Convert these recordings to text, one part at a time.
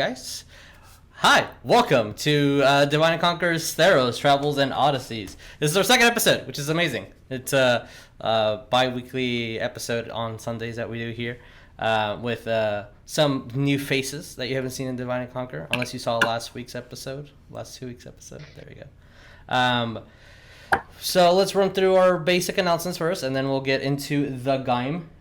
guys. Hi, welcome to Divine and Conqueror's Theros, Travels, and Odysseys. This is our second episode, which is amazing. It's a bi-weekly episode on Sundays that we do here with some new faces that you haven't seen in Divine and Conqueror, unless you saw last 2 weeks' episode. There you go. So let's run through our basic announcements first, and then we'll get into the game.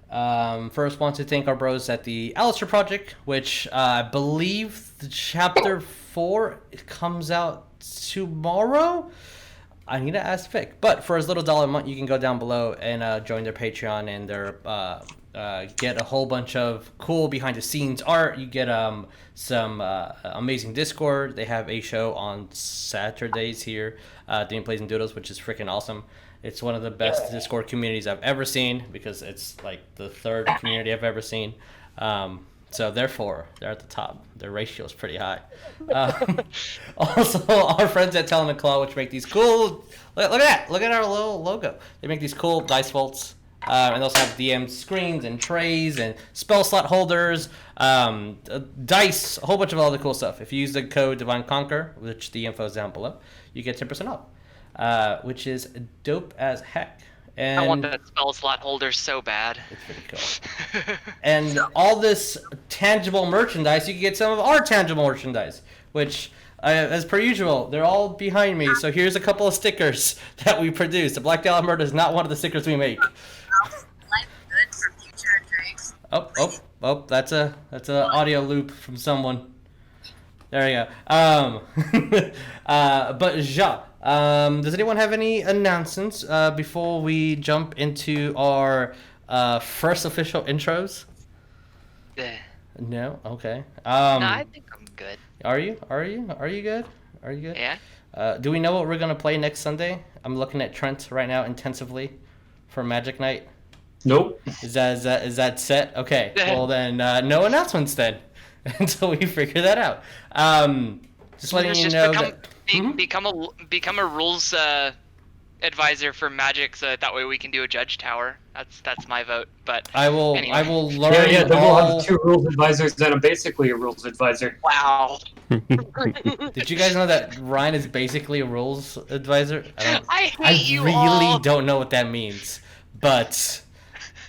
First, want to thank our bros at the Alistair Project, which I believe the chapter 4 comes out tomorrow. I need to ask Vic, but for as little $1 a month, you can go down below and join their Patreon and their get a whole bunch of cool behind the scenes art. You get some amazing Discord. They have a show on Saturdays here, doing Plays and Doodles, which is freaking awesome. It's one of the best Discord communities I've ever seen because it's like the third community I've ever seen. So therefore, they're at the top. Their ratio is pretty high. Also, our friends at Talon and Claw, which make these cool... Look at that. Look at our little logo. They make these cool dice vaults. And they also have DM screens and trays and spell slot holders, dice, a whole bunch of other cool stuff. If you use the code Divine Conquer, which the info is down below, you get 10% off, which is dope as heck. And I want that spell slot holder so bad. It's pretty cool. And all this tangible merchandise, you can get some of our tangible merchandise, which, as per usual, they're all behind me. So here's a couple of stickers that we produced. The Black Dollar Murder is not one of the stickers we make. Life good for future drinks. Oh! That's a audio loop from someone. There we go. But Ja, does anyone have any announcements before we jump into our first official intros? No. Okay. No, I think I'm good. Are you good? Yeah. Do we know what we're gonna play next Sunday? I'm looking at Trent right now intensively for Magic Night. Nope. Is that set? Okay. Well then, no announcements then, until we figure that out. Just letting you know that. Become a rules advisor for Magic, so that way we can do a judge tower. That's my vote. But I will learn. Yeah. Then we'll have 2 rules advisors. Then I'm basically a rules advisor. Wow. Did you guys know that Ryan is basically a rules advisor? I really don't know what that means, but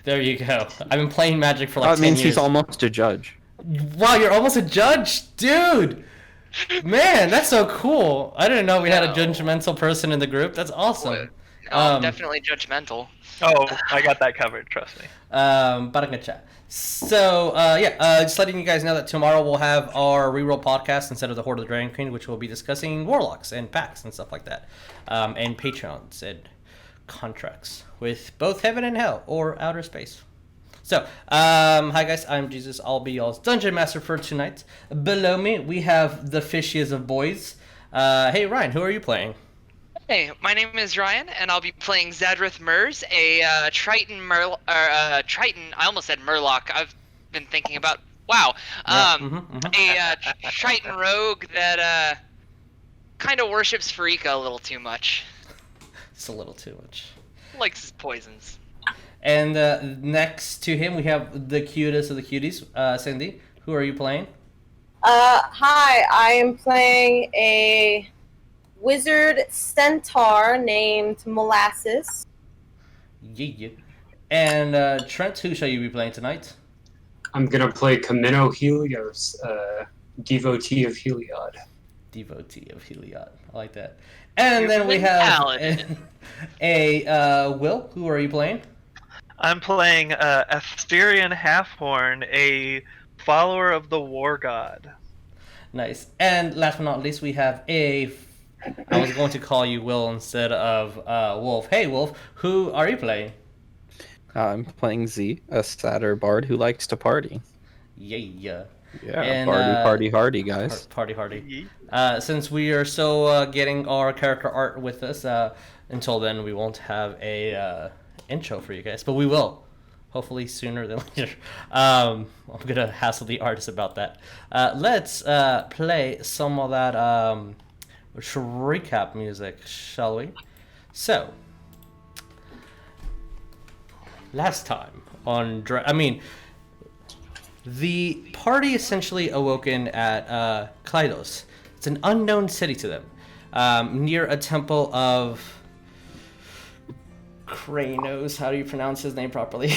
there you go. I've been playing Magic for like 10 years. That means he's almost a judge. Wow, you're almost a judge, dude. Man, that's so cool. I didn't know we had a judgmental person in the group. That's awesome. I'm definitely judgmental. Oh, I got that covered, trust me. Barakacha. So, just letting you guys know that tomorrow we'll have our reroll podcast instead of the Horde of the Dragon Queen, which will be discussing warlocks and packs and stuff like that, and Patreons and contracts with both heaven and hell or outer space. So, hi guys, I'm Jesus. I'll be y'all's dungeon master for tonight. Below me, we have the fishiest of boys. Hey Ryan, who are you playing? Hey, my name is Ryan, and I'll be playing Zadrith Murs, a Triton Triton. I almost said Murloc. I've been thinking about a Triton rogue that kind of worships Farika a little too much. It's a little too much. Likes his poisons. And next to him, we have the cutest of the cuties, Cindy. Who are you playing? Hi, I am playing a wizard centaur named Molasses. Yeah. And Trent, who shall you be playing tonight? I'm gonna play Chameno Helios, devotee of Heliod. Devotee of Heliod. I like that. And then we have Paladin. Will. Who are you playing? I'm playing Asterion Halfhorn, a follower of the War God. Nice. And last but not least, we have I was going to call you Will instead of Wolf. Hey, Wolf. Who are you playing? I'm playing Z, a satyr bard who likes to party. Yeah. Yeah, And, party hardy, guys. Party hardy. Since we are still getting our character art with us, until then we won't have a intro for you guys, but we will. Hopefully sooner than later. I'm going to hassle the artist about that. Let's play some of that recap music, shall we? So, last time on The party essentially awoken at Kleidos. It's an unknown city to them, near a temple of Kranos. How do you pronounce his name properly?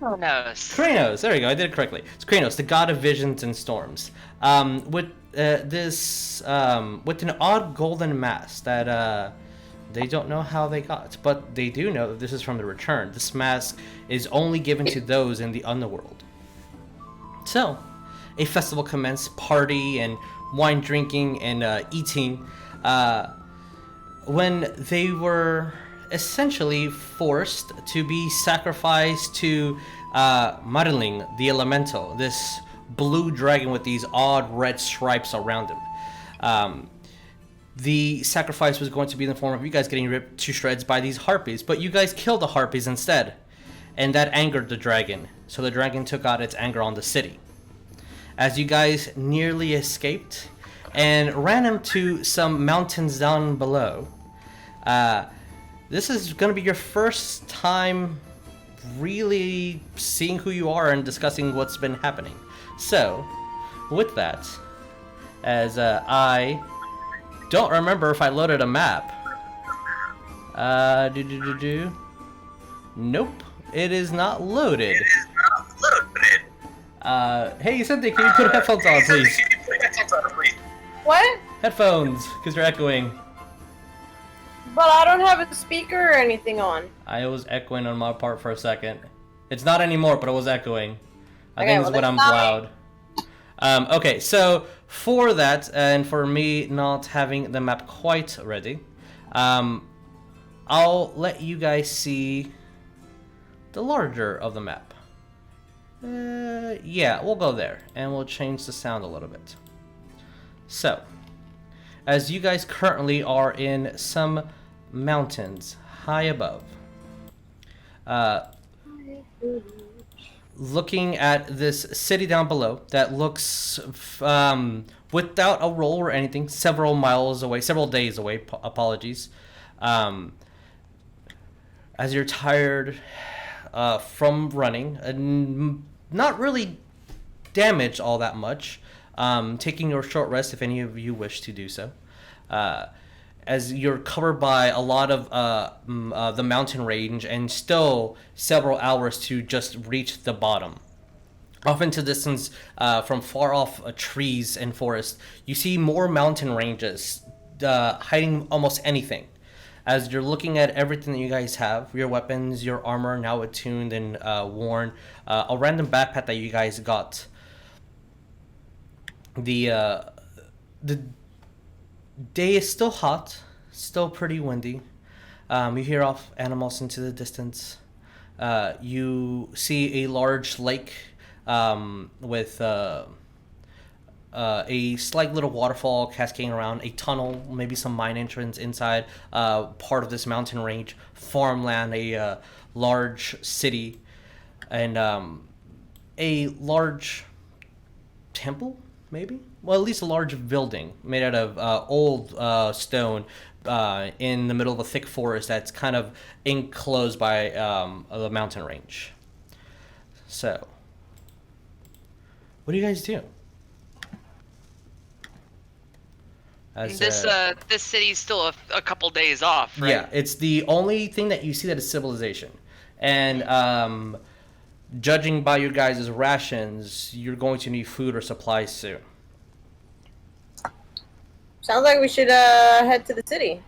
Kranos. There we go. I did it correctly. It's Kranos, the god of visions and storms. With with an odd golden mask that they don't know how they got, but they do know that this is from the Return. This mask is only given to those in the underworld. So, a festival commenced, party and wine drinking and eating, when they were essentially forced to be sacrificed to Marling, the Elemental, this blue dragon with these odd red stripes around him. The sacrifice was going to be in the form of you guys getting ripped to shreds by these harpies, but you guys killed the harpies instead, and that angered the dragon, so the dragon took out its anger on the city. As you guys nearly escaped and ran into some mountains down below, this is going to be your first time really seeing who you are and discussing what's been happening. So, with that, as I don't remember if I loaded a map. Nope, it is not loaded. Hey, Cynthia, can you put headphones on, please? What? Headphones, because you're echoing. But I don't have a speaker or anything on. I was echoing on my part for a second. It's not anymore, but it was echoing. I Okay, think it's well, when I'm that's loud. Okay, so for that, and for me not having the map quite ready, I'll let you guys see the larger of the map. Yeah, we'll go there, and we'll change the sound a little bit. So, as you guys currently are in some mountains high above, looking at this city down below that looks, without a roll or anything, several miles away, several days away, apologies. As you're tired from running, and not really damaged all that much, taking your short rest if any of you wish to do so. As you're covered by a lot of the mountain range and still several hours to just reach the bottom. Off into distance, from far off trees and forest, you see more mountain ranges hiding almost anything. As you're looking at everything that you guys have, your weapons, your armor now attuned and worn, a random backpack that you guys got. The day is still hot, still pretty windy. You hear off animals into the distance. You see a large lake with a slight little waterfall cascading around, a tunnel, maybe some mine entrance inside part of this mountain range, farmland, a large city, and a large temple, maybe? Well, at least a large building made out of old stone in the middle of a thick forest that's kind of enclosed by the mountain range. So, what do you guys do? As, this city's still a couple days off, right? Yeah, it's the only thing that you see that is civilization. And judging by your guys' rations, you're going to need food or supplies soon. Sounds like we should head to the city.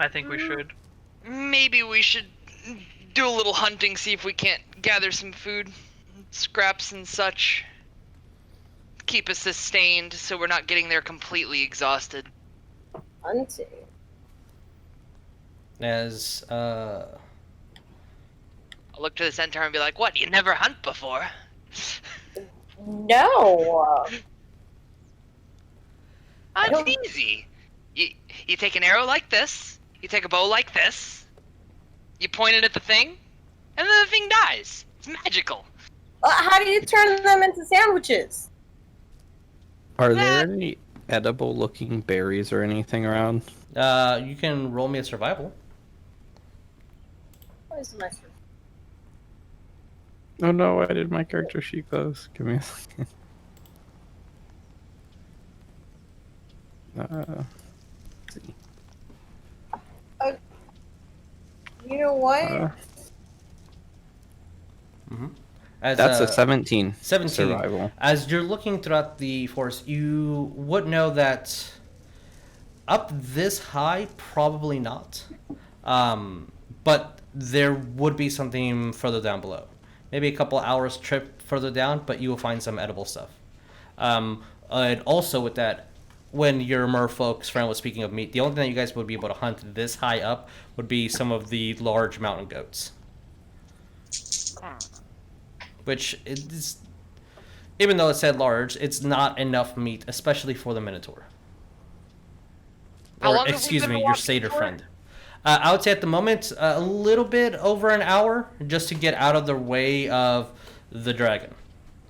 I think we should. Maybe we should do a little hunting, see if we can't gather some food, scraps and such. Keep us sustained so we're not getting there completely exhausted. Hunting. As I'll look to the Centaur and be like, "What? You never hunt before?" No. It's easy. You take an arrow like this. You take a bow like this. You point it at the thing, and then the thing dies. It's magical. How do you turn them into sandwiches? Are there any edible looking berries or anything around? you can roll me a survival. What is my Oh no, why did my character sheet close? Give me a second. Let's see. You know what? As, That's a 17. 17. Survival. As you're looking throughout the forest, you would know that up this high, probably not. But there would be something further down below. Maybe a couple hours trip further down, but you will find some edible stuff. And also with that, when your merfolk's friend was speaking of meat, the only thing that you guys would be able to hunt this high up would be some of the large mountain goats. Which is, even though it said large, it's not enough meat, especially for the Minotaur. How Or, long have we excuse been me, your walking Sayter for? friend. I would say at the moment, a little bit over an hour, just to get out of the way of the dragon.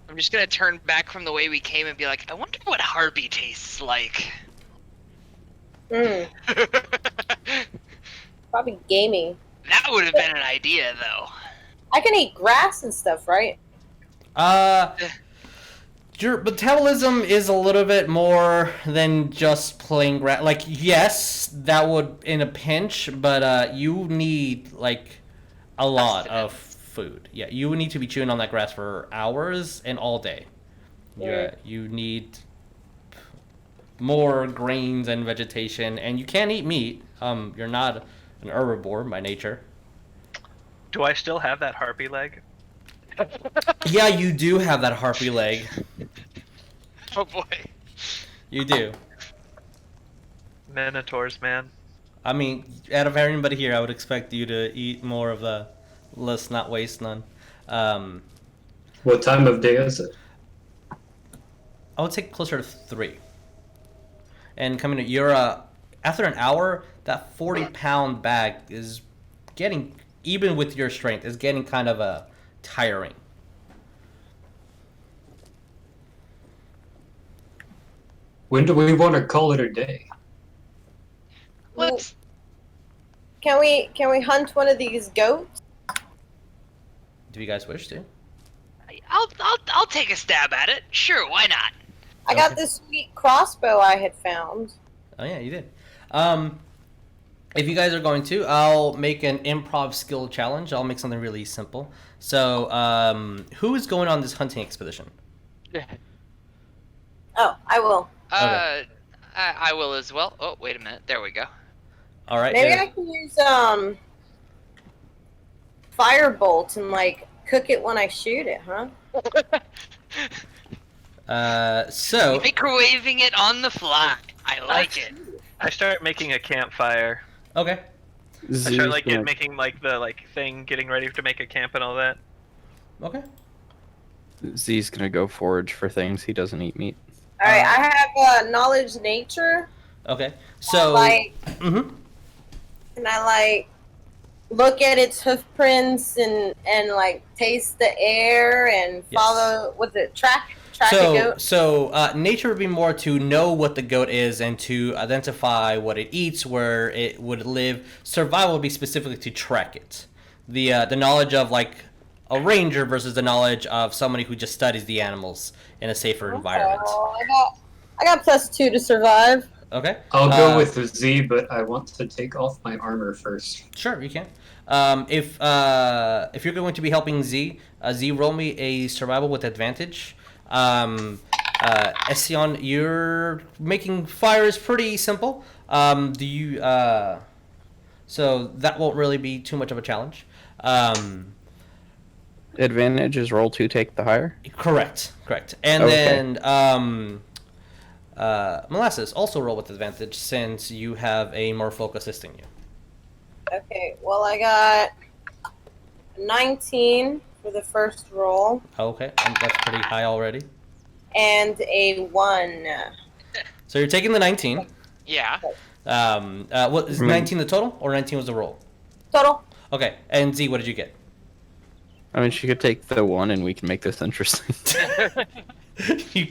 I'm just gonna turn back from the way we came and be like, I wonder what Harpy tastes like. Mm, probably gamey. That would have been an idea, though. I can eat grass and stuff, right? Your metabolism is a little bit more than just plain grass. Like, yes, that would in a pinch, but you need like a lot of food. Yeah, you would need to be chewing on that grass for hours and all day. Yeah, you need more grains and vegetation, and you can't eat meat. You're not an herbivore by nature. Do I still have that harpy leg? Yeah, you do have that harpy leg. Oh boy. You do. Minotaurs, man. I mean, out of everybody here, I would expect you to eat more of the let's not waste none. What time of day is it? I would say closer to 3. And coming to you're after an hour, that 40-pound bag is getting, even with your strength, is getting kind of tiring. When do we want to call it a day? Let's. Can we hunt one of these goats? Do you guys wish to? I'll take a stab at it. Sure, why not? I got this sweet crossbow I had found. Oh yeah, you did. If you guys are going to, I'll make an improv skill challenge. I'll make something really simple. So, who is going on this hunting expedition? Oh, I will. Okay. I will as well. Oh, wait a minute. There we go. All right. Maybe I can use firebolt and like cook it when I shoot it, huh? So Microwaving it on the fly. I like it. I start making a campfire. okay. I start like making like the thing, getting ready to make a camp and all that. Okay. Z's gonna go forage for things. He doesn't eat meat. All right, I have knowledge nature. Okay. So. And I like look at its hoof prints and like taste the air and follow. What's it? Track a goat. So nature would be more to know what the goat is and to identify what it eats, where it would live. Survival would be specifically to track it. The knowledge of like a ranger versus the knowledge of somebody who just studies the animals in a safer environment. I got +2 to survive. Okay. I'll go with the Z, but I want to take off my armor first. Sure, you can. If you're going to be helping Z, Z, roll me a survival with advantage. Asterion, you're making fire is pretty simple. Do you? So that won't really be too much of a challenge. Advantage is roll 2, take the higher. Correct. And Okay. then Molasses, also roll with advantage since you have a Merfolk assisting you. Okay, well I got 19 for the first roll Okay, and that's pretty high already. and a 1. So you're taking the 19. Yeah. What is 19 the total, or 19 was the roll? Total. Okay, and Z, what did you get? I mean, she could take the 1 and we can make this interesting. You-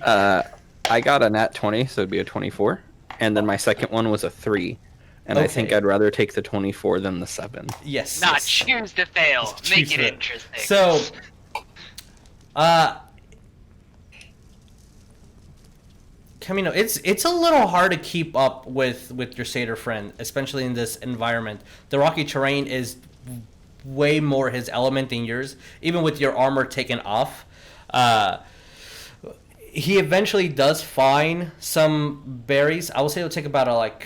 I got a nat 20, so it'd be a 24. And then my second one was a 3. And I think Okay. I'd rather take the 24 than the 7. yes. Not yes. choose to fail. Make Choose it to- interesting. So, Chameno, it's a little hard to keep up with your Sayter friend, especially in this environment. The rocky terrain is way more his element than yours, even with your armor taken off. He eventually does find some berries. I would say it'll take about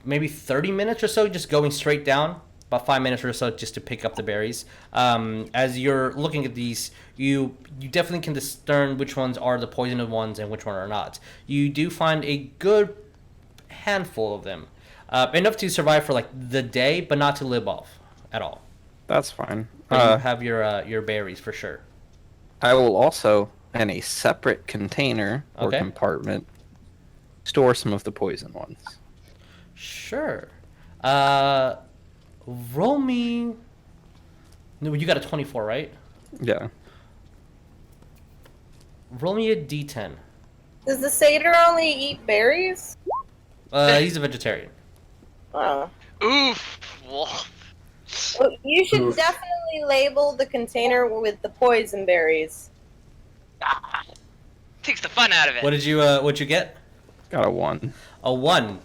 maybe 30 minutes or so, just going straight down. About 5 minutes or so just to pick up the berries. As you're looking at these, you definitely can discern which ones are the poisonous ones and which one are not. You do find a good handful of them, enough to survive for the day, but not to live off at all. That's fine. But you have your berries for sure. I will also, in a separate container or compartment, store some of the poison ones. Sure. Roll me. No, you got a 24, right? Yeah. Roll me a d10. Does the satyr only eat berries? He's a vegetarian. Oh. Oof. Well, you should definitely label the container with the poison berries. Takes the fun out of it. What'd you get? Got a 1. A 1.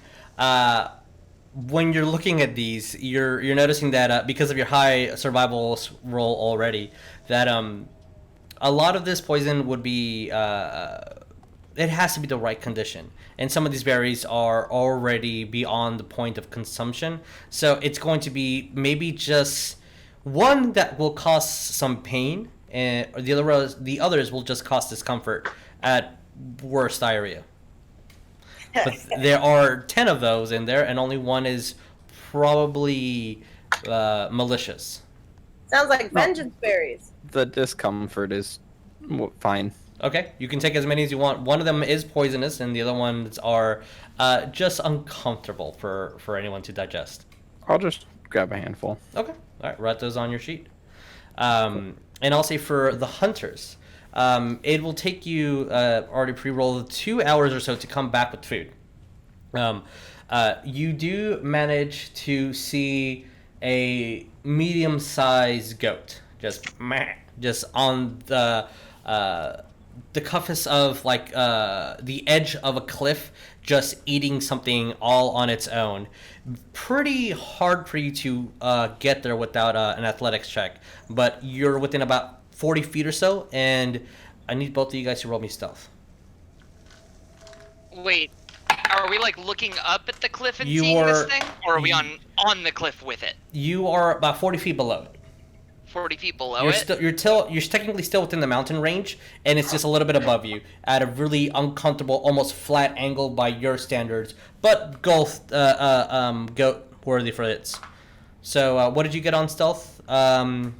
When you're looking at these, you're noticing that because of your high survival roll already, that a lot of this poison would be it has to be the right condition, and some of these berries are already beyond the point of consumption, so it's going to be maybe just one that will cause some pain, and the others will just cause discomfort, at worst diarrhea. But there are 10 of those in there, and only one is probably malicious. Sounds like vengeance berries. The discomfort is fine. Okay, you can take as many as you want. One of them is poisonous, and the other ones are just uncomfortable for anyone to digest. I'll just grab a handful. Okay, all right, write those on your sheet. And I'll say for the hunters, it will take you, already pre-rolled, 2 hours or so to come back with food. You do manage to see a medium-sized goat, just on the cusp of the edge of a cliff, just eating something all on its own. Pretty hard for you to get there without an athletics check, but you're within about 40 feet or so, and I need both of you guys to roll me stealth. Wait, are we looking up at the cliff and seeing this thing, or are we on the cliff with it? You are about 40 feet below it. 40 feet below it? You're technically still within the mountain range, and it's just a little bit above you at a really uncomfortable, almost flat angle by your standards, but goat worthy for its. So what did you get on stealth, Zadrith?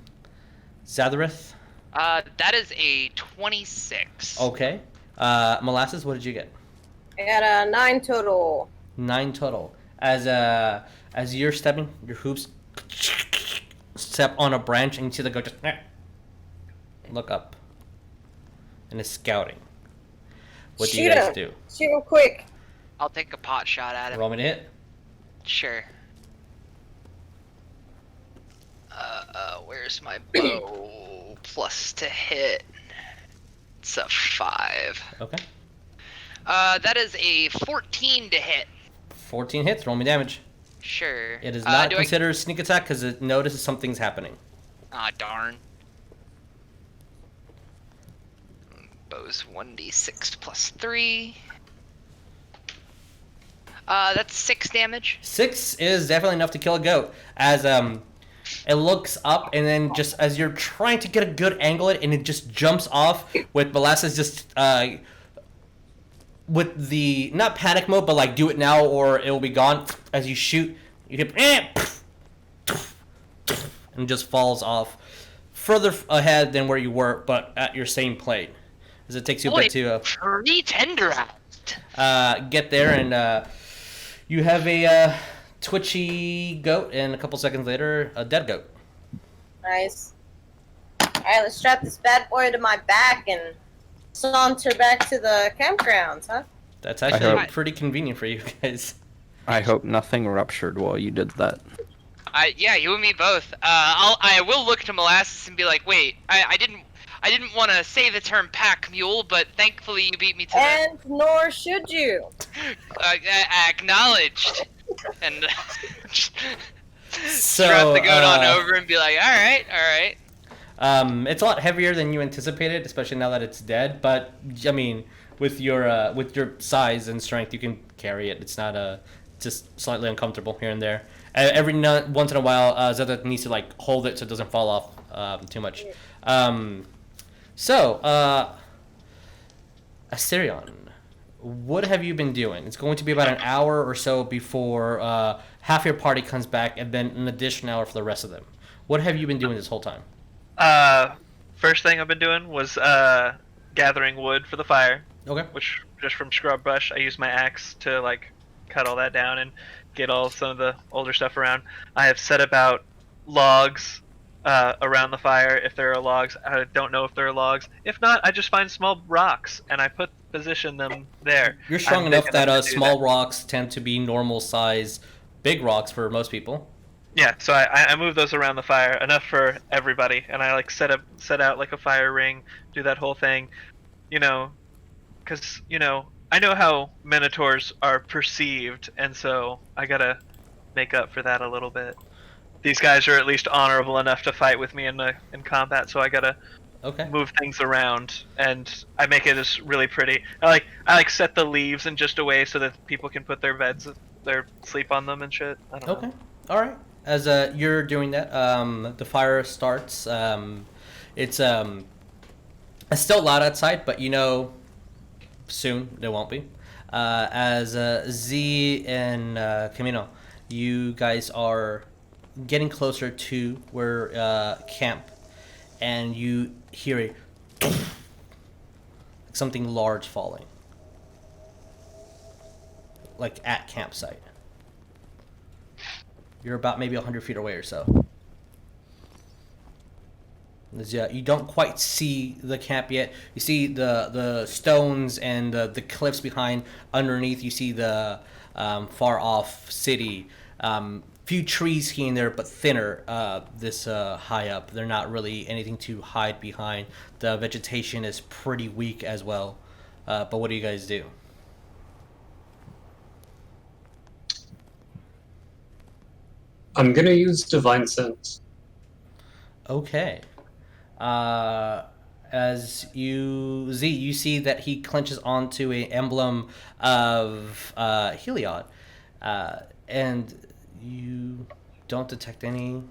That is a 26. Okay. Molasses, what did you get? I got a 9 total. 9 total. As you're stepping, your hooves step on a branch, and you see the goat just look up, and it's scouting. What do you guys do? Shoot him quick. I'll take a pot shot at him. Roll me to hit. Sure. Where's my bow? Plus to hit. It's a 5. Okay. That is a 14 to hit. 14 hits. Roll me damage. Sure. It is not considered a sneak attack because it notices something's happening. Ah, darn. Bow's 1d6 plus 3. That's 6 damage. 6 is definitely enough to kill a goat. As it looks up, and then just as you're trying to get a good angle at it, and it just jumps off with Molasses just with the not panic mode, but do it now or it will be gone. As you shoot, you hit and it just falls off further ahead than where you were, but at your same plane. As it takes you a bit to pretty tenderized. Get there, and you have a twitchy goat, and a couple seconds later, a dead goat. Nice. Alright, let's strap this bad boy to my back and saunter back to the campgrounds, huh? That's actually pretty convenient for you guys. I hope nothing ruptured while you did that. Yeah, you and me both. I will look to Molasses and be like, wait, I I didn't want to say the term pack mule, but thankfully you beat me to that. And nor should you. Acknowledged. And So, strap the goat on over and be like, all right. It's a lot heavier than you anticipated, especially now that it's dead. But I mean, with your size and strength, you can carry it. It's not just slightly uncomfortable here and there. Once in a while, Zadrith needs to like hold it so it doesn't fall off too much. Asterion, what have you been doing? It's going to be about an hour or so before half your party comes back, and then an additional hour for the rest of them. What have you been doing this whole time? First thing I've been doing was gathering wood for the fire. Okay. Which, just from scrub brush, I use my axe to like cut all that down and get some of the older stuff around. I have set about logs around the fire if there are logs. I don't know if there are logs. If not, I just find small rocks and I position them there. You're strong enough that small rocks tend to be normal size, big rocks for most people. Yeah, so I move those around the fire, enough for everybody, and I like set out like a fire ring, do that whole thing, because I know how Minotaurs are perceived, and so I gotta make up for that a little bit. These guys are at least honorable enough to fight with me in combat, so I gotta move things around, and I make it just really pretty. I set the leaves in just a way so that people can put their sleep on them and shit. I don't know. All right. As you're doing that, the fire starts. It's still loud outside, but soon there won't be. As Z and Chameno, you guys are getting closer to where camp, and you hear something large falling, like at campsite. You're about maybe 100 feet away or so. You don't quite see the camp yet. You see the stones and the cliffs behind. Underneath, you see the far off city. Few trees here and there, but thinner. This high up, they're not really anything to hide behind. The vegetation is pretty weak as well. But what do you guys do? I'm gonna use Divine Sense. Okay. As you see that he clenches onto an emblem of Helios, and you don't detect any.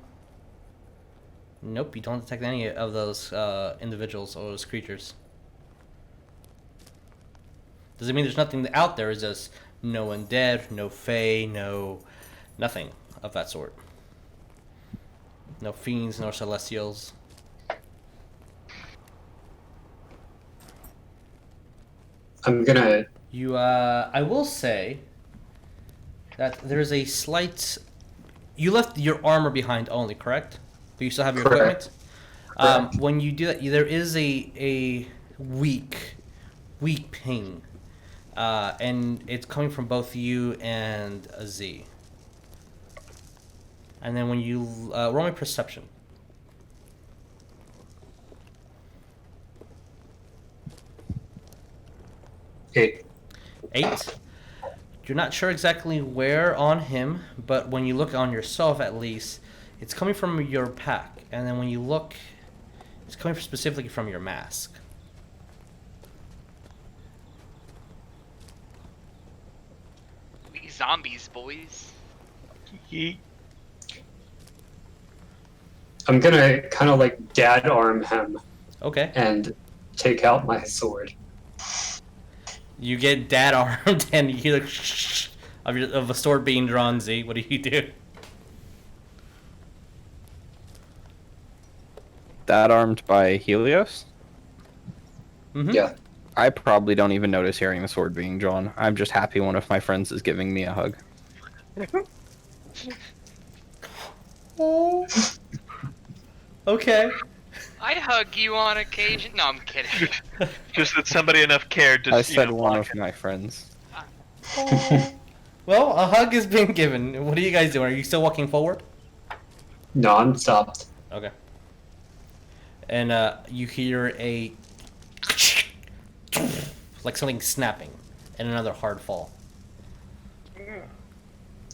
Nope, you don't detect any of those individuals or those creatures. Does it mean there's nothing out there? It's just no undead, no fae, no nothing of that sort. No fiends, no celestials. I'm gonna... I will say that there's a slight... You left your armor behind only, correct? But you still have your equipment? Correct. When you do that, there is a weak ping. And it's coming from both you and a Z. And then when you roll my perception. 8. You're not sure exactly where on him, but when you look on yourself at least, it's coming from your pack. And then when you look, it's coming specifically from your mask. We zombies, boys. Yeet. I'm gonna kind of like dad arm him Okay. and take out my sword. You get dad armed and you hear of a sword being drawn, Z. What do you do? That armed by Helios? Mm-hmm. Yeah. I probably don't even notice hearing the sword being drawn. I'm just happy one of my friends is giving me a hug. Okay. I hug you on occasion. No, I'm kidding. Just that somebody enough cared to. I said one of my friends. Well, a hug has been given. What are you guys doing? Are you still walking forward? No, I'm stopped. Okay. and you hear a like something snapping, and another hard fall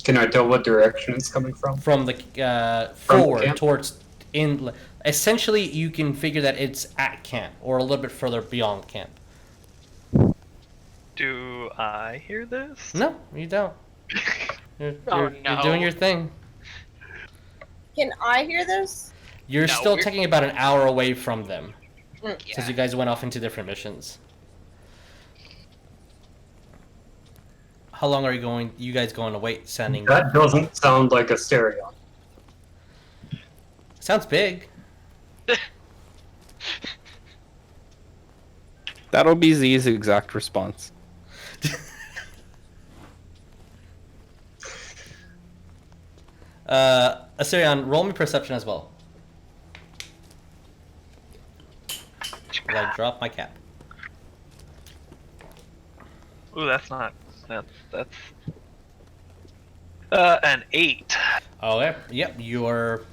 Can I tell what direction it's coming from? from the From forward camp? towards in. Essentially, you can figure that it's at camp or a little bit further beyond camp. Do I hear this? No, you don't. Oh, You're no. doing your thing. Can I hear this? You're No, still we're- taking about an hour away from them, Mm. since you guys went off into different missions. How long are you guys going to wait sending? That doesn't sound like Asterion. Sounds big. That'll be Z's exact response. Asterion, roll me perception as well. Will I drop my cap? Ooh, that's not. That's. An 8. Oh, yep. You're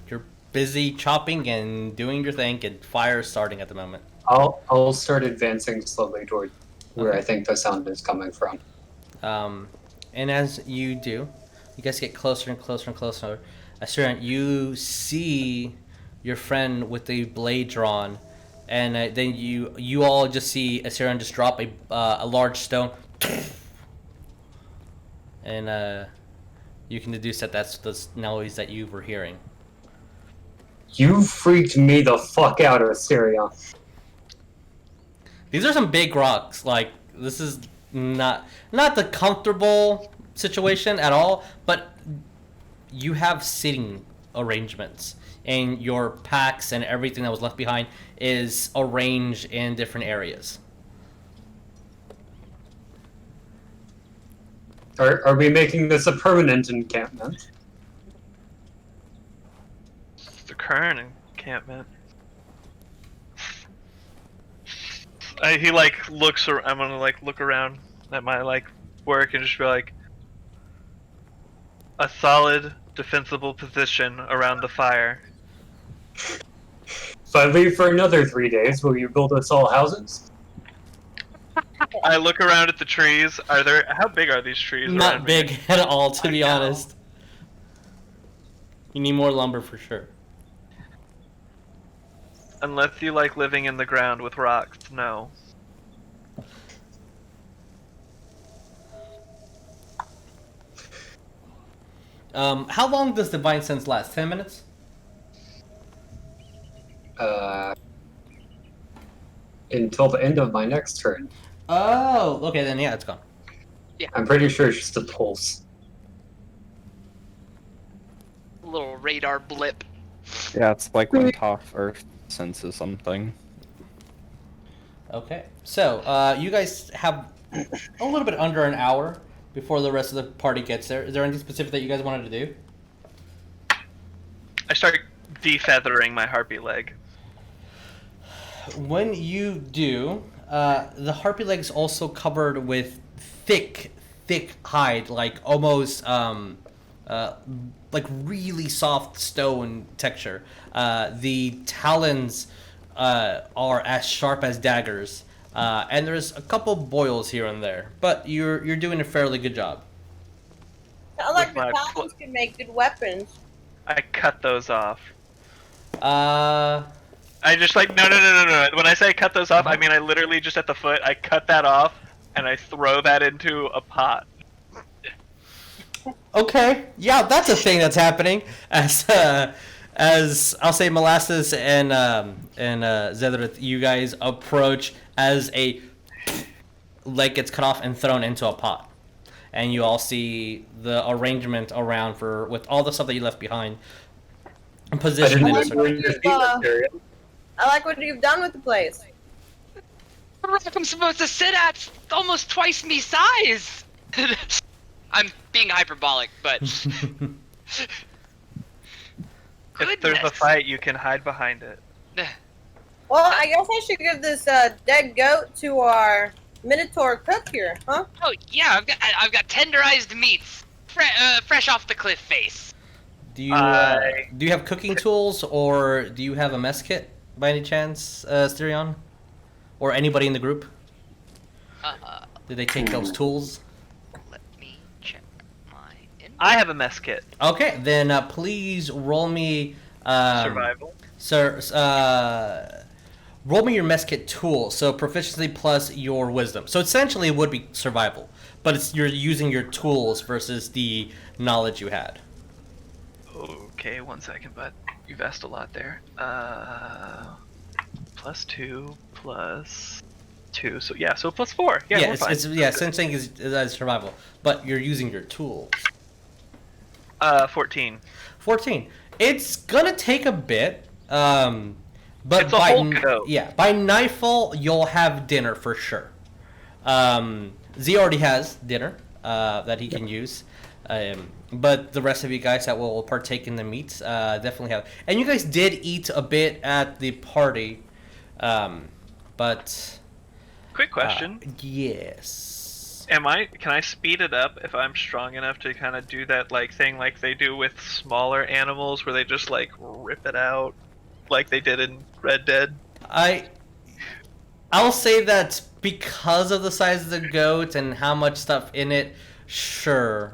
busy chopping and doing your thing, and fire starting at the moment. I'll start advancing slowly toward where Okay. I think the sound is coming from. And as you do, you guys get closer and closer and closer. Asterion, you see your friend with the blade drawn, and then you all just see Asterion just drop a large stone, and you can deduce that that's the noise that you were hearing. You freaked me the fuck out, Asterion. These are some big rocks. Like, this is not the comfortable situation at all, but you have sitting arrangements, and your packs and everything that was left behind is arranged in different areas. Are we making this a permanent encampment? The current encampment. He like looks. I'm gonna like look around at my like work and just be like, a solid, defensible position around the fire. If I leave for another 3 days, will you build us all houses? I look around at the trees. How big are these trees? Not around me? big at all, to I be know. honest. You need more lumber for sure. Unless you like living in the ground with rocks, no. How long does Divine Sense last? 10 minutes? Until the end of my next turn. Oh, okay, then yeah, it's gone. I'm pretty sure it's just a pulse. A little radar blip. Yeah, it's like when Toph Earth senses something. Okay, so you guys have a little bit under an hour before the rest of the party gets there. Is there anything specific that you guys wanted to do? I start defeathering my harpy leg. When you do, the harpy leg is also covered with thick hide, like almost like really soft stone texture. The talons are as sharp as daggers, and there's a couple boils here and there, but you're doing a fairly good job. I like With the my paladins can make good weapons. I cut those off. Uh, I just like no. When I say cut those off, I mean I literally just at the foot. I cut that off and I throw that into a pot. Okay, yeah, that's a thing that's happening. As I'll say, Molasses and Zadrith, you guys approach as a leg gets cut off and thrown into a pot, and you all see the arrangement around with all the stuff that you left behind, I positioned didn't in a like certain. doing your feet, Asterion. I like what you've done with the place. The rock I'm supposed to sit at's almost twice me size. I'm being hyperbolic, but If there's a goodness. fight, you can hide behind it. Well, I guess I should give this dead goat to our Minotaur cook here, huh? Oh yeah, I've got tenderized meats, fresh off the cliff face. Do you have cooking tools, or do you have a mess kit by any chance, Asterion? Or anybody in the group? Did they take those tools? Let me check my. I have a mess kit. Okay, then please roll me. Survival. Sir, roll me your mess kit tool. So proficiency plus your wisdom. So essentially, it would be survival, but you're using your tools versus the knowledge you had. Okay, 1 second, but you've asked a lot there. +2 plus 2, so yeah, so +4. Yeah, Yeah, we're fine. same thing as survival, but you're using your tools. 14. 14. It's gonna take a bit, but It's a whole go. by nightfall you'll have dinner for sure. Z already has dinner that he can use, but the rest of you guys that will partake in the meat definitely have. And you guys did eat a bit at the party, but Quick question. yes. Can I speed it up if I'm strong enough to kind of do that thing like they do with smaller animals where they just rip it out like they did in Red Dead? I'll say that because of the size of the goat and how much stuff in it, sure.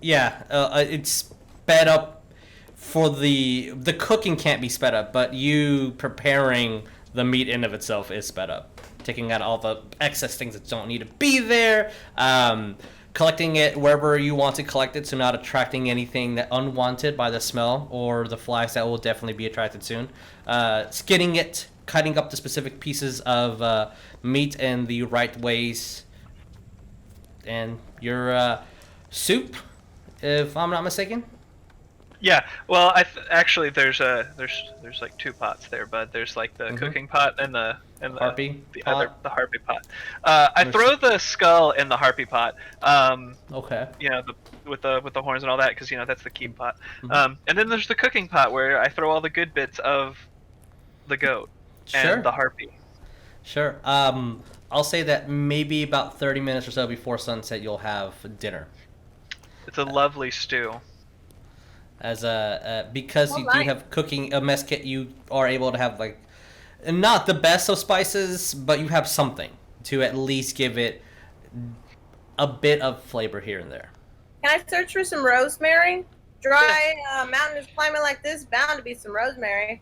It's sped up for the cooking can't be sped up, but you preparing the meat in of itself is sped up. Taking out all the excess things that don't need to be there, collecting it wherever you want to collect it, so not attracting anything that unwanted by the smell or the flies that will definitely be attracted soon. Skinning it, cutting up the specific pieces of meat in the right ways, and your soup, if I'm not mistaken. Yeah, well, actually there's 2 pots there, bud. There's the cooking pot and the Harpy the pot? other the harpy pot. I throw the skull in the harpy pot. Okay. With the horns and all that, because that's the keep pot. And then there's the cooking pot where I throw all the good bits of the goat and the harpy. Sure. I'll say that maybe about 30 minutes or so before sunset, you'll have dinner. It's a lovely stew. As because you do have cooking a mess kit, you are able to have not the best of spices, but you have something to at least give it a bit of flavor here and there. Can I search for some rosemary? Dry mountainous climate like this, bound to be some rosemary.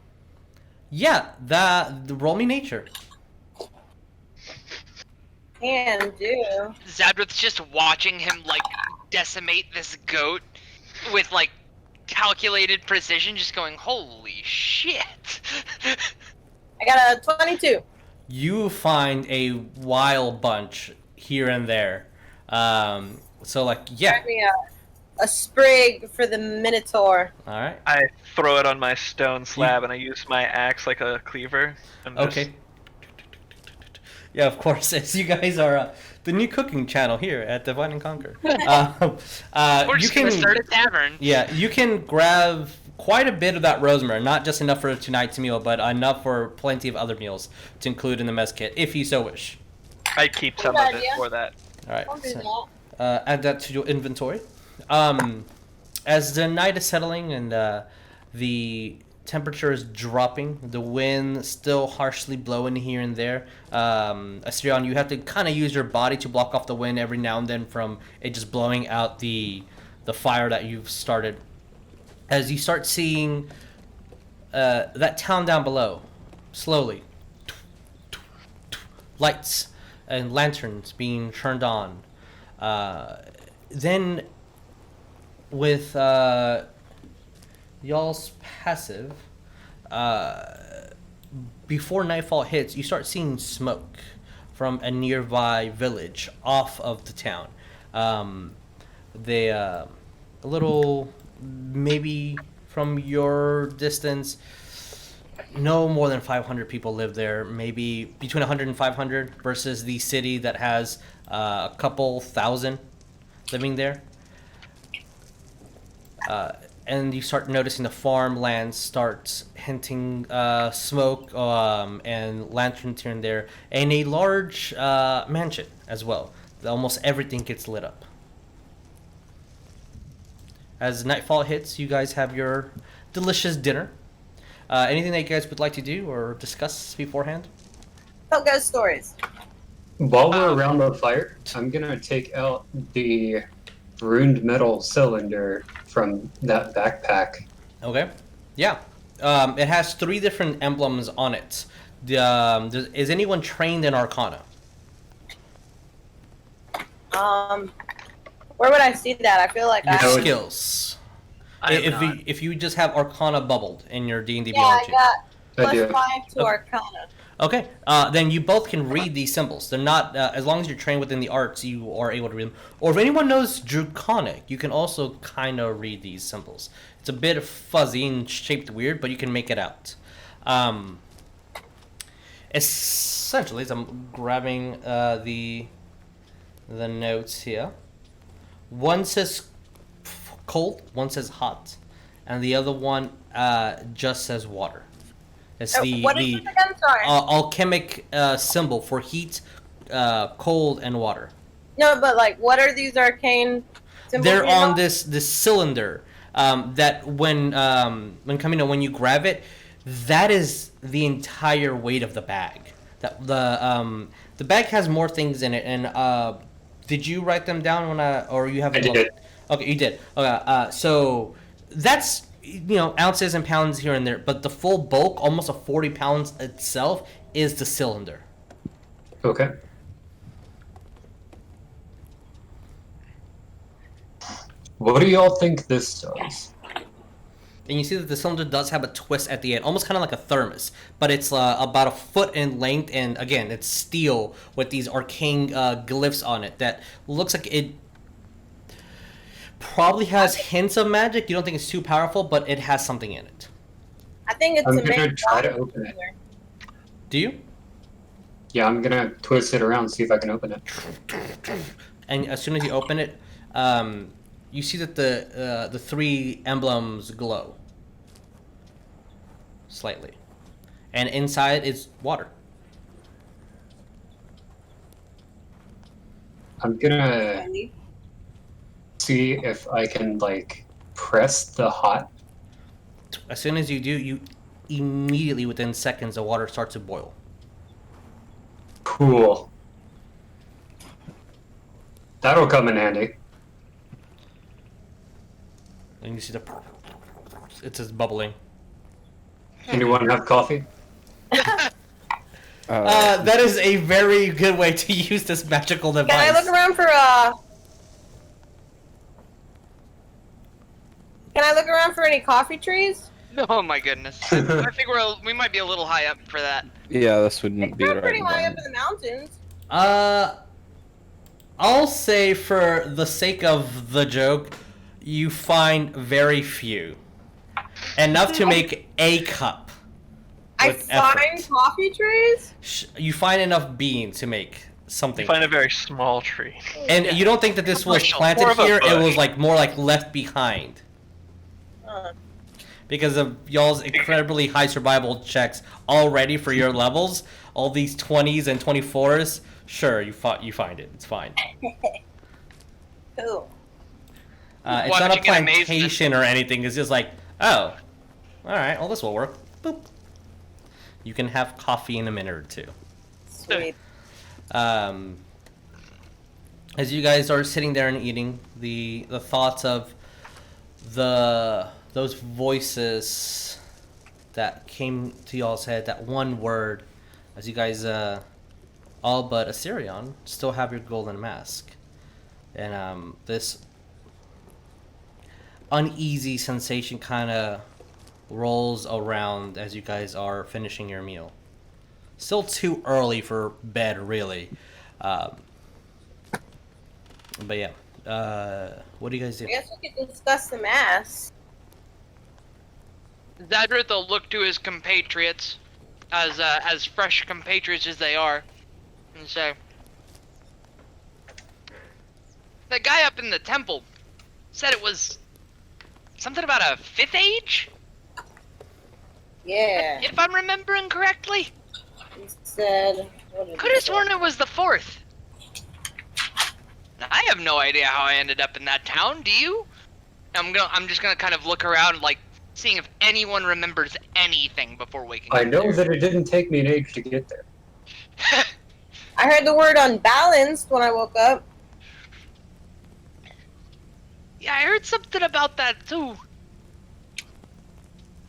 Yeah, roll me nature. Can do. Zadrith's just watching him decimate this goat with calculated precision, just going, holy shit. I got a 22. You find a wild bunch here and there. Grab me a sprig for the Minotaur. All right. I throw it on my stone slab and I use my axe like a cleaver. And Okay. Yeah, of course. As you guys are the new cooking channel here at Divide and Conquer. We're just gonna start a tavern. Yeah, you can grab quite a bit of that rosemary, not just enough for tonight's meal, but enough for plenty of other meals to include in the mess kit, if you so wish. I keep some of it for that. All right. I'll do So, that. add that to your inventory. As the night is settling and the temperature is dropping, the wind still harshly blowing here and there. Asterion, you have to kind of use your body to block off the wind every now and then from it just blowing out the fire that you've started. As you start seeing that town down below, slowly, lights and lanterns being turned on. Then, with y'all's passive, before nightfall hits, you start seeing smoke from a nearby village off of the town. A little, maybe from your distance, no more than 500 people live there, maybe between 100 and 500 versus the city that has a couple thousand living there. And you start noticing the farmland starts hinting smoke and lanterns here and there, and a large mansion as well. Almost everything gets lit up. As nightfall hits, you guys have your delicious dinner. Anything that you guys would like to do or discuss beforehand? Tell ghost stories. While we're around the fire, I'm gonna take out the ruined metal cylinder from that backpack. Okay. Yeah. It has 3 different emblems on it. Is anyone trained in Arcana? Where would I see that? I feel like Your I skills. I am If not. if you just have Arcana bubbled in your D&D Yeah, I Beyond got I do. +5 to Okay. Arcana. Okay, then you both can read these symbols. They're not, as long as you're trained within the arts, you are able to read them. Or if anyone knows Draconic, you can also kind of read these symbols. It's a bit fuzzy and shaped weird, but you can make it out. Essentially, as I'm grabbing the notes here, one says cold, one says hot, and the other one just says water. It's What is it again? Sorry. alchemic symbol for heat, cold, and water. No, but like, what are these arcane symbols? They're you on know? this cylinder that when Chameno, when you grab it, that is the entire weight of the bag. That the bag has more things in it. And did you write them down or you have? I did. Okay, you did. Okay, so that's ounces and pounds here and there, but the full bulk, almost 40 pounds itself, is the cylinder. Okay. What do y'all think this does? And you see that the cylinder does have a twist at the end, almost kind of like a thermos, but it's about a foot in length, and again, it's steel with these arcane glyphs on it that looks like it probably has hints of magic. You don't think it's too powerful, but it has something in it. I think it's I'm a gonna main try to problem open it. here. Do you? Yeah, I'm gonna twist it around, see if I can open it. And as soon as you open it, you see that the 3 emblems glow slightly, and inside is water. I'm gonna see if I can like press the hot. As soon as you do, you immediately, within seconds, the water starts to boil. Cool. That'll come in handy. And you see it's just bubbling. Anyone have coffee? That is a very good way to use this magical device. Can I look around for any coffee trees? Oh my goodness. I think we might be a little high up for that. Yeah, this wouldn't be They're the pretty right high up environment. in the mountains. I'll say for the sake of the joke, you find very few. Enough to make a cup. I With find effort. coffee trees. You find enough beans to make something. You find a very small tree. And you don't think that this was Bushel. planted More of a here, it bush. was like more like left behind. Because of y'all's incredibly high survival checks already for your levels, all these 20s and 24s, sure, you find it. It's fine. Cool. It's Why not don't a you get amazed plantation or anything. It's just like, oh, all right, well, this will work. Boop. You can have coffee in a minute or two. Sweet. As you guys are sitting there and eating, the thoughts of those voices that came to y'all's head, that one word, as you guys all but Asterion still have your golden mask, and this uneasy sensation kind of rolls around as you guys are finishing your meal. Still too early for bed, really. But yeah, what do you guys do? I guess we could discuss the mass. Zadrith will look to his compatriots, as fresh compatriots as they are, and say, "The guy up in the temple said it was something about a 5th age, Yeah. if I'm remembering correctly. He said. What did Could he have say? sworn it was the 4th. I have no idea how I ended up in that town. Do you? I'm just gonna kind of look around, like seeing if anyone remembers anything before waking up. I know there. that it didn't take me an age to get there. I heard the word unbalanced when I woke up. Yeah, I heard something about that too.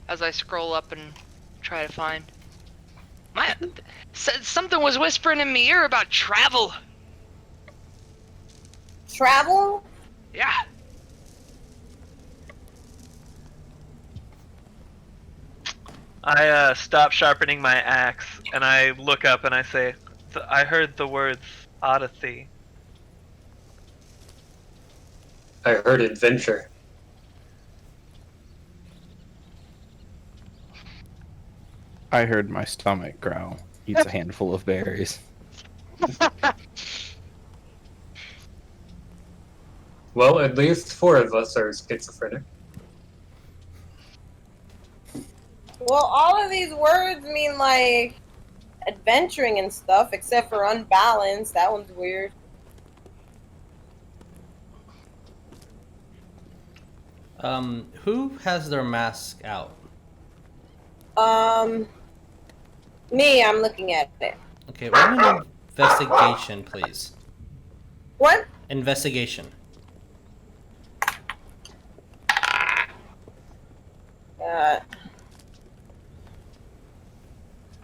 As I scroll up and try to find. Something was whispering in my ear about travel. Travel? Yeah. I stop sharpening my axe and I look up and I say, I heard the words Odyssey. I heard adventure. I heard my stomach growl. Eats a handful of berries. Well, at least 4 of us are schizophrenic. Well, all of these words mean like adventuring and stuff, except for unbalanced. That one's weird. Who has their mask out? Me, I'm looking at it. Okay, roll me an investigation, please. What? Investigation.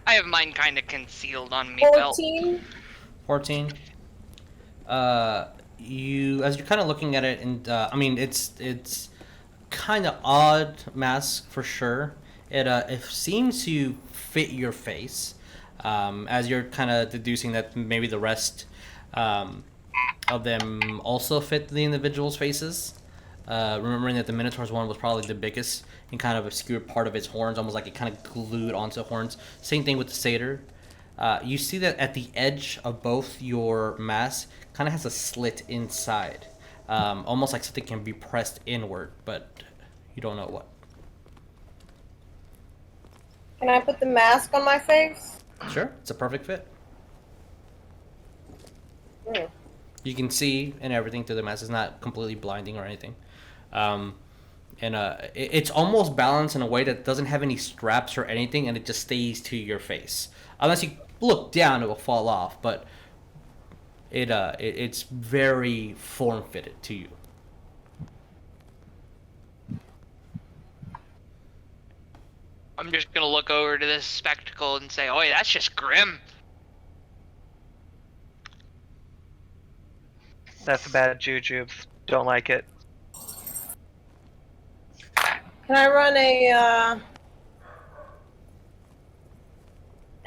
I have mine kind of concealed on me belt. 14? 14. You, as you're kind of looking at it, and I mean, it's kind of odd mask for sure. It seems to fit your face, as you're kind of deducing that maybe the rest of them also fit the individual's faces. Remembering that the Minotaur's one was probably the biggest and kind of obscured part of its horns, almost like it kind of glued onto the horns. Same thing with the Sayter. You see that at the edge of both your masks kind of has a slit inside, almost like something can be pressed inward, but you don't know what. Can I put the mask on my face? Sure, it's a perfect fit. Hmm. You can see and everything through the mask. It's not completely blinding or anything. It's almost balanced in a way that doesn't have any straps or anything, and it just stays to your face. Unless you look down, it will fall off, but it's very form-fitted to you. I'm just gonna look over to this spectacle and say, "Oh, that's just grim." That's bad juju. Don't like it. Can I run a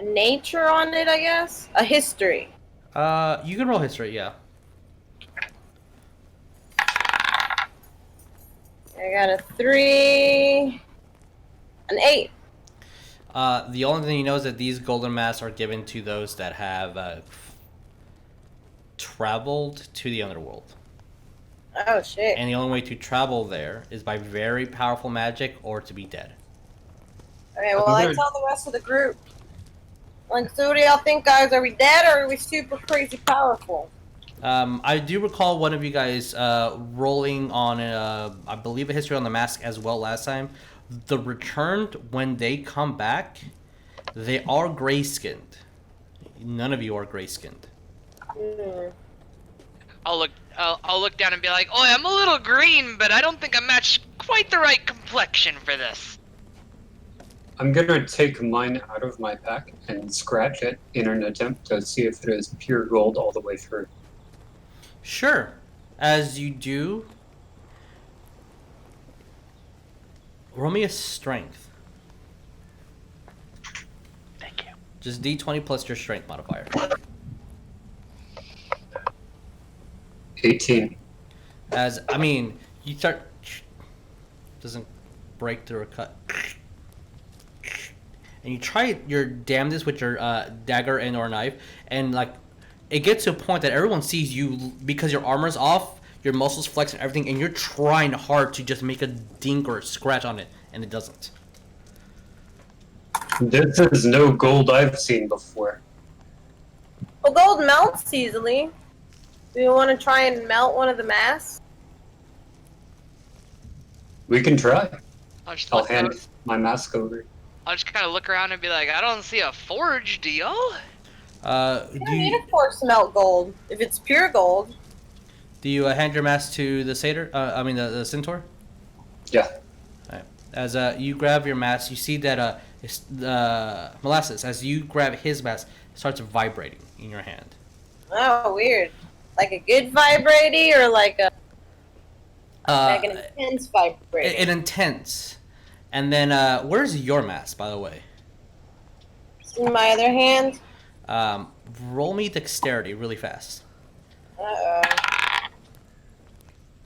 nature on it, I guess? A history. You can roll history, yeah. I got a 3, an 8. The only thing you know is that these golden masks are given to those that have traveled to the underworld. Oh, shit. And the only way to travel there is by very powerful magic or to be dead. Okay, well, I tell the rest of the group. Like, so what do y'all think, guys? Are we dead or are we super crazy powerful? I do recall one of you guys rolling on, I believe, a history on the mask as well last time. The returned, when they come back, they are gray-skinned. None of you are gray-skinned. Hmm. I'll look down and be like, "Oh, I'm a little green, but I don't think I match quite the right complexion for this." I'm gonna take mine out of my pack and scratch it in an attempt to see if it is pure gold all the way through. Sure. As you do, roll me a strength. Thank you. Just D20 plus your strength modifier. 18. As, I mean, you start... Doesn't break through or cut. And you try your damnedest with your dagger and or knife, and like, it gets to a point that everyone sees you because your armor's off, your muscles flex and everything, and you're trying hard to just make a dink or a scratch on it, and it doesn't. This is no gold I've seen before. Well, gold melts easily. Do you want to try and melt one of the masks? We can try. I'll hand my mask over. I'll just kind of look around and be like, I don't see a forge, do y'all? You don't need a forge to melt gold. If it's pure gold. Do you hand your mask to the Sayter? The Centaur? Yeah. Alright. As you grab your mask, you see that Molasses, as you grab his mask, it starts vibrating in your hand. Oh, weird. Like a good vibrating or like an intense vibrating? An intense. And then, where's your mask, by the way? In my other hand. Roll me dexterity really fast. Uh-oh.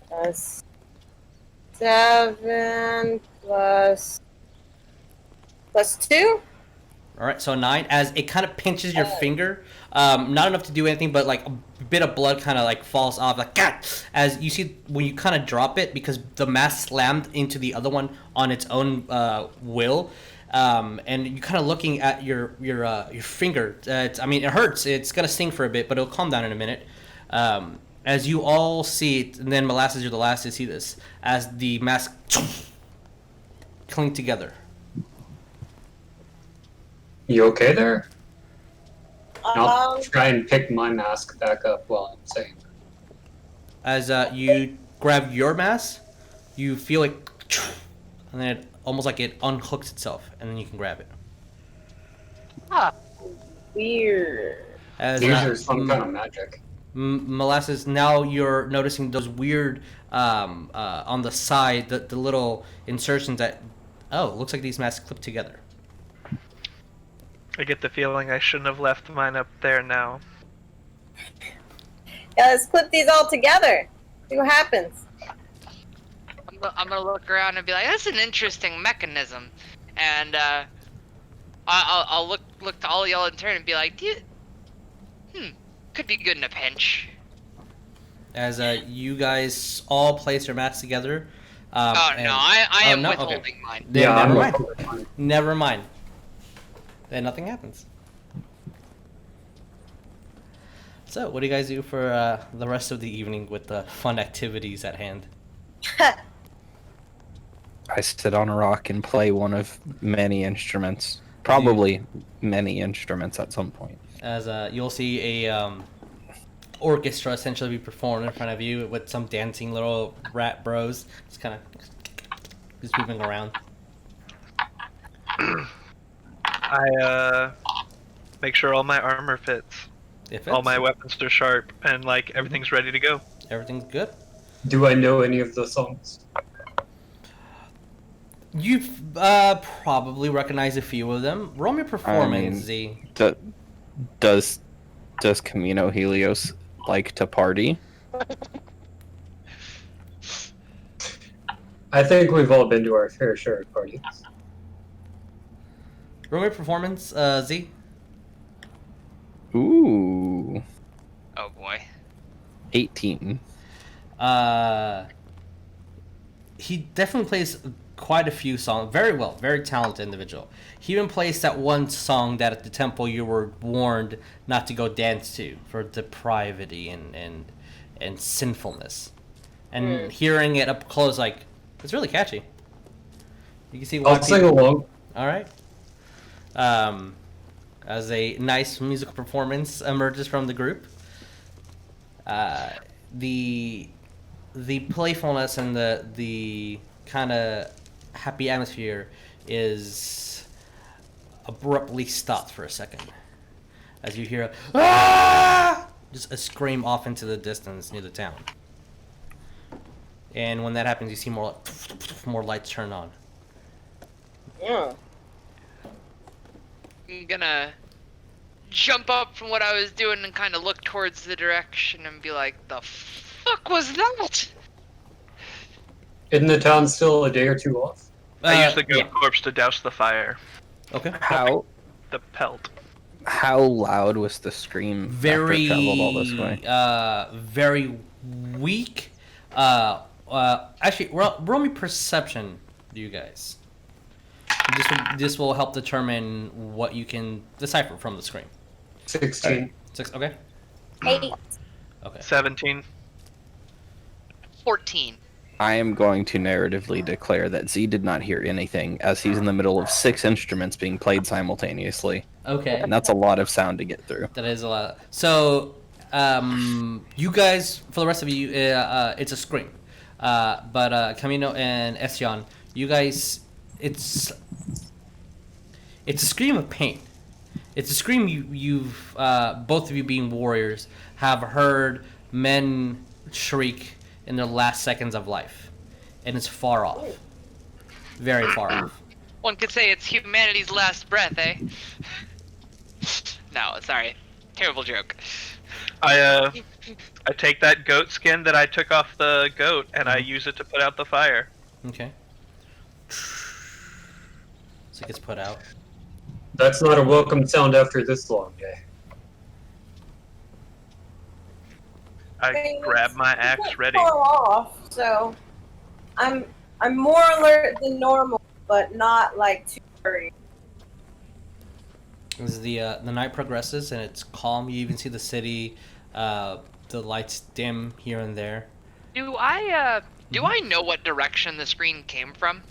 That's 7 plus 2. All right, so 9. As it kind of pinches your finger, not enough to do anything, but like a bit of blood kind of like falls off, like God. As you see when you kind of drop it, because the mask slammed into the other one on its own will, and you're kind of looking at your finger. It hurts. It's gonna sting for a bit, but it'll calm down in a minute. As you all see it, and then Molasses, you're the last to see this, as the mask cling together. You okay there? I'll try and pick my mask back up while I'm saying that. As you grab your mask, you feel it, and then almost like it unhooks itself, and then you can grab it. Weird. As, These are some kind of magic. Molasses, now you're noticing those weird, on the side, the little insertions that, it looks like these masks clip together. I get the feeling I shouldn't have left mine up there now. Yeah, let's clip these all together. See what happens. I'm gonna look around and be like, that's an interesting mechanism. And I'll look to all y'all in turn and be like, could be good in a pinch. As you guys all place your masks together. I am withholding mine. Then Yeah, never I'm mind. withholding mine. Never mind. Then nothing happens. So, what do you guys do for the rest of the evening with the fun activities at hand? I sit on a rock and play one of many instruments. Probably many instruments at some point. As you'll see a orchestra essentially be performed in front of you with some dancing little rat bros. Just kind of just moving around. I make sure all my armor fits. All my weapons are sharp and like everything's ready to go. Everything's good. Do I know any of the songs? You probably recognize a few of them. Roll me performance, Z. Does Chameno Helios like to party? I think we've all been to our fair share of parties. Roll me performance, Z. Ooh. Oh boy. 18. He definitely plays quite a few songs. Very well. Very talented individual. He even plays that one song that at the temple you were warned not to go dance to for depravity and sinfulness. And hearing it up close, like, it's really catchy. You can see why I'll sing along. All right. As a nice musical performance emerges from the group, the playfulness and the kind of happy atmosphere is abruptly stopped for a second as you hear just a scream off into the distance near the town. And when that happens, you see more lights turn on. Yeah. I'm gonna jump up from what I was doing and kind of look towards the direction and be like, the fuck was that? Isn't the town still a day or two off? I use the goat corpse to douse the fire. Okay. How The pelt. how loud was the scream after it traveled all this way? Very weak. Actually, roll me perception, you guys. This will help determine what you can decipher from the screen. 16. 6. Okay. 8. Okay. 17. 14. I am going to narratively declare that Z did not hear anything, as he's in the middle of 6 instruments being played simultaneously. Okay. And that's a lot of sound to get through. That is a lot. So, you guys, for the rest of you, it's a scream. But Chameno and Asterion, you guys, it's a scream of pain. It's a scream you've both of you being warriors have heard men shriek in their last seconds of life, and it's far off, very far off. One could say it's humanity's last breath, eh? No, sorry, terrible joke. I take that goat skin that I took off the goat and I use it to put out the fire. Okay. So it gets put out. That's not a welcome sound after this long day. I grab my axe ready. Far off, so I'm more alert than normal, but not like too worried. As the night progresses and it's calm, you even see the city, the lights dim here and there. Do I know what direction the screen came from?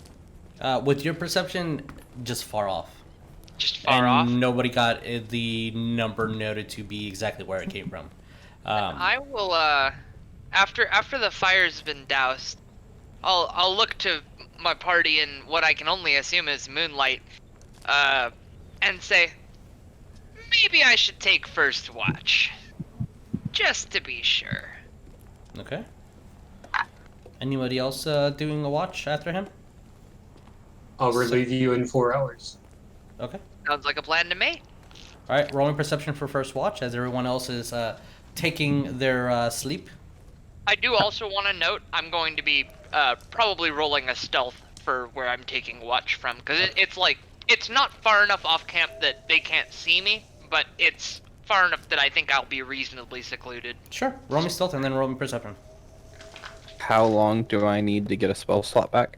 With your perception, just far off. Just far and off? Nobody got the number noted to be exactly where it came from. I will, after the fire's been doused, I'll look to my party in what I can only assume is moonlight, and say, maybe I should take first watch, just to be sure. Okay. Anybody else doing a watch after him? I'll relieve you in 4 hours. Okay. Sounds like a plan to me. All right, rolling perception for first watch as everyone else is taking their sleep. I do also want to note I'm going to be probably rolling a stealth for where I'm taking watch from, because it's not far enough off camp that they can't see me, but it's far enough that I think I'll be reasonably secluded. Sure. Roll me stealth and then roll me perception. How long do I need to get a spell slot back?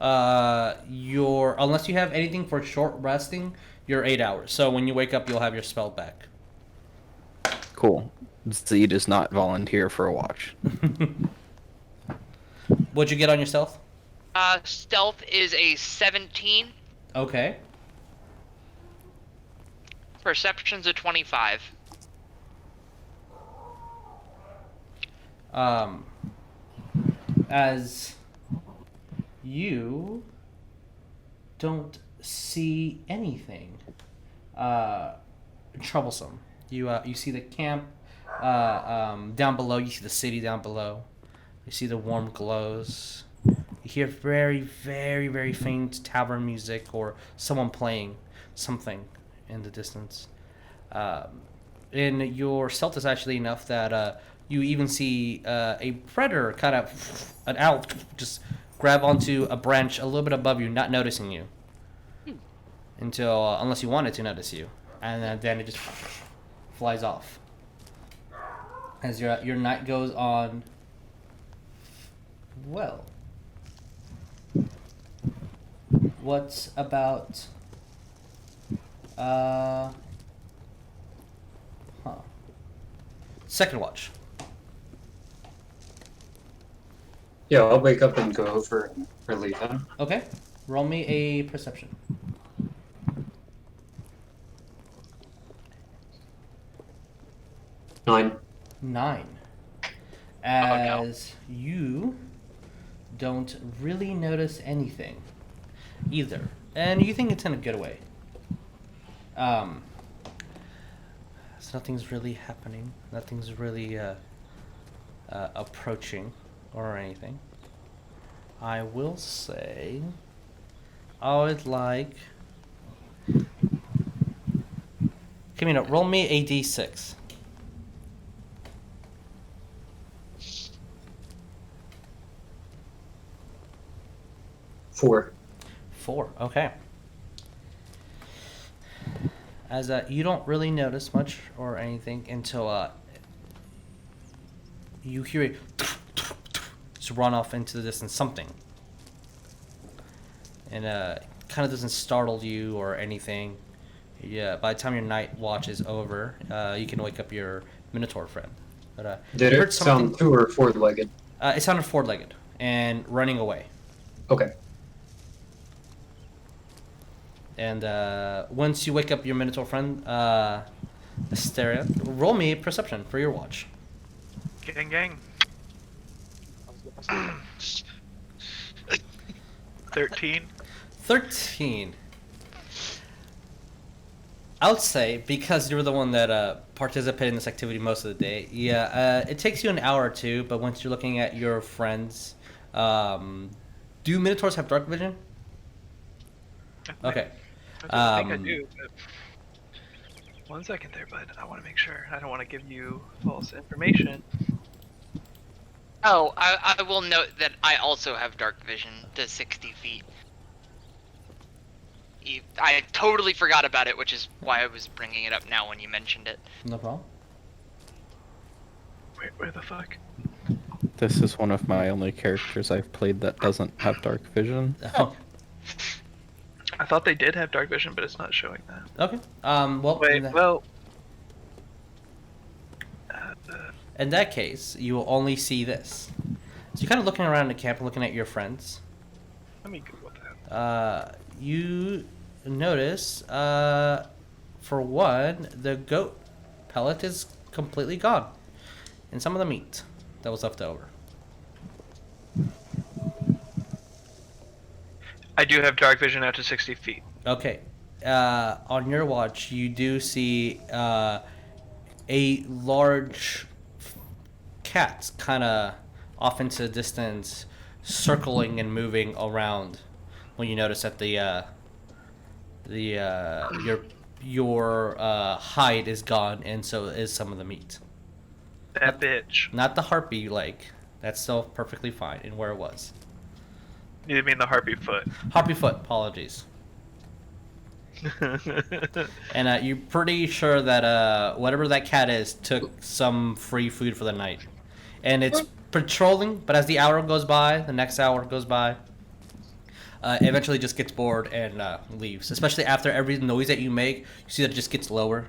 Unless you have anything for short resting, you're 8 hours. So when you wake up, you'll have your spell back. Cool. Z does not volunteer for a watch. What'd you get on your stealth? Stealth is a 17. Okay. Perception's a 25. As you don't see anything troublesome. You see the camp down below. You see the city down below. You see the warm glows. You hear very, very, very faint tavern music or someone playing something in the distance. And your stealth is actually enough that you even see a predator, kind of an owl, just grab onto a branch a little bit above you, not noticing you. Until, unless you want it to notice you. And then it just flies off. As your night goes on, well, what's about, second watch. Yeah, I'll wake up and go over and relieve him. Okay, roll me a perception. Nine. As you don't really notice anything either, and you think it's in a good way. So nothing's really happening. Nothing's really approaching or anything. I will say I would like Chameno, roll me a d6. 4. 4, okay. As you don't really notice much or anything until you hear it just run off into the distance, something. And kind of doesn't startle you or anything. Yeah, by the time your night watch is over, you can wake up your Minotaur friend. But Did it sound 2 or 4-legged? It sounded 4-legged. and running away. Okay. And once you wake up your Minotaur friend, Asterion, roll me perception for your watch. Gang. 13. 13. I would say, because you're the one that participated in this activity most of the day, it takes you an hour or two, but once you're looking at your friends, do Minotaurs have dark vision? Okay. I think I do, but 1 second there, bud. I want to make sure. I don't want to give you false information. Oh, I will note that I also have dark vision to 60 feet. I totally forgot about it, which is why I was bringing it up now when you mentioned it. No problem. Where the fuck? This is one of my only characters I've played that doesn't have dark vision. Oh, I thought they did have dark vision, but it's not showing that. okay. Well, Wait, well... in that case, you will only see this. So you're kind of looking around the camp and looking at your friends. Let me Google that. You notice, for one, the goat pellet is completely gone. And some of the meat that was left over. I do have dark vision out to 60 feet. Okay. On your watch, you do see a large cat kind of off into the distance, circling and moving around. When you notice that your hide is gone, and so is some of the meat. That bitch. Not the harpy you like. That's still perfectly fine in where it was. You mean the harpy foot? Harpy foot. Apologies. And you're pretty sure that whatever that cat is took some free food for the night, and it's patrolling. But as the hour goes by, the next hour goes by. It eventually just gets bored and leaves. Especially after every noise that you make, you see that it just gets lower.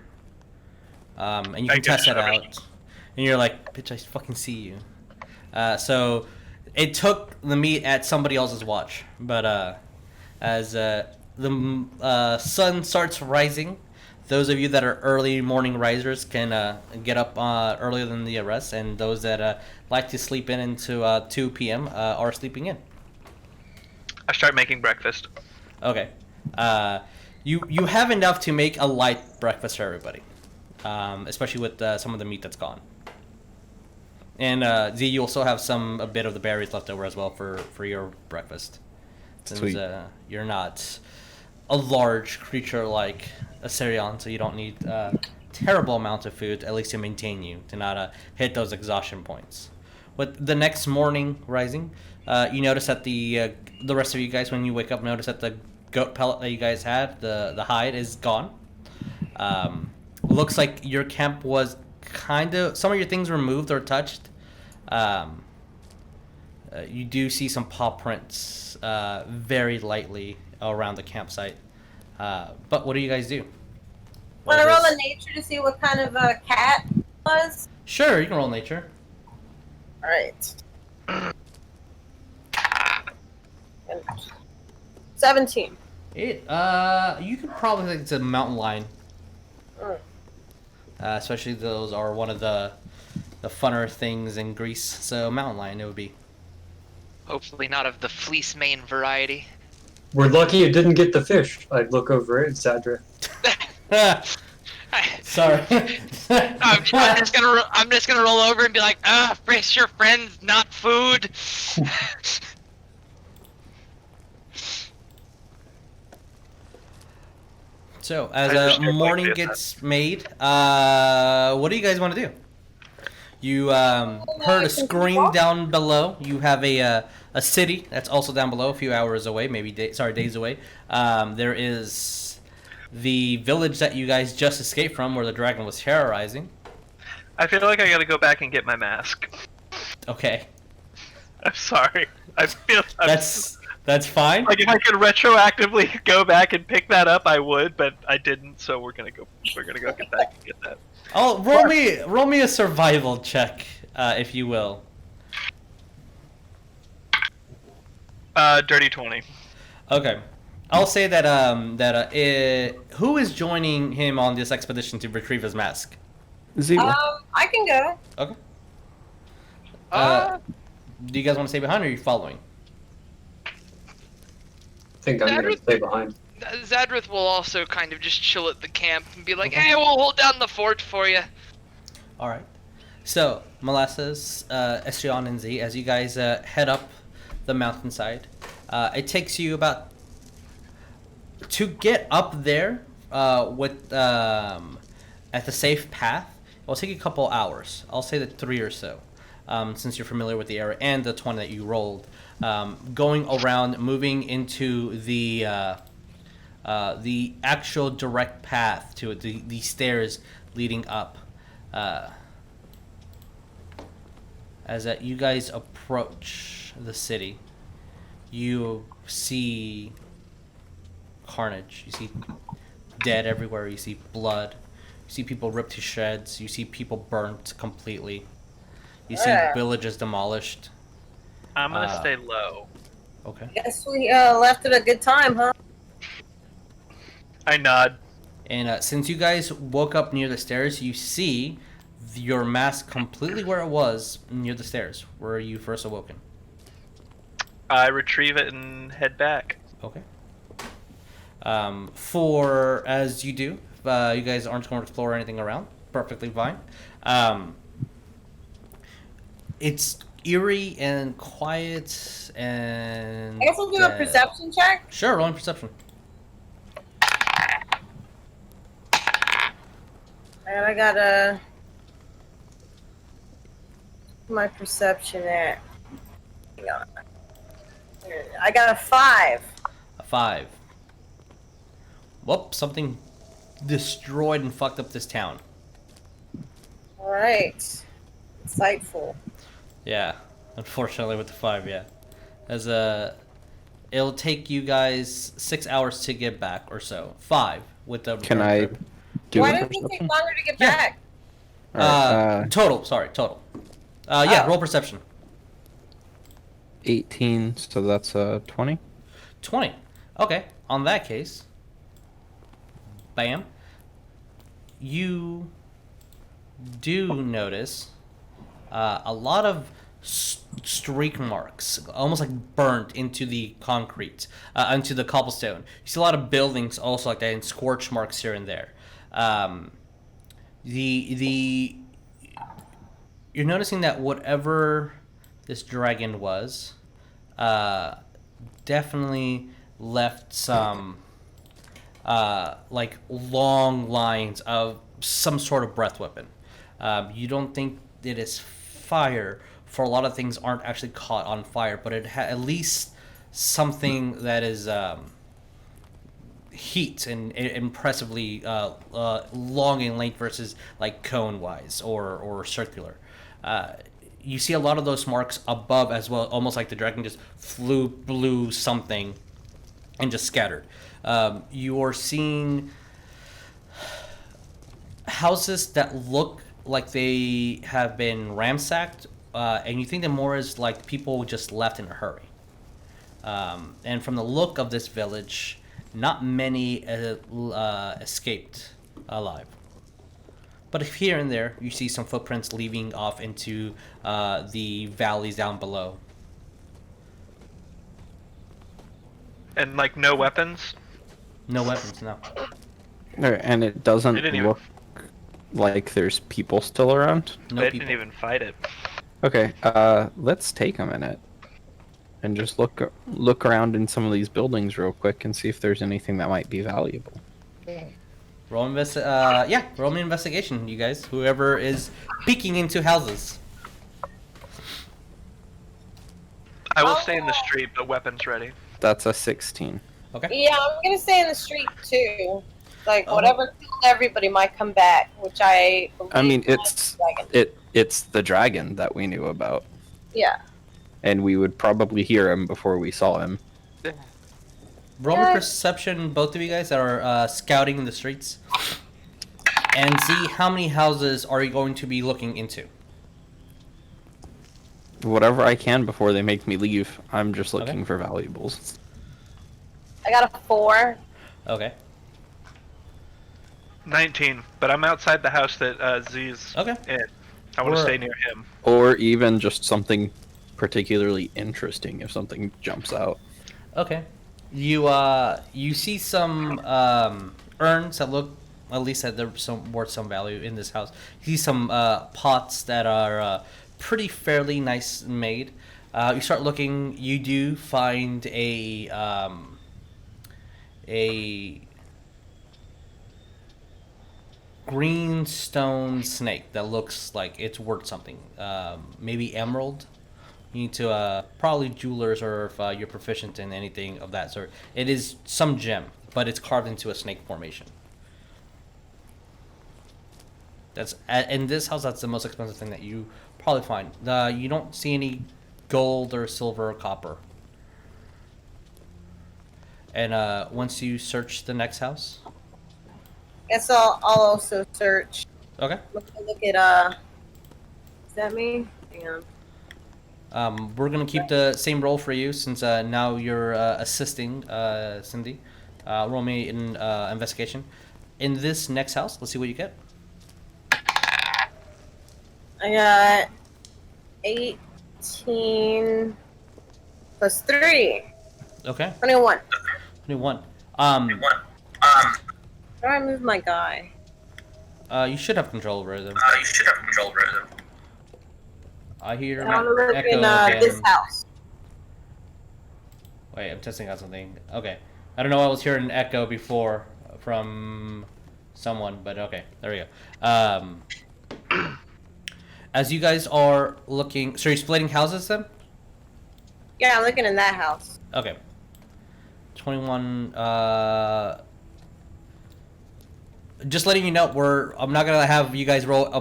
And you can test that out. And you're like, bitch, I fucking see you. So it took the meat at somebody else's watch. But as the sun starts rising, those of you that are early morning risers can get up earlier than the rest. And those that like to sleep in into 2 p.m. Are sleeping in. I start making breakfast. Okay. You have enough to make a light breakfast for everybody, especially with some of the meat that's gone. And Z, you also have a bit of the berries left over as well for your breakfast. Since Sweet. You're not a large creature like Asterion, so you don't need terrible amount of food, at least to maintain you, to not hit those exhaustion points. With the next morning rising, you notice that the rest of you guys, when you wake up, notice that the goat pellet that you guys had, the hide, is gone. Looks like your camp was kind of... Some of your things were moved or touched. You do see some paw prints very lightly around the campsite. But what do you guys do? Want to roll a nature to see what kind of a cat it was? Sure, you can roll nature. All right. 17. You could probably think it's a mountain lion. Especially those are one of the funner things in Greece. So mountain lion it would be. Hopefully not of the fleece mane variety. We're lucky it didn't get the fish. I'd look over at Zadrith. Sorry. I'm just gonna roll over and be like, fish your friends, not food. So as morning gets made, what do you guys want to do? You heard a scream down below. You have a city that's also down below, a few hours away, maybe days away. There is the village that you guys just escaped from, where the dragon was terrorizing. I feel like I gotta go back and get my mask. Okay. I'm sorry. That's fine. Like if I could retroactively go back and pick that up, I would, but I didn't. So we're gonna go get back and get that. Oh, roll me a survival check, if you will. Dirty 20. Okay. I'll say that who is joining him on this expedition to retrieve his mask? Zero. I can go. Okay. Uh, Do you guys want to stay behind, or are you following? I think I'm going to stay behind. Zadrith will also kind of just chill at the camp and be like, "Hey, we'll hold down the fort for you." All right. So, Molasses, Asterion, and Z, as you guys head up the mountainside, it takes you about to get up there with at the safe path. It will take you a couple hours. I'll say that 3 or so, since you're familiar with the area and the 20 that you rolled. Going around, moving into the actual direct path to it, the stairs leading up. As you guys approach the city, you see carnage. You see dead everywhere. You see blood. You see people ripped to shreds. You see people burnt completely. You see villages demolished. I'm gonna stay low. Okay. Guess we left at a good time, huh? I nod. And since you guys woke up near the stairs, you see your mask completely where it was near the stairs, where you first awoken. I retrieve it and head back. Okay. For as you do, you guys aren't going to explore anything around. Perfectly fine. It's eerie and quiet and. I guess we'll do a perception check. Sure, rolling perception. And I got my perception at. Hang on. I got a 5. A 5. Whoop! Something destroyed and fucked up this town. All right. Insightful. Yeah, unfortunately with the 5, yeah. As it'll take you guys 6 hours to get back or so. 5 with the. Can I do Why a does it perception? take longer to get Yeah. back? Alright, Total. Sorry, total. Yeah, Oh. roll perception. 18, so that's 20. 20. Okay, on that case, bam, you do notice a lot of streak marks, almost like burnt into the concrete, into the cobblestone. You see a lot of buildings also like that, and scorch marks here and there. You're noticing that whatever this dragon was, definitely left some like long lines of some sort of breath weapon. You don't think it is fire, for a lot of things aren't actually caught on fire, but it at least something that is heat and impressively long in length versus like cone wise or circular. You see a lot of those marks above as well, almost like the dragon just blew something and just scattered. You are seeing houses that look like they have been ransacked, and you think that more is like people just left in a hurry. And from the look of this village, not many escaped alive. But here and there, you see some footprints leaving off into the valleys down below. And like no weapons? No weapons, no. And it doesn't look like there's people still around? No They people. didn't even fight it. Okay, let's take a minute and just look around in some of these buildings real quick and see if there's anything that might be valuable. Roll roll me investigation, you guys. Whoever is peeking into houses. I will stay in the street, but weapons ready. That's a 16. Okay. Yeah, I'm gonna stay in the street too. Like whatever killed everybody might come back, which I believe. I mean, was it's the dragon that we knew about, yeah. and we would probably hear him before we saw him. Roll me perception, both of you guys that are scouting in the streets, and see how many houses are you going to be looking into. Whatever I can before they make me leave. I'm just looking for valuables. I got a 4. Okay. 19, but I'm outside the house that Z's Okay. in. I want to Or- stay near him. Or even just something particularly interesting if something jumps out. Okay. You see some urns that look, at least that they're worth some value in this house. You see some pots that are pretty fairly nice made. You start looking. You do find a green stone snake that looks like it's worth something. Maybe emerald. You need to probably jewelers, or if you're proficient in anything of that sort. It is some gem, but it's carved into a snake formation. That's in this house. That's the most expensive thing that you probably find. You don't see any gold or silver or copper. And once you search the next house, Guess I'll also search. okay. Look at Is that me? Hang on. We're gonna keep the same role for you since now you're assisting Cindy. Roll me an investigation. In this next house, let's see what you get. I got 18 plus 3. Okay, 21. 21. Where do I move my guy? You should have control over them. I hear I want to an look echo in again. this house. Wait, I'm testing out something. Okay, I don't know. I was hearing an echo before from someone, but okay, there we go. As you guys are looking, so you're splitting houses then? Yeah, I'm looking in that house. Okay. 21. Just letting you know, I'm not gonna have you guys roll a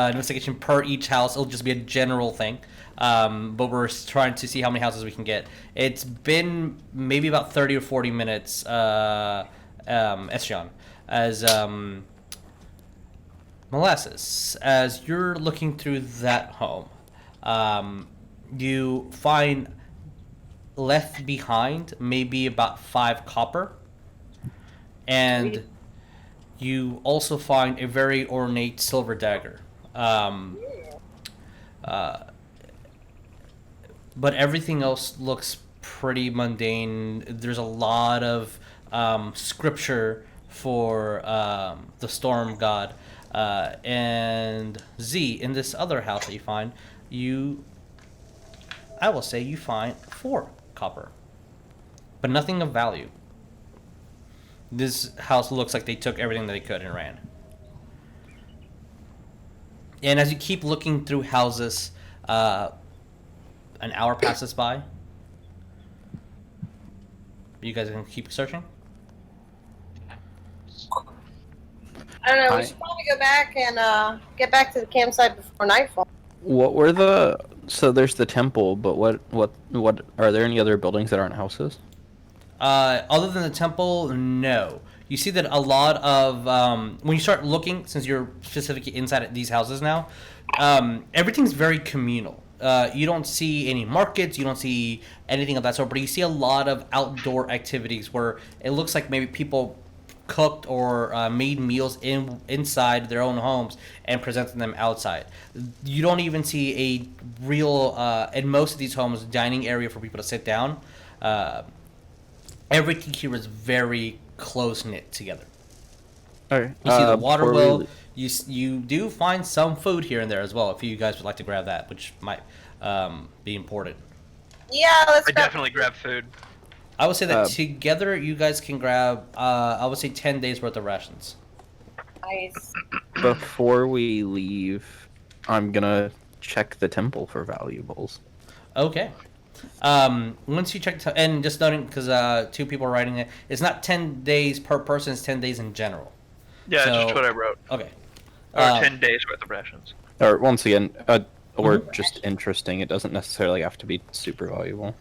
investigation per each house. It'll just be a general thing. But we're trying to see how many houses we can get. It's been maybe about 30 or 40 minutes, Asterion, as Molasses, as you're looking through that home, you find left behind maybe about 5 copper, and you also find a very ornate silver dagger. But everything else looks pretty mundane. There's a lot of scripture for the storm god. And Z, in this other house that you find, I will say you find 4 copper. But nothing of value. This house looks like they took everything that they could and ran. And as you keep looking through houses, an hour passes by. You guys gonna keep searching? I don't know. We should probably go back and get back to the campsite before nightfall. What were so there's the temple, but what are there any other buildings that aren't houses? Other than the temple, no. You see that a lot of when you start looking, since you're specifically inside these houses now, everything's very communal. You don't see any markets, you don't see anything of that sort, but you see a lot of outdoor activities where it looks like maybe people cooked or made meals inside their own homes and presented them outside. You don't even see a real, in most of these homes, dining area for people to sit down. Everything here is very close-knit together. All right. You see the water well. You do find some food here and there as well, if you guys would like to grab that, which might be important. Yeah, let's I go. definitely grab food. I would say that together you guys can grab, I would say 10 days worth of rations. Nice. Before we leave, I'm gonna check the temple for valuables. Okay. Once you check, and just noting, because 2 people are writing it, it's not 10 days per person, it's 10 days in general. Yeah, So- just what I wrote. Okay. Or 10 days worth of rations. Or once again, or just interesting. It doesn't necessarily have to be super valuable.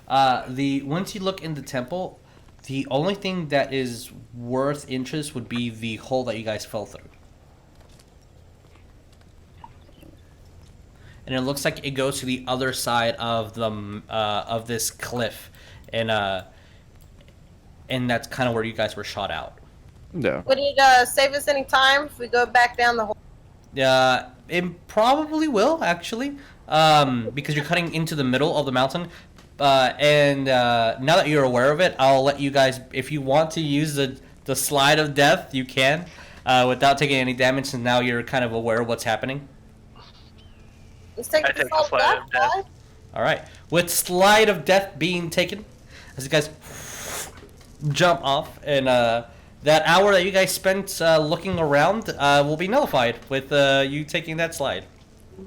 Once you look in the temple, the only thing that is worth interest would be the hole that you guys fell through. and it looks like it goes to the other side of of this cliff, and that's kind of where you guys were shot out. No. Would it save us any time if we go back down the hole? It probably will actually, because you're cutting into the middle of the mountain. And now that you're aware of it, I'll let you guys, if you want to use the slide of death, you can, without taking any damage, since now you're kind of aware of what's happening. Let's take I the take the slide of death. guys. All right, with slide of death being taken, as you guys jump off, and that hour that you guys spent looking around will be nullified with you taking that slide.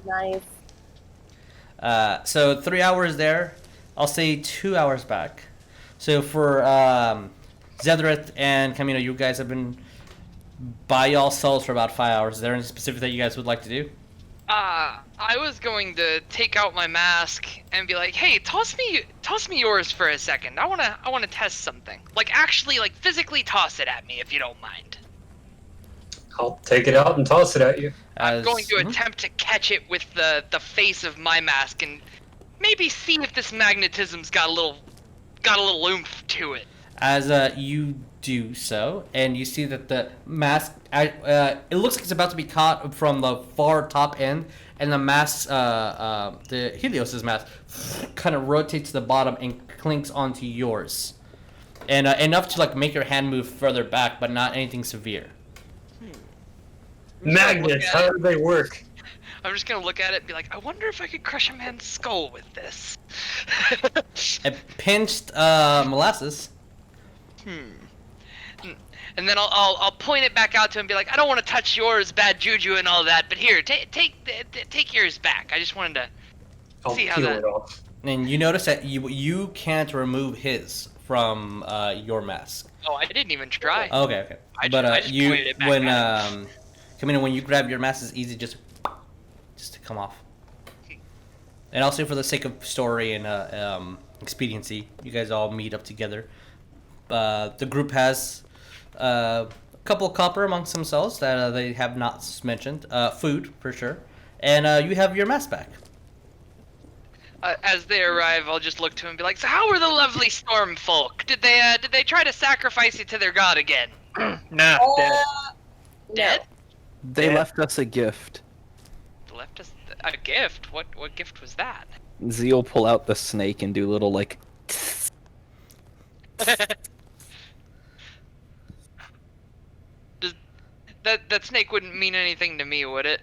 Nice. So 3 hours there. I'll say 2 hours back. So for Zadrith and Chameno, you guys have been by yourselves for about 5 hours. Is there anything specific that you guys would like to do? I was going to take out my mask and be like, "Hey, toss me yours for a second. I wanna test something. Like actually, like physically toss it at me if you don't mind." I'll take it out and toss it at you. I'm going to attempt to catch it with the face of my mask and maybe see if this magnetism's got a little oomph to it. As you do so, and you see that the mask, it looks like it's about to be caught from the far top end, and the mask, the Helios' mask, kind of rotates to the bottom and clinks onto yours, and enough to like make your hand move further back, but not anything severe. Magnets, how do they work? I'm just gonna look at it and be like, I wonder if I could crush a man's skull with this. A pinched molasses. And then I'll point it back out to him and be like, I don't want to touch yours, bad juju and all that, but here, take yours back. I just wanted to I'll see how peel that. it off. And you notice that you can't remove his from your mask. Oh, I didn't even try. Okay. I But just you pointed it back when at him. Chameno, when you grab your mask, it's easy just to come off. And also for the sake of story and expediency, you guys all meet up together. The group has a couple of copper amongst themselves that they have not mentioned. Food for sure, and you have your mask back. As they arrive, I'll just look to him and be like, so how are the lovely storm folk? Did they try to sacrifice you to their god again? Nah, dead. Dead? They left us a gift. Left us a gift? What gift was that? Zeal pull out the snake and do little like. That snake wouldn't mean anything to me, would it?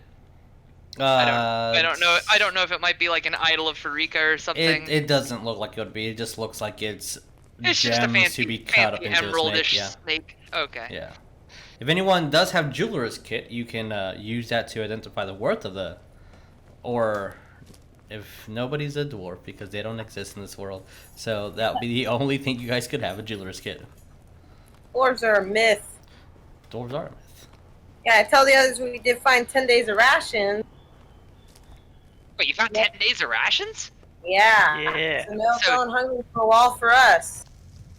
I don't know. I don't know if it might be like an idol of Farika or something. It doesn't look like it would be. It just looks like it's It's just a gems fancy, to be cut up fancy into a emeraldish snake. Yeah. snake. Okay. Yeah. If anyone does have jeweler's kit, you can use that to identify the worth of the, or if nobody's a dwarf because they don't exist in this world, so that would be the only thing you guys could have, a jeweler's kit. Dwarves are a myth. Dwarves are a myth. Yeah, I tell the others we did find 10 days of rations. Wait, you found 10 days of rations? Yeah. Yeah. So no going hungry for a while for us.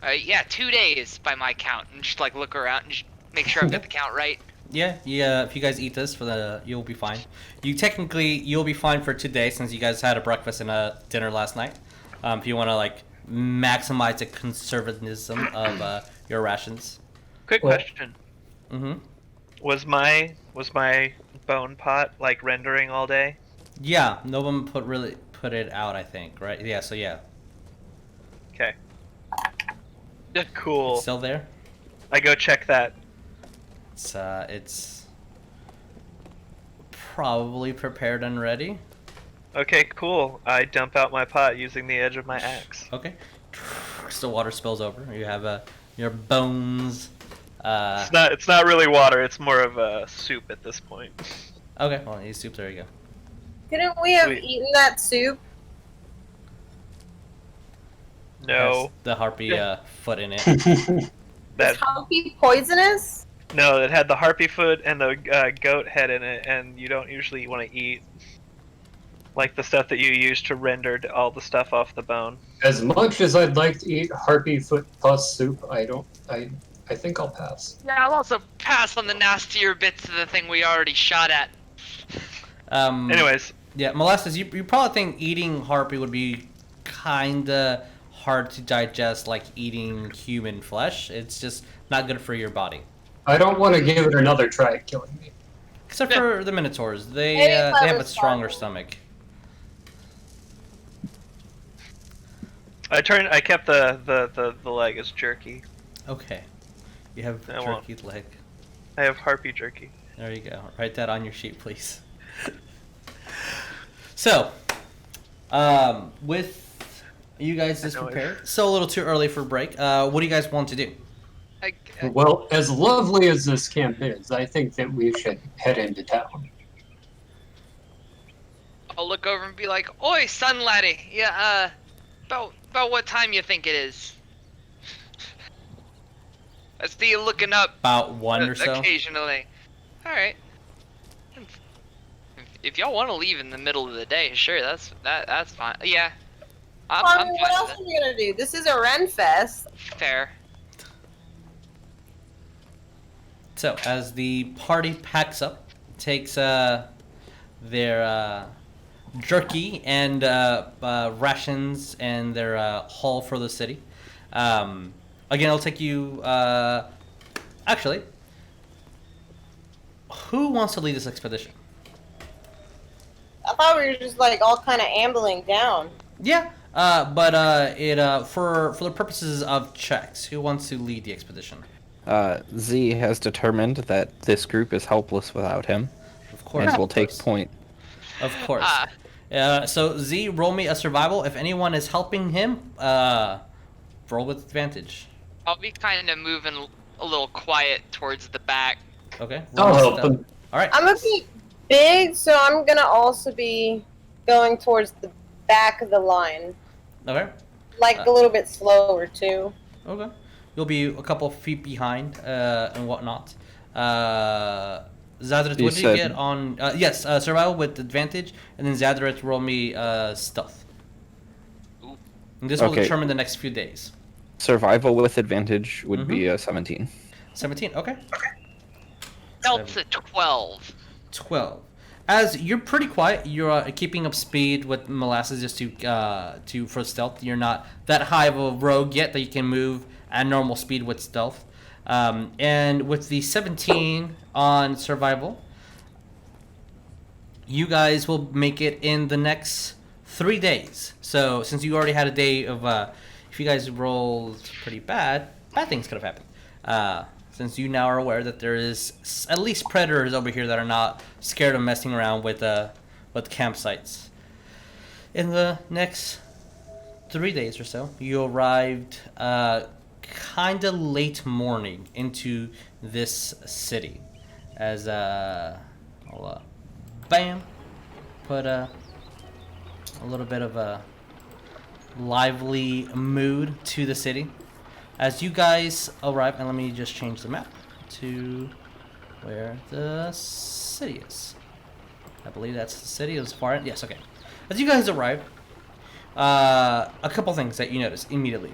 Yeah, 2 days by my count, and just like look around and just make sure I've got the count right. Yeah. If you guys eat this you'll be fine. You'll be fine for today since you guys had a breakfast and a dinner last night. If you want to like maximize the conservatism of your rations. Quick Well- question. Mm-hmm. Was my bone pot like rendering all day? Yeah, no one put it out, I think, right? Yeah, so yeah. Okay. Cool. Still there? I go check that. It's probably prepared and ready. Okay, cool. I dump out my pot using the edge of my axe. Okay. So water spills over. You have your bones. It's not really water. It's more of a soup at this point. Okay, well, you soup. There you go. Couldn't we have Sweet. eaten that soup? No, Has the harpy foot in it. that Is Humpy poisonous? no, it had the harpy foot and the goat head in it, and you don't usually want to eat like the stuff that you use to render all the stuff off the bone. As much as I'd like to eat harpy foot pus soup, I think I'll pass. Yeah, I'll also pass on the nastier bits of the thing we already shot at. Anyways, Yeah, Molasses, you probably think eating harpy would be kinda hard to digest like eating human flesh. It's just not good for your body. I don't want to give it another try at killing me. Except for the Minotaurs. They Maybe if I have a was stronger starving. stomach. I kept the leg as jerky. Okay. You have I won't. jerky leg. I have harpy jerky. There you go. Write that on your sheet, please. So, with you guys just prepared, so a little too early for break. What do you guys want to do? Well, as lovely as this camp is, I think that we should head into town. I'll look over and be like, "Oi, son laddie, yeah, about what time you think it is?" I see you looking up About 1 or so. occasionally. All right. If y'all want to leave in the middle of the day, sure, that's fine. Yeah, I'm Well, I fine mean, what else with are we gonna do? This is a Ren Fest. it. Fair. So, as the party packs up, takes their jerky and rations and their haul for the city. Again, it'll take you. Actually, who wants to lead this expedition? I thought we were just like all kind of ambling down. Yeah, but for the purposes of checks, who wants to lead the expedition? Z has determined that this group is helpless without him, Of course, and will of take course. point. Of course. So Z, roll me a survival. If anyone is helping him, roll with advantage. I'll be kind of moving a little quiet towards the back. Okay. I'll roll help stealth. him. All right. I'm gonna be big, so I'm gonna also be going towards the back of the line, Okay. like a little bit slower too. Okay. You'll be a couple of feet behind and whatnot. Zadrith, You what did you said- get on? Yes, survival with advantage, and then Zadrith, roll me stealth. Ooh. And this will Okay. determine the next few days. Survival with advantage would Mm-hmm. be a 17. 17. Okay. Delta 12. 12. As you're pretty quiet, you're keeping up speed with Molasses just to for stealth. You're not that high of a rogue yet that you can move at normal speed with stealth. And with the 17 on survival, you guys will make it in the next 3 days. So since you already had a day of, if you guys rolled pretty bad things could have happened. Since you now are aware that there is at least predators over here that are not scared of messing around with campsites. In the next 3 days or so, you arrived kind of late morning into this city. As I'll bam, put a little bit of a lively mood to the city. As you guys arrive, and let me just change the map to where the city is. I believe that's the city. It was far. Yes, okay. As you guys arrive, a couple things that you notice immediately.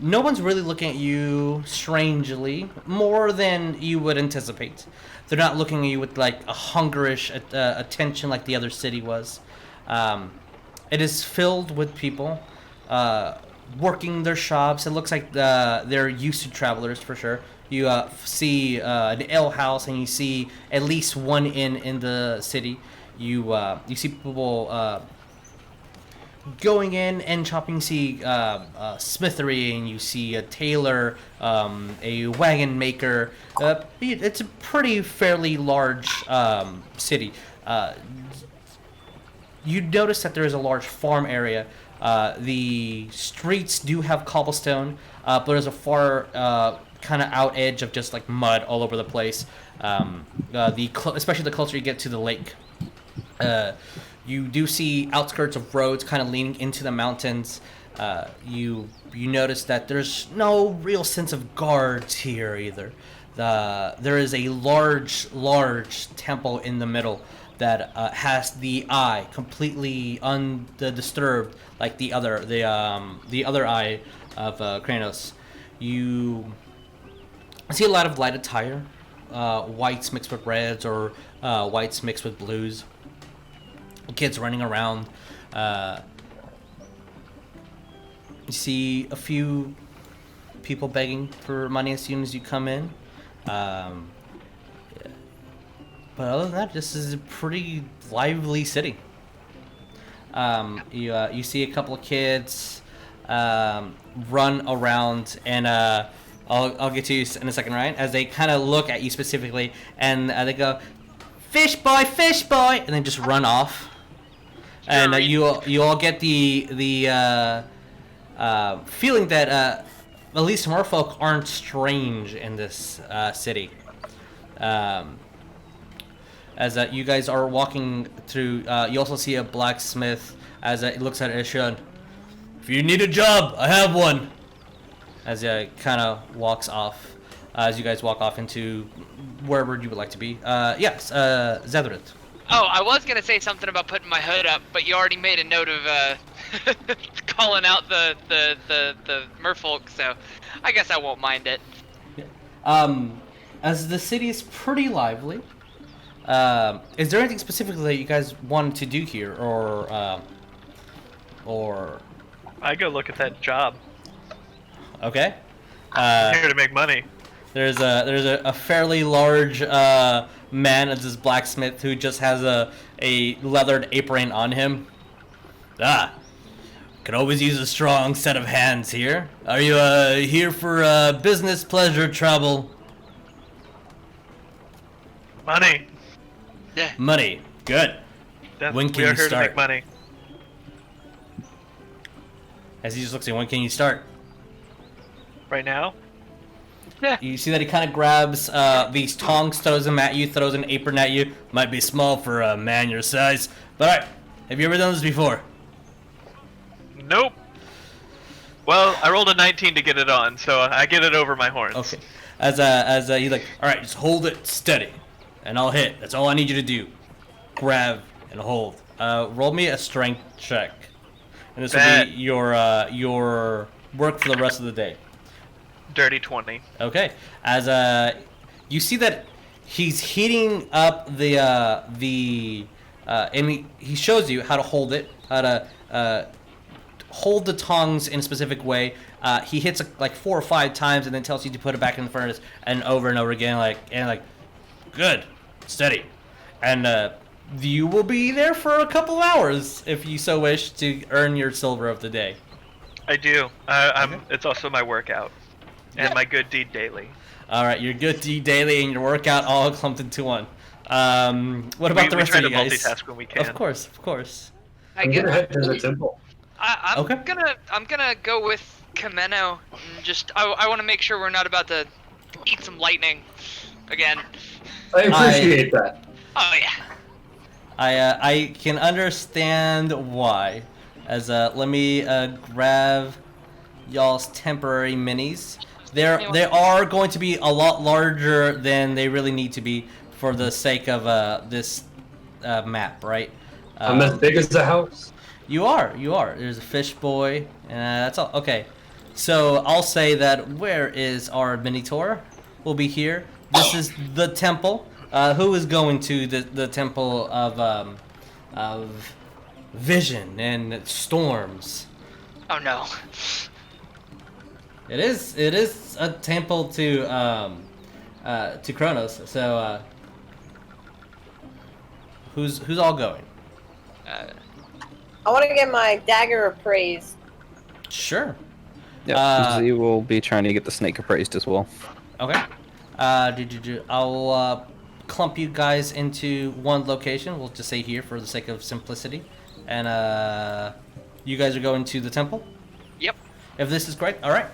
No one's really looking at you strangely, more than you would anticipate. They're not looking at you with like a hungerish attention like the other city was. It is filled with people working their shops. It looks like they're used to travelers for sure. You see an ale house, and you see at least one inn in the city. You see people going in and shopping. You see smithery, and you see a tailor, a wagon maker. It's a pretty fairly large city. You notice that there is a large farm area. The streets do have cobblestone, but there's a far kind of out edge of just like mud all over the place. Especially the closer you get to the lake. You do see outskirts of roads kind of leaning into the mountains. You notice that there's no real sense of guards here either. There is a large temple in the middle that has the eye completely undisturbed, like the other eye of Kranos. You see a lot of light attire, whites mixed with reds or whites mixed with blues. kids running around. You see a few people begging for money as soon as you come in. But other than that, this is a pretty lively city. You see a couple of kids run around, and I'll get to you in a second, Ryan, as they kind of look at you specifically, and they go, fish boy, and then just run off. And you all get the feeling that at least Merfolk aren't strange in this city. As you guys are walking through, you also see a blacksmith as it looks at Asterion. If you need a job, I have one. As he kind of walks off, as you guys walk off into wherever you would like to be. Yes, Zadrith. Oh, I was gonna say something about putting my hood up, but you already made a note of calling out the Merfolk, so I guess I won't mind it. As the city is pretty lively, is there anything specifically that you guys wanted to do here, or I go look at that job. Okay. I'm here to make money. There's a fairly large man as this blacksmith who just has a leathered apron on him. Could always use a strong set of hands here. Are you here for business, pleasure, travel? Money. Yeah. Money. Good. When can we are you here start? to make money. As he just looks at you, when can you start? Right now? You see that he kind of grabs these tongs, throws them at you, throws an apron at you. Might be small for a man your size, but alright. Have you ever done this before? Nope. Well, I rolled a 19 to get it on, so I get it over my horns. Okay. As he's like, alright, just hold it steady, and I'll hit. That's all I need you to do. Grab and hold. Roll me a strength check, and this will be your work for the rest of the day. Dirty 20. Okay. As you see that he's heating up the and he shows you how to hold it, how to hold the tongs in a specific way. He hits it like 4 or 5 times and then tells you to put it back in the furnace and over again, like good, steady, and you will be there for a couple hours if you so wish to earn your silver of the day. I do. Okay. It's also my workout. And my good deed daily. All right, your good deed daily and your workout all clumped into one. What about the rest of you guys? We try to multitask when we can. Of course. I'm gonna head to the temple. I'm gonna go with Chameno. Just I want to make sure we're not about to eat some lightning again. I appreciate that. Oh yeah. I can understand why. As let me grab y'all's temporary minis. They are going to be a lot larger than they really need to be for the sake of this map, right? I'm as big as the house. You are. There's a fish boy, and that's all. Okay, so I'll say that where is our Minotaur? We'll be here. This is the temple. Who is going to the temple of vision and storms? Oh no. It is a temple to Kronos. So who's all going? I want to get my dagger appraised. Sure. Yeah, Z will be trying to get the snake appraised as well. Okay. I'll clump you guys into one location. We'll just say here for the sake of simplicity. And you guys are going to the temple? Yep. If this is great, all right.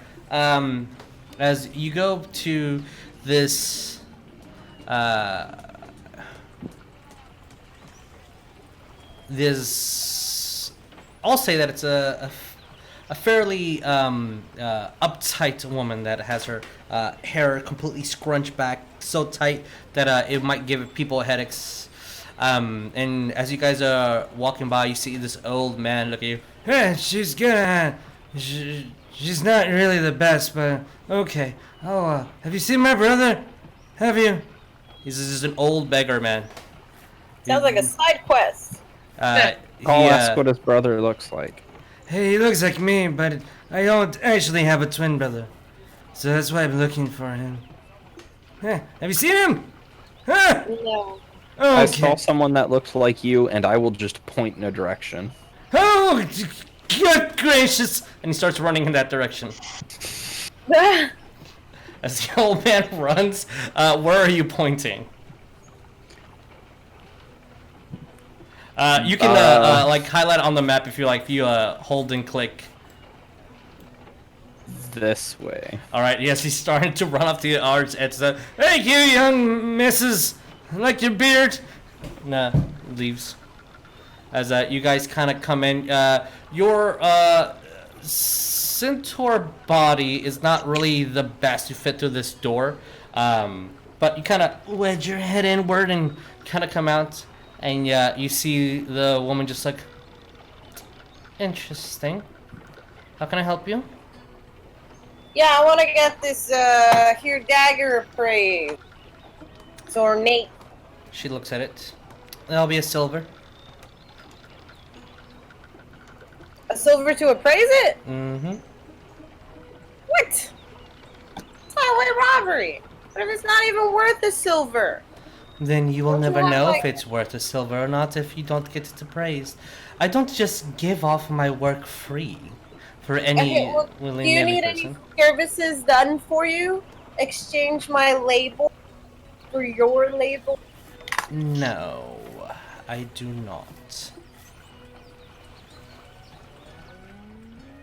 As you go to this I'll say that it's a fairly uptight woman that has her hair completely scrunched back so tight that it might give people headaches. And as you guys are walking by, you see this old man look at you. Hey, she's good. She's not really the best, but okay. Oh, have you seen my brother? Have you? He's just an old beggar man. Sounds like a side quest. I'll ask what his brother looks like. Hey, he looks like me, but I don't actually have a twin brother. So that's why I'm looking for him. Have you seen him? Huh? No. Oh, I saw someone that looks like you, and I will just point in a direction. Oh, good gracious! And he starts running in that direction. As the old man runs, where are you pointing? You can like highlight on the map if you like. If you hold and click. This way. All right. Yes, he's starting to run up to the arch edge. Hey, you young missus, like your beard. Nah, leaves. As you guys kind of come in, your Centaur body is not really the best to fit through this door, but you kind of wedge your head inward and kind of come out, and you see the woman just like, interesting. How can I help you? Yeah, I want to get this here dagger appraised. It's ornate. She looks at it. That'll be a silver. A silver to appraise it? Mm-hmm. What? It's highway robbery. What if it's not even worth a silver? Then you will Don't you never have, know if like- it's worth a silver or not if you don't get it appraised. I don't just give off my work free for any Okay, well, do willing you navy need person. any services done for you? Exchange my label for your label? No, I do not.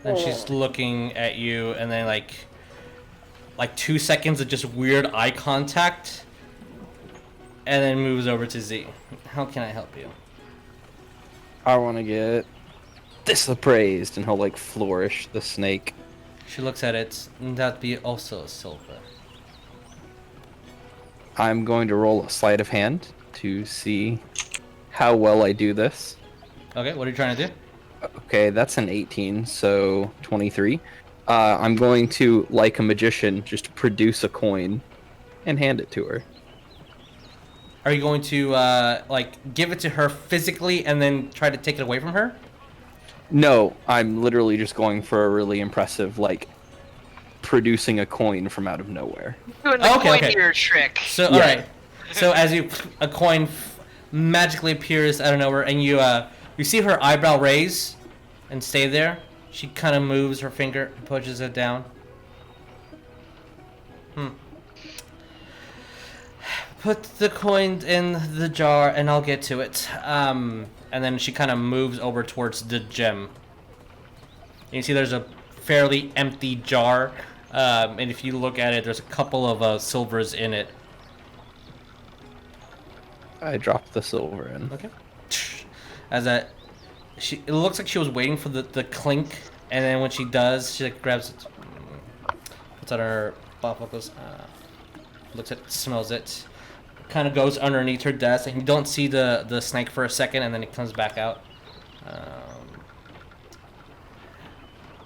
And she's looking at you, and then like 2 seconds of just weird eye contact, and then moves over to Z. How can I help you? I want to get this appraised, and he'll like flourish the snake. She looks at it, and that'd be also a silver. I'm going to roll a sleight of hand to see how well I do this. Okay, what are you trying to do? Okay, that's an 18, so 23. I'm going to, like a magician, just produce a coin and hand it to her. Are you going to like give it to her physically and then try to take it away from her? No, I'm literally just going for a really impressive, like, producing a coin from out of nowhere. Doing the Okay, coin okay. eater trick. So all right. So as a coin magically appears out of nowhere, and you see her eyebrow raise and stay there. She kind of moves her finger and pushes it down. Put the coin in the jar, and I'll get to it. And then she kind of moves over towards the gem. You see there's a fairly empty jar, and if you look at it, there's a couple of silvers in it. I dropped the silver in. Okay. As it looks like she was waiting for the clink, and then when she does, she like grabs it, puts it on her belt, goes, looks at it, smells it, kind of goes underneath her desk, and you don't see the snake for a second, and then it comes back out.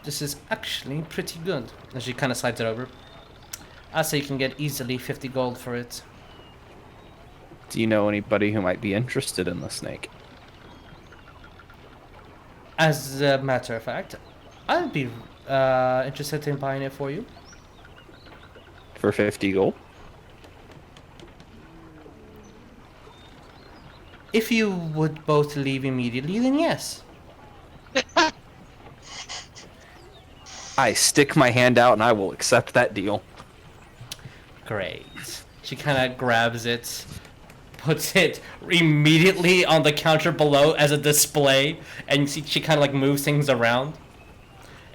This is actually pretty good. And she kind of slides it over. I say you can get easily 50 gold for it. Do you know anybody who might be interested in the snake? As a matter of fact, I'd be interested in buying it for you. For 50 gold? If you would both leave immediately, then yes. I stick my hand out and I will accept that deal. Great. She kind of grabs it, puts it immediately on the counter below as a display, and you see she kind of like moves things around.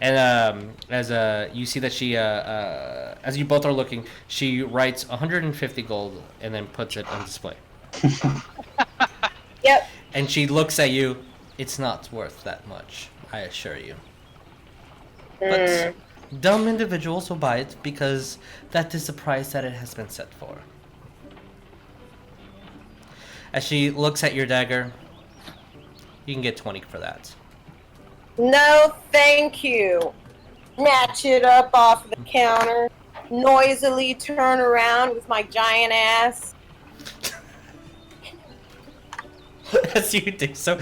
And as you see that she, as you both are looking, she writes 150 gold and then puts it on display. Yep. And she looks at you. It's not worth that much, I assure you. But dumb individuals will buy it because that is the price that it has been set for. As she looks at your dagger, you can get 20 for that. No, thank you. Snatch it up off the counter, noisily turn around with my giant ass. as you do so.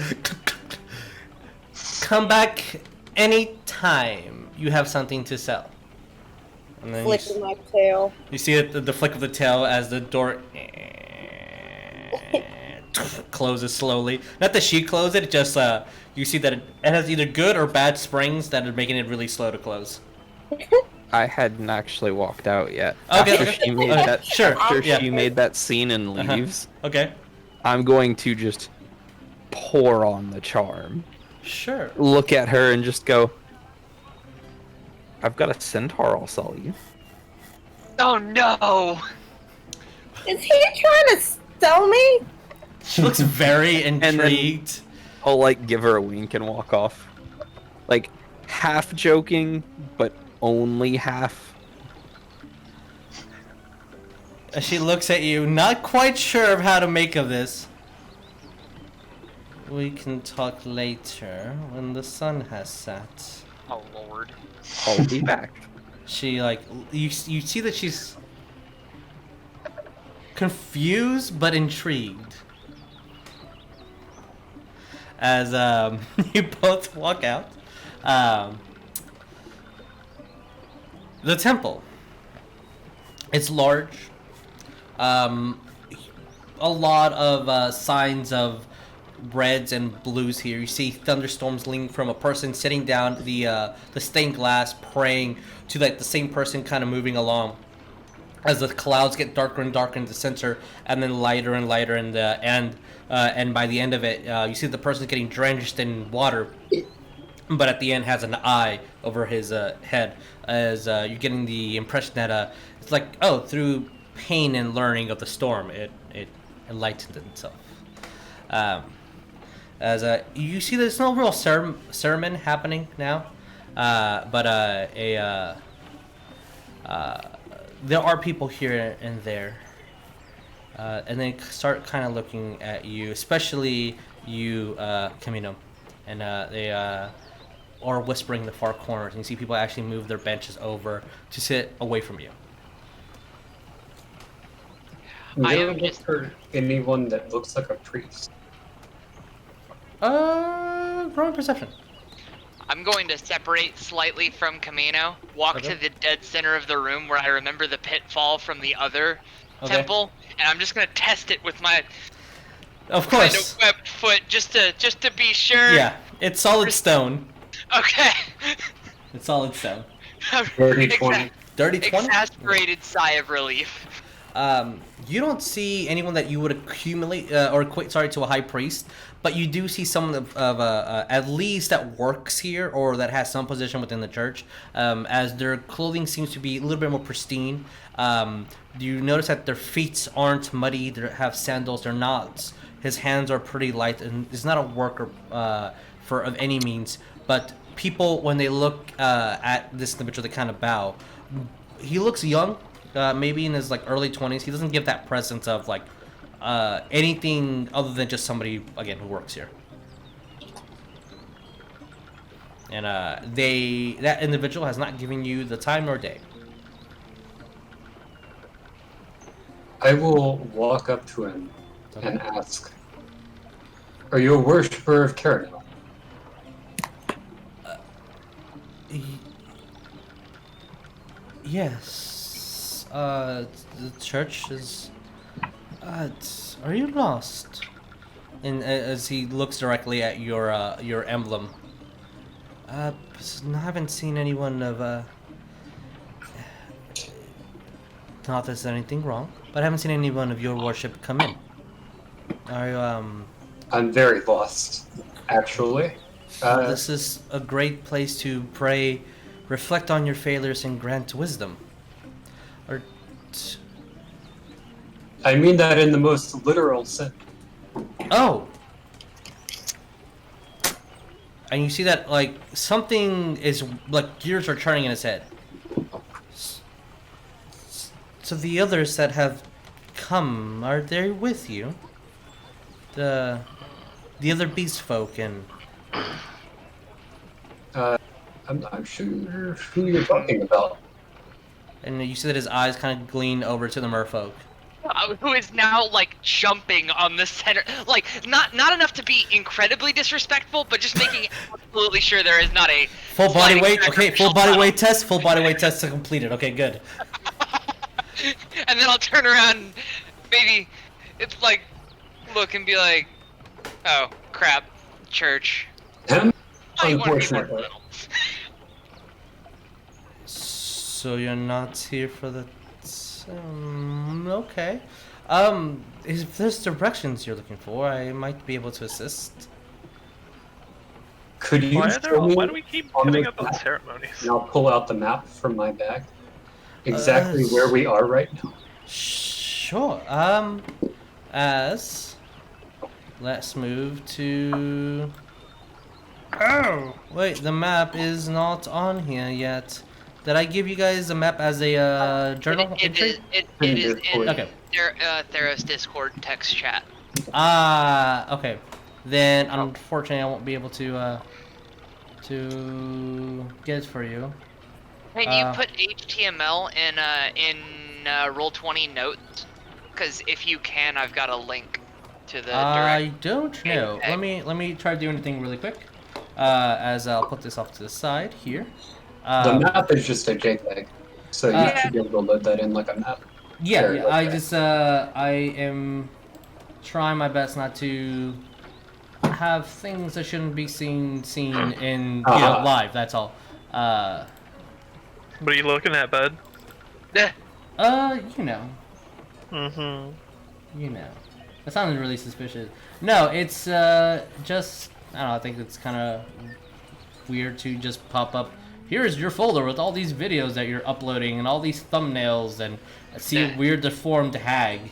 Come back anytime you have something to sell. And then Flicking my tail. you see the flick of the tail as the door closes slowly. Not that she closed it, just you see that it has either good or bad springs that are making it really slow to close. I hadn't actually walked out yet. Okay, After okay. she made that, Sure. after Yeah. she made that scene and Uh-huh. leaves, Okay. I'm going to just pour on the charm. Sure. Look at her and just go, I've got a centaur I'll sell you. Oh no! Is he trying to sell me? She looks very then- intrigued. I'll like give her a wink and walk off. Like half joking, but only half. As she looks at you, not quite sure of how to make of this. We can talk later when the sun has set. Oh lord. I'll be back. She like you see that she's confused but intrigued. As you both walk out, the temple. It's large. A lot of signs of reds and blues here. You see thunderstorms leaning from a person sitting down the stained glass, praying to like the same person, kind of moving along. As the clouds get darker and darker in the center, and then lighter and lighter in the end, and by the end of it, you see the person getting drenched in water, but at the end has an eye over his head. As you're getting the impression that it's like, oh, through pain and learning of the storm, it enlightened itself. As you see, there's no real sermon happening now, but there are people here and there, and they start kind of looking at you, especially you, Chameno, and they are whispering in the far corners, and you see people actually move their benches over to sit away from you. I You am ever look just- for anyone that looks like a priest? Growing perception. I'm going to separate slightly from Chameno, walk Okay. to the dead center of the room where I remember the pitfall from the other Okay. temple, and I'm just gonna test it with my Of kind course. of webbed foot just to be sure. Yeah, it's solid stone. Okay. It's solid stone. Dirty 20. Dirty 20? Exasperated sigh of relief. You don't see anyone that you would accumulate or equate, to a high priest, but you do see someone of at least that works here or that has some position within the church, as their clothing seems to be a little bit more pristine. You notice that their feet aren't muddy, they have sandals, they're not. His hands are pretty light, and he's not a worker for of any means, but people, when they look at this individual, they kind of bow. He looks young. Maybe in his like early 20s. He doesn't give that presence of like anything other than just somebody again who works here. And that individual has not given you the time nor day. I will walk up to him and ask, "Are you a worshiper of Caramel?" Yes. The church is. Are you lost? And as he looks directly at your emblem. I haven't seen anyone of Not that there's anything wrong, but I haven't seen anyone of your worship come in. Are you I'm very lost, actually. This is a great place to pray, reflect on your failures, and grant wisdom. Or. I mean that in the most literal sense. Oh! And you see that, like, something is, like, gears are turning in his head. So the others that have come, are they with you? The other beast folk and... I'm not sure who you're talking about. And you see that his eyes kind of glean over to the merfolk. who is now like jumping on the center, like not enough to be incredibly disrespectful, but just making absolutely sure there is not a Full body sliding weight. Okay, full body tunnel. weight test. Full body weight test completed. Okay, good. And then I'll turn around, maybe it's like look and be like, oh crap, church. Oh, you wanna be more Unfortunately. little. So you're not here for the. Okay. If there's directions you're looking for, I might be able to assist. Could you Why show me do we keep on coming the up on map? ceremonies? And I'll pull out the map from my bag. Exactly where we are right now. Sure. As let's move to. Oh wait, the map is not on here yet. Did I give you guys a map as a journal entry? It is in Okay. Theros Discord text chat. Okay. Then unfortunately I won't be able to get it for you. Can you put HTML in Roll20 notes? Because if you can, I've got a link to the I direct. don't know. JPEG. Let me try to do anything really quick. As I'll put this off to the side here. The map is just a JPEG, so you should be able to load that in like a map. Yeah, Very yeah. I okay. just I am trying my best not to have things that shouldn't be seen in live. That's all. What are you looking at, bud? Yeah. You know. Mm-hmm. You know. That sounded really suspicious. No, it's just I don't know, I think it's kind of weird to just pop up. Here's your folder with all these videos that you're uploading and all these thumbnails and see a weird deformed hag.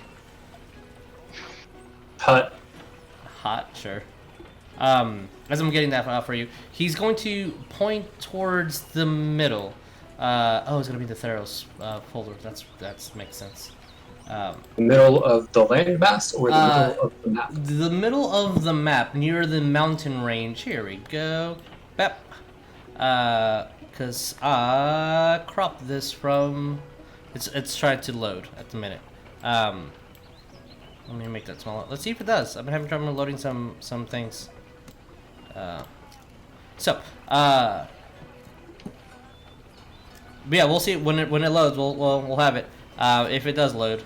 Hut. Hot, sure. As I'm getting that for you, he's going to point towards the middle. It's gonna be the Theros folder. That makes sense. The middle of the landmass or the middle of the map? The middle of the map, near the mountain range. Here we go. Bep. Cause I cropped this from. It's trying to load at the minute. Let me make that smaller. Let's see if it does. I've been having trouble loading some things. But yeah, we'll see when it loads. We'll have it if it does load.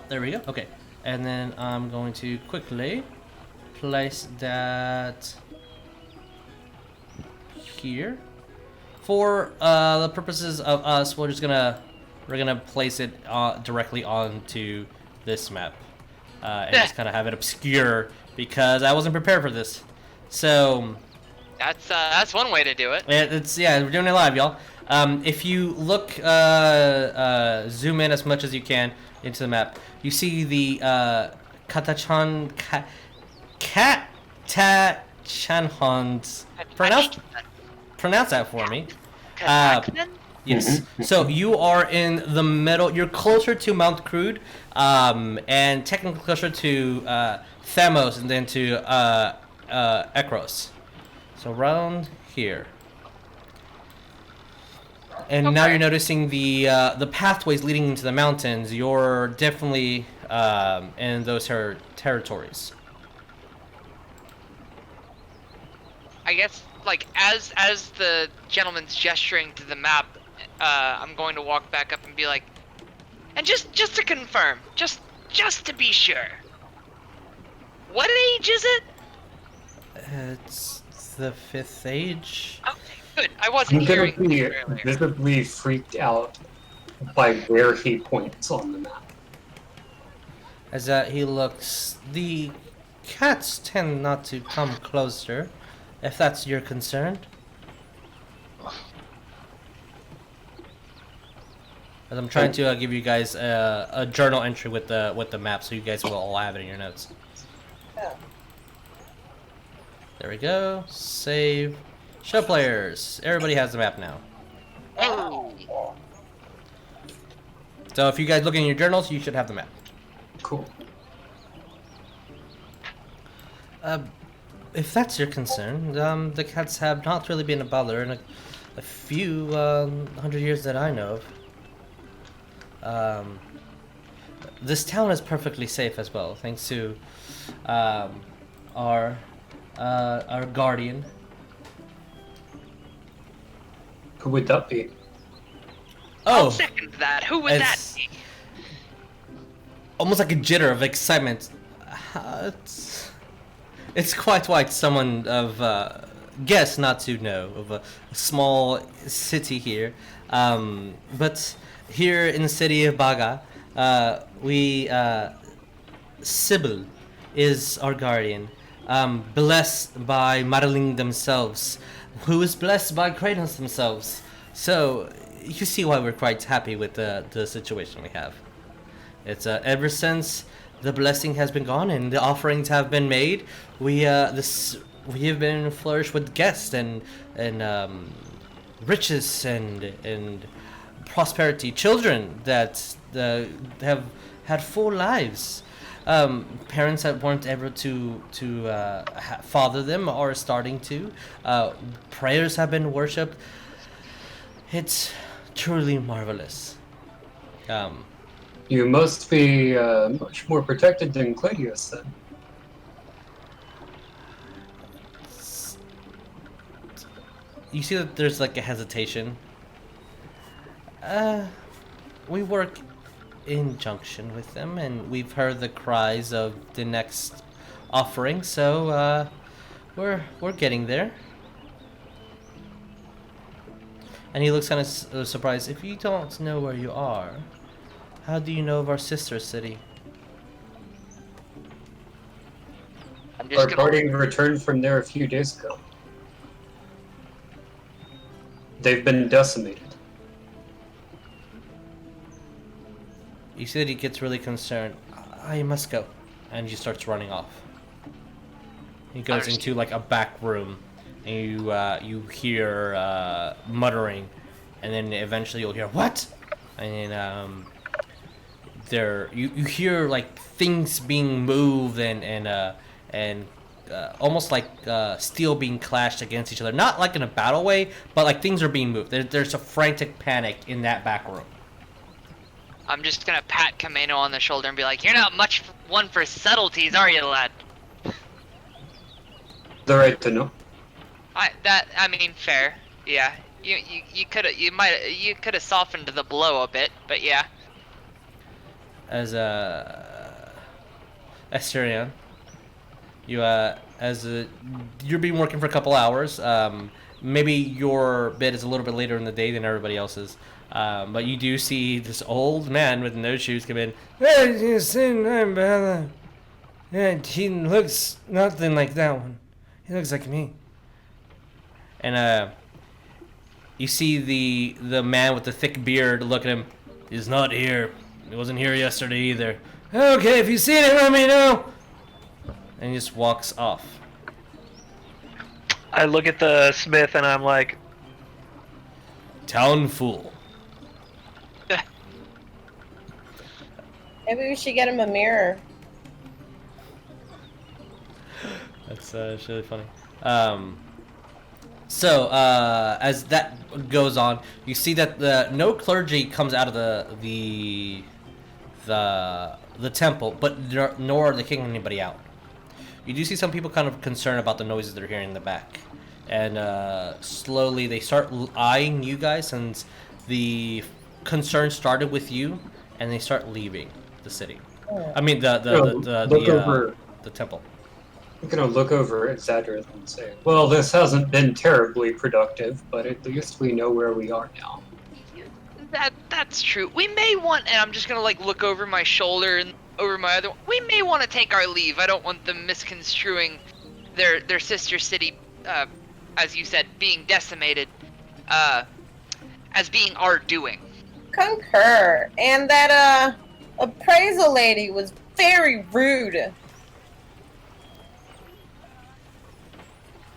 There we go. Okay, and then I'm going to quickly place that here. For the purposes of us, we're gonna place it directly onto this map and just kind of have it obscure because I wasn't prepared for this. So That's one way to do it. we're doing it live, y'all. If you look, zoom in as much as you can into the map, you see the Katachan Katachanhons. Pronounce that for me. Yes. So you are in the middle. You're closer to Mount Crude, and technically closer to Themos, and then to Ekros. So around here. And now you're noticing the pathways leading into the mountains. You're definitely in those territories. I guess, like, as the gentleman's gesturing to the map, I'm going to walk back up and be like, and just to confirm, just to be sure, what age is it? It's the 5th age. Okay, good. I wasn't I'm gonna hearing be you earlier. visibly freaked out by where he points on the map. As he looks, the cats tend not to come closer, if that's your concern. As I'm trying to give you guys a journal entry with the map, so you guys will all have it in your notes. There we go. Save. Show players. Everybody has the map now. Oh. So if you guys look in your journals, you should have the map. Cool. If that's your concern, the cats have not really been a bother in a few 100 years that I know of. this town is perfectly safe as well, thanks to our guardian. Who would that be? I'll Oh, second that. Who would that it's be? almost like a jitter of excitement. It's quite like someone of guess not to know of a small city here, but here in the city of Baga, we Sybil is our guardian, blessed by Marling themselves, who is blessed by Kratos themselves. So you see why we're quite happy with the situation we have. It's ever since the blessing has been gone and the offerings have been made, we have been flourished with guests and riches and prosperity, children that have had full lives. Parents that weren't able to father them are starting to. Prayers have been worshipped. It's truly marvelous. You must be much more protected than Claudius, then. You see that there's like a hesitation. We work in junction with them, and we've heard the cries of the next offering, so we're getting there. And he looks kind of surprised. If you don't know where you are, how do you know of our sister city? I'm just Our gonna. party returned from there a few days ago. They've been decimated. You see that he gets really concerned. I must go. And he starts running off. He goes Understood. into like a back room, and you hear muttering, and then eventually you'll hear what? And then you hear like things being moved and almost like steel being clashed against each other. Not like in a battle way, but like things are being moved. There's a frantic panic in that back room. I'm just gonna pat Chameno on the shoulder and be like, "You're not much one for subtleties, are you, lad?" The right to know. I mean, fair. Yeah. You could have softened the blow a bit, but yeah. As Asterion, you're been working for a couple hours. Maybe your bit is a little bit later in the day than everybody else's. But you do see this old man with no shoes come in. Hey, you see my brother? Yeah, he looks nothing like that one. He looks like me. And you see the man with the thick beard look at him. He's not here. He wasn't here yesterday either. Okay, if you see it, let me know. And he just walks off. I look at the smith and I'm like, Town fool. Maybe we should get him a mirror. That's really funny. So as that goes on, you see that no clergy comes out of the temple, but nor are they kicking anybody out. You do see some people kind of concerned about the noises they're hearing in the back, and slowly they start eyeing you guys, since the concern started with you, and they start leaving the city. I mean the temple. I'm gonna look over at Zadrith and say, well, this hasn't been terribly productive, but at least we know where we are now. That's true. We may want, and I'm just gonna like look over my shoulder and over my other one. We may want to take our leave. I don't want them misconstruing their sister city, as you said, being decimated, as being our doing. Concur. And that appraisal lady was very rude.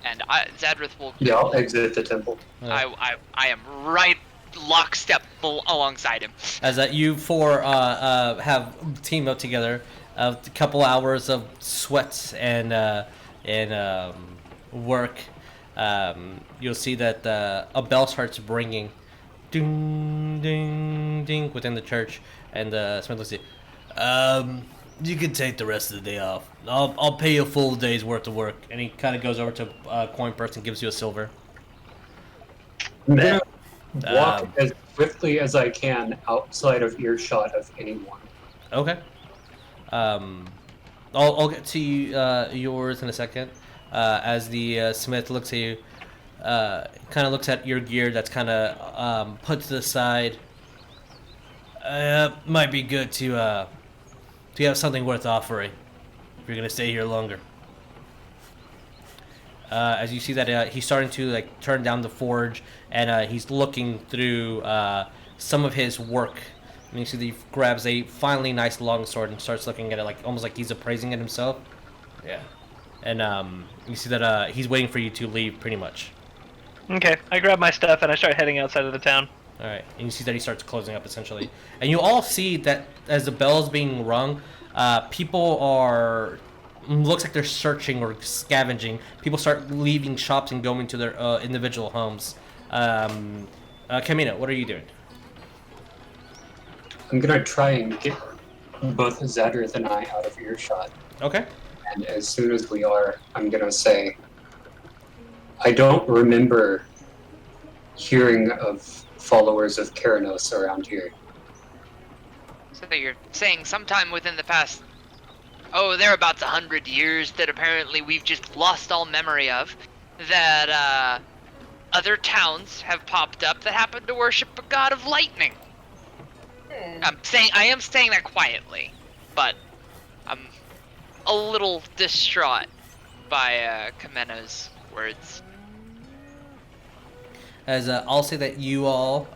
And Zadrith will. Yeah, I'll exit the temple. I am right lockstep alongside him. As you four have teamed up together, a couple hours of sweat and work, you'll see that a bell starts ringing, ding, ding, ding, within the church. And Smith looks at you. You can take the rest of the day off. I'll pay you a full day's worth of work. And he kind of goes over to coin purse and gives you a silver. I'm gonna walk Um, as swiftly as I can outside of earshot of anyone. Okay. I'll get to yours in a second. As the Smith looks at you, kind of looks at your gear that's kind of put to the side. Might be good to have something worth offering if you're gonna stay here longer. As you see that he's starting to like turn down the forge, and he's looking through some of his work. And you see that he grabs a finely nice long sword and starts looking at it like almost like he's appraising it himself. Yeah. And you see that he's waiting for you to leave pretty much. Okay, I grab my stuff and I start heading outside of the town. All right, and you see that he starts closing up essentially, and you all see that as the bell is being rung, people are looks like they're searching or scavenging. People start leaving shops and going to their individual homes. Chameno, what are you doing? I'm gonna try and get both Zadrith and I out of earshot. Okay. And as soon as we are, I'm gonna say, I don't remember hearing of followers of Keranos around here. So you're saying sometime within the past, thereabouts 100 years that apparently we've just lost all memory of, that other towns have popped up that happen to worship a god of lightning. I am saying that quietly, but I'm a little distraught by Chameno's words. As I'll say that you all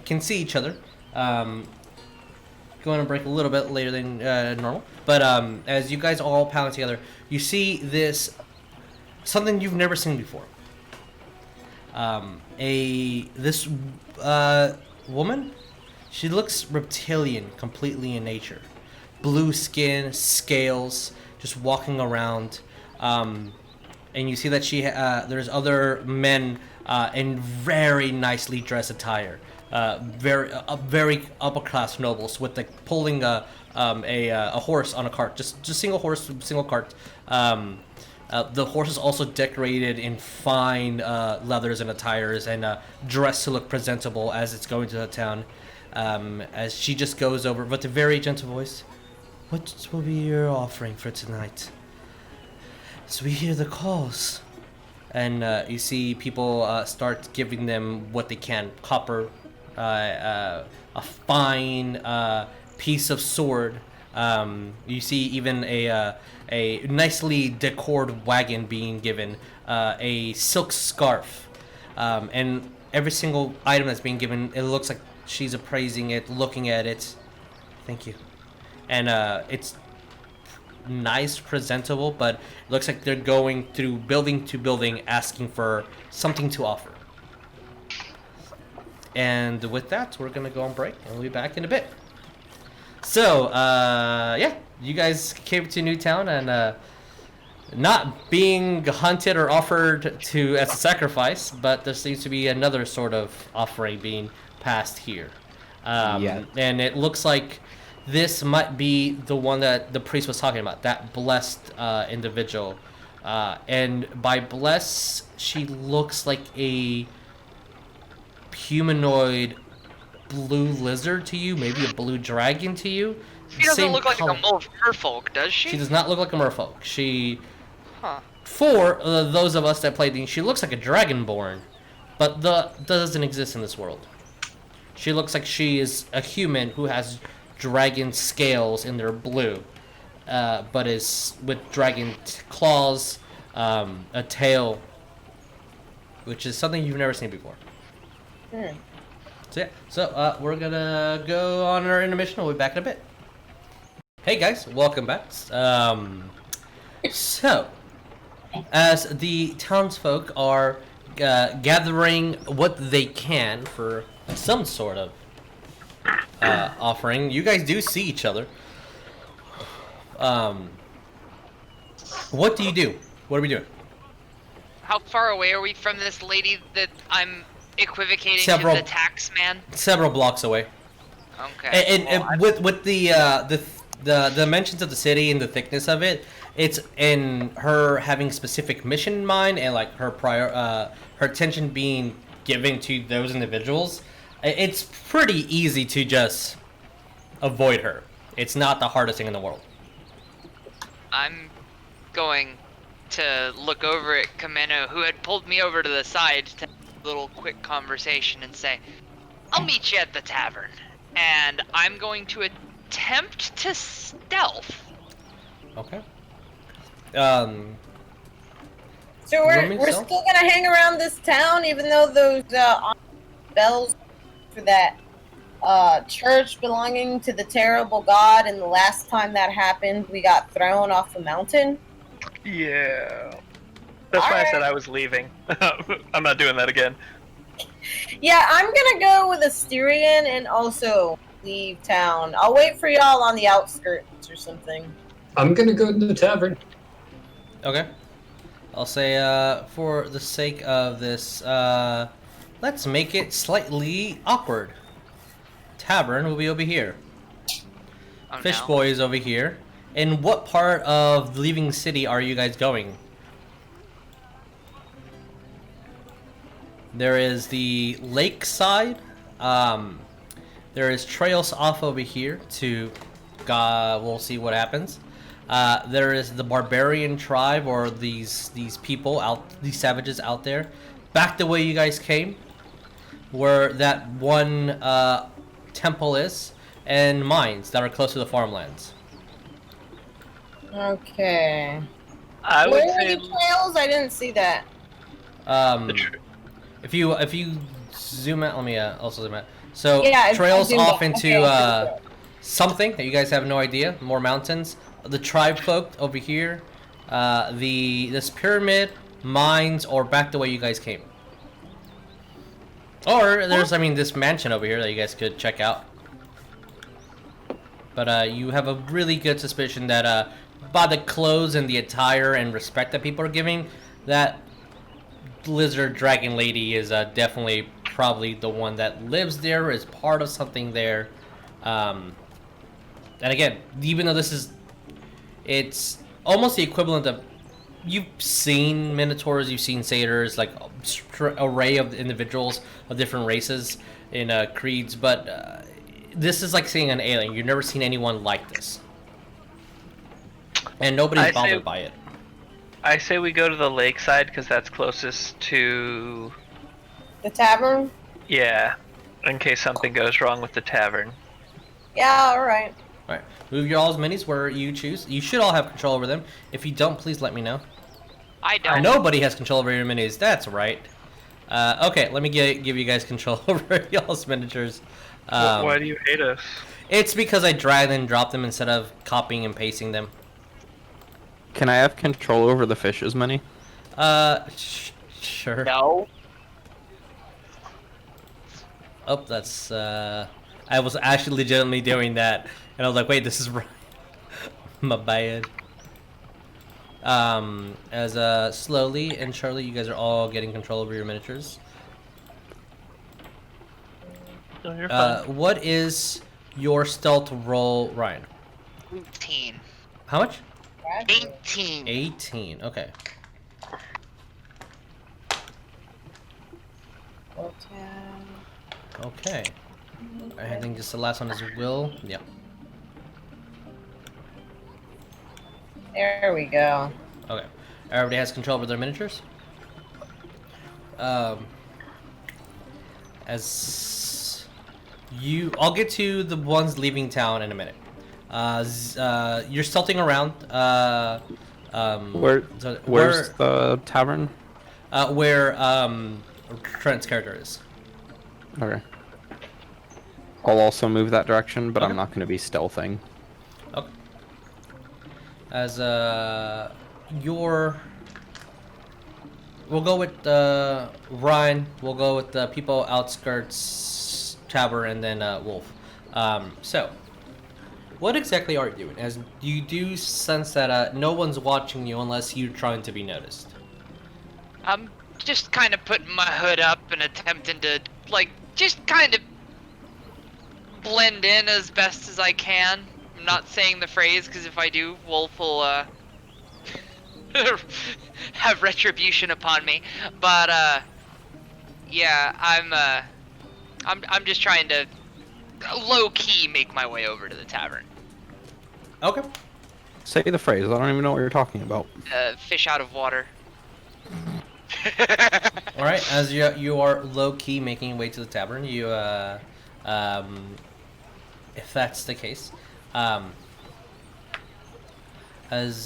can see each other. Going to break a little bit later than normal, but as you guys all pound together, you see something you've never seen before. This woman, she looks reptilian completely in nature. Blue skin, scales, just walking around. And you see that there's other men in very nicely dressed attire. Very upper class nobles with like pulling a horse on a cart, just single horse, single cart. The horse is also decorated in fine leathers and attires and dressed to look presentable as it's going to the town. As she just goes over with a very gentle voice, "What will be your offering for tonight?" As we hear the calls, and you see people start giving them what they can: copper, a fine piece of sword. You see even a nicely decorated wagon being given, a silk scarf, and every single item that's being given, it looks like she's appraising it, looking at it. Thank you. And it's nice, presentable, but it looks like they're going through building to building asking for something to offer. And with that, we're going to go on break, and we'll be back in a bit. So, yeah, you guys came to Newtown, and not being hunted or offered to as a sacrifice, but there seems to be another sort of offering being passed here. Yeah. And it looks like this might be the one that the priest was talking about, that blessed individual. And by blessed, she looks like a humanoid blue lizard to you, maybe a blue dragon to you. She doesn't Same look like color. a merfolk, does she? She does not look like a merfolk. She, Huh. for those of us that played these, she looks like a dragonborn, but doesn't exist in this world. She looks like she is a human who has dragon scales in their blue, but is with dragon claws, a tail, which is something you've never seen before. So yeah, we're gonna go on our intermission. We'll be back in a bit. Hey guys, welcome back. So, as the townsfolk are gathering what they can for some sort of offering, you guys do see each other. What do you do? What are we doing? How far away are we from this lady that I'm equivocating Several. to the tax man? Several blocks away. Okay. And with the dimensions of the city and the thickness of it, it's in her having specific mission in mind and like her her attention being given to those individuals. It's pretty easy to just avoid her. It's not the hardest thing in the world. I'm going to look over at Chameno, who had pulled me over to the side to have a little quick conversation, and say, I'll meet you at the tavern. And I'm going to attempt to stealth. Okay. So we're stealth? still gonna hang around this town, even though those bells for that church belonging to the terrible god, and the last time that happened, we got thrown off the mountain. Yeah. That's why I said I was leaving. I'm not doing that again. Yeah, I'm gonna go with Asterion and also leave town. I'll wait for y'all on the outskirts or something. I'm gonna go to the tavern. Okay. I'll say, for the sake of this, let's make it slightly awkward. Tavern will be over here. Oh, Fish no. Boy is over here. In what part of Leaving City are you guys going? There is the lakeside. There is trails off over here to... we'll see what happens. There is the barbarian tribe, or these people out, these savages out there, back the way you guys came, where that one temple is, and mines that are close to the farmlands. Okay. I would Where are say the trails? I didn't see that. If you zoom out, let me also zoom out. So Yeah, trails zoom off out. into Okay. something that you guys have no idea. More mountains. The tribe folk over here. This pyramid, mines, or back the way you guys came. Or there's, I mean, this mansion over here that you guys could check out. But you have a really good suspicion that by the clothes and the attire and respect that people are giving, that lizard dragon lady is definitely probably the one that lives there, is part of something there. And again, even though it's almost the equivalent of, you've seen Minotaurs, you've seen Satyrs, like array of individuals of different races in creeds, but this is like seeing an alien. You've never seen anyone like this, and nobody's bothered by it. I say we go to the lakeside because that's closest to... The tavern? Yeah, in case something goes wrong with the tavern. Yeah, alright. Alright, move your all's minis where you choose. You should all have control over them. If you don't, please let me know. I don't. Nobody has control over your minis, that's right. Okay, let me give you guys control over y'all's miniatures. Why do you hate us? It's because I dragged and dropped them instead of copying and pasting them. Can I have control over the fish's mini? Sure. No. Oh, that's, I was actually legitimately doing that, and I was like, wait, this is right. My bad. As, slowly and surely, you guys are all getting control over your miniatures. No, you're fine. What is your stealth roll, Ryan? 18. How much? 18. 18, okay. Okay. I think just the last one is Will. Yeah. There we go. Okay. Everybody has control over their miniatures. I'll get to the ones leaving town in a minute. You're stealthing around. Where's the tavern? Where Trent's character is. Okay. I'll also move that direction, but Okay. I'm not going to be stealthing. Okay. As we'll go with Ryan. We'll go with the people outskirts, Tabber, and then Wolf. So, what exactly are you doing? As you do sense that no one's watching you unless you're trying to be noticed. I'm just kind of putting my hood up and attempting to, like, just kind of blend in as best as I can. I'm not saying the phrase because if I do, Wolf will have retribution upon me. But yeah, I'm just trying to low key make my way over to the tavern. Okay. Say the phrase. I don't even know what you're talking about. Fish out of water. All right. As you are low key making your way to the tavern, you if that's the case, as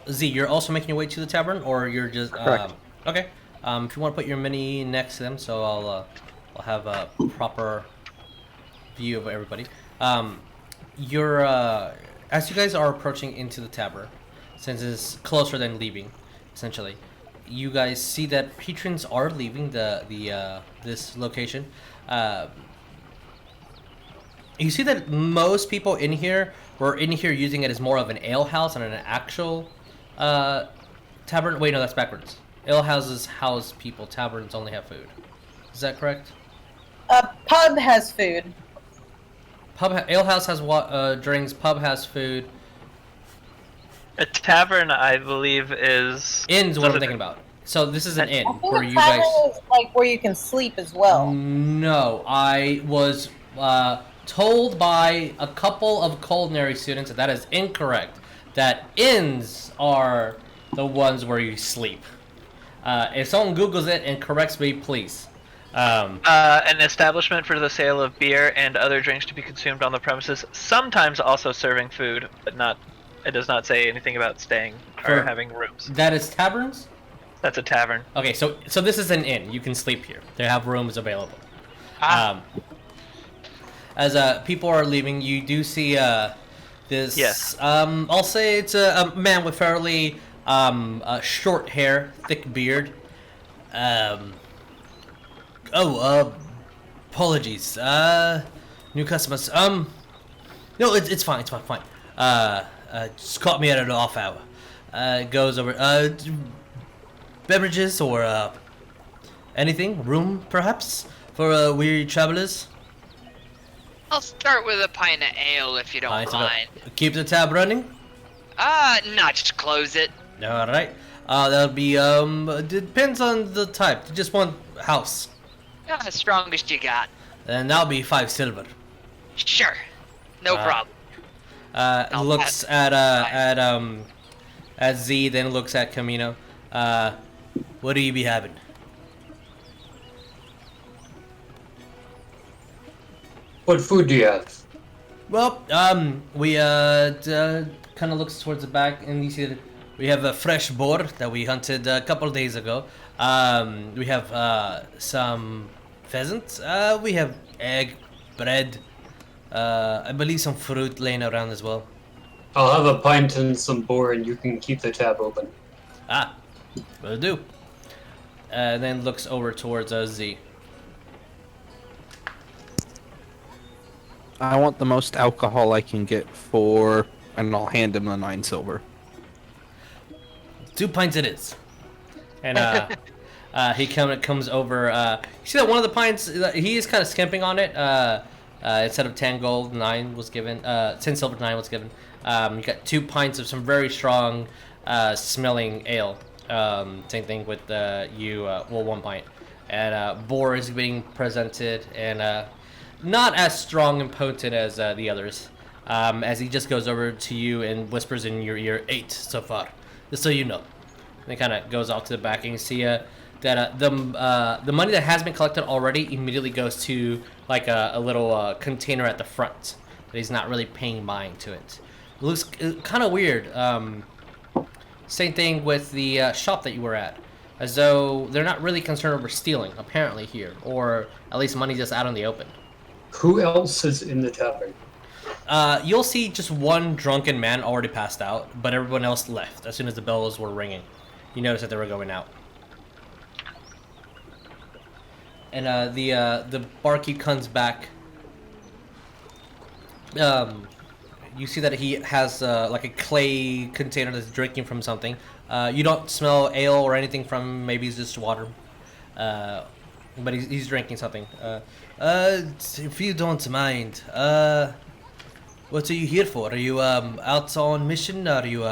Z, you're also making your way to the tavern, or you're just Correct. Okay. If you want to put your mini next to them, so I'll have a proper view of everybody. You're as you guys are approaching into the tavern, since it's closer than leaving, essentially, you guys see that patrons are leaving the this location. You see that most people in here were in here using it as more of an ale house than an actual tavern. Wait, no, that's backwards. Ale houses house people. Taverns only have food. Is that correct? Pub has food. Ale house has drinks. Pub has food. A tavern, I believe, is... Inn's what I'm thinking about. So this is an inn I think where a you tavern guys. is like where you can sleep as well. No, I was told by a couple of culinary students that is incorrect. That inns are the ones where you sleep. If someone Googles it and corrects me, please. An establishment for the sale of beer and other drinks to be consumed on the premises, sometimes also serving food, but not. It does not say anything about staying or having rooms. That is taverns? That's a tavern. Okay, so this is an inn. You can sleep here. They have rooms available. As people are leaving, you do see this. Yes. I'll say it's a man with fairly short hair, thick beard. Apologies. New customers. No, it's fine. It's fine. Just caught me at an off hour. Goes over. Beverages or anything? Room, perhaps, for weary travelers? I'll start with a pint of ale if you don't mind. Keep the tab running? Not just close it. All right. That'll be depends on the type. Just one house. The strongest you got. And that'll be 5 silver. Sure. No problem. Looks at Z, then looks at Chameno. What do you be having? What food do you have? Well, we kind of looks towards the back, and you see that we have a fresh boar that we hunted a couple of days ago. We have some pheasant. We have egg, bread. I believe some fruit laying around as well. I'll have a pint and some boar, and you can keep the tab open. Will do. Then looks over towards Z. I want the most alcohol I can get for, and I'll hand him the 9 silver. 2 pints it is. And he comes over. You see that one of the pints, he is kind of skimping on it. Instead of 10 gold, 9 was given. 10 silver, 9 was given. You got 2 pints of some very strong smelling ale. Same thing with you. 1 pint. And boar is being presented, and not as strong and potent as the others. As he just goes over to you and whispers in your ear, 8 so far, just so you know. And he kind of goes off to the back, and you see that the money that has been collected already immediately goes to like a little container at the front. But he's not really paying mind to it. It looks kind of weird. Same thing with the shop that you were at. As though they're not really concerned over stealing, apparently, here. Or at least money just out in the open. Who else is in the tavern? You'll see just one drunken man already passed out, but everyone else left as soon as the bells were ringing. You noticed that they were going out. And the barkeep comes back. You see that he has like a clay container that's drinking from something. You don't smell ale or anything from. Maybe it's just water. but he's drinking something. If you don't mind, what are you here for? Are you out on mission? Are you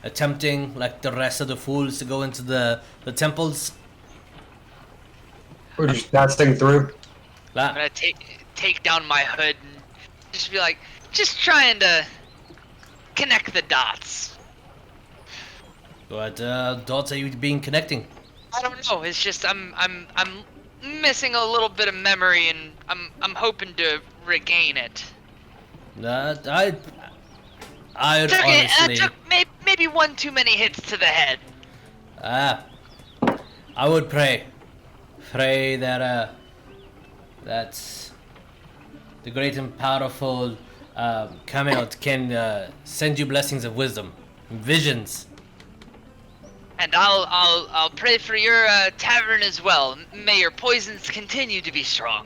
attempting, like the rest of the fools, to go into the temples? We're just passing through. I'm gonna take down my hood and just be like, just trying to connect the dots. What dots are you being connecting? I don't know. It's just I'm missing a little bit of memory, and I'm hoping to regain it. I I honestly. took maybe one too many hits to the head. I would pray that that's the great and powerful Chameno can send you blessings of wisdom, visions. And I'll pray for your tavern as well. May your poisons continue to be strong.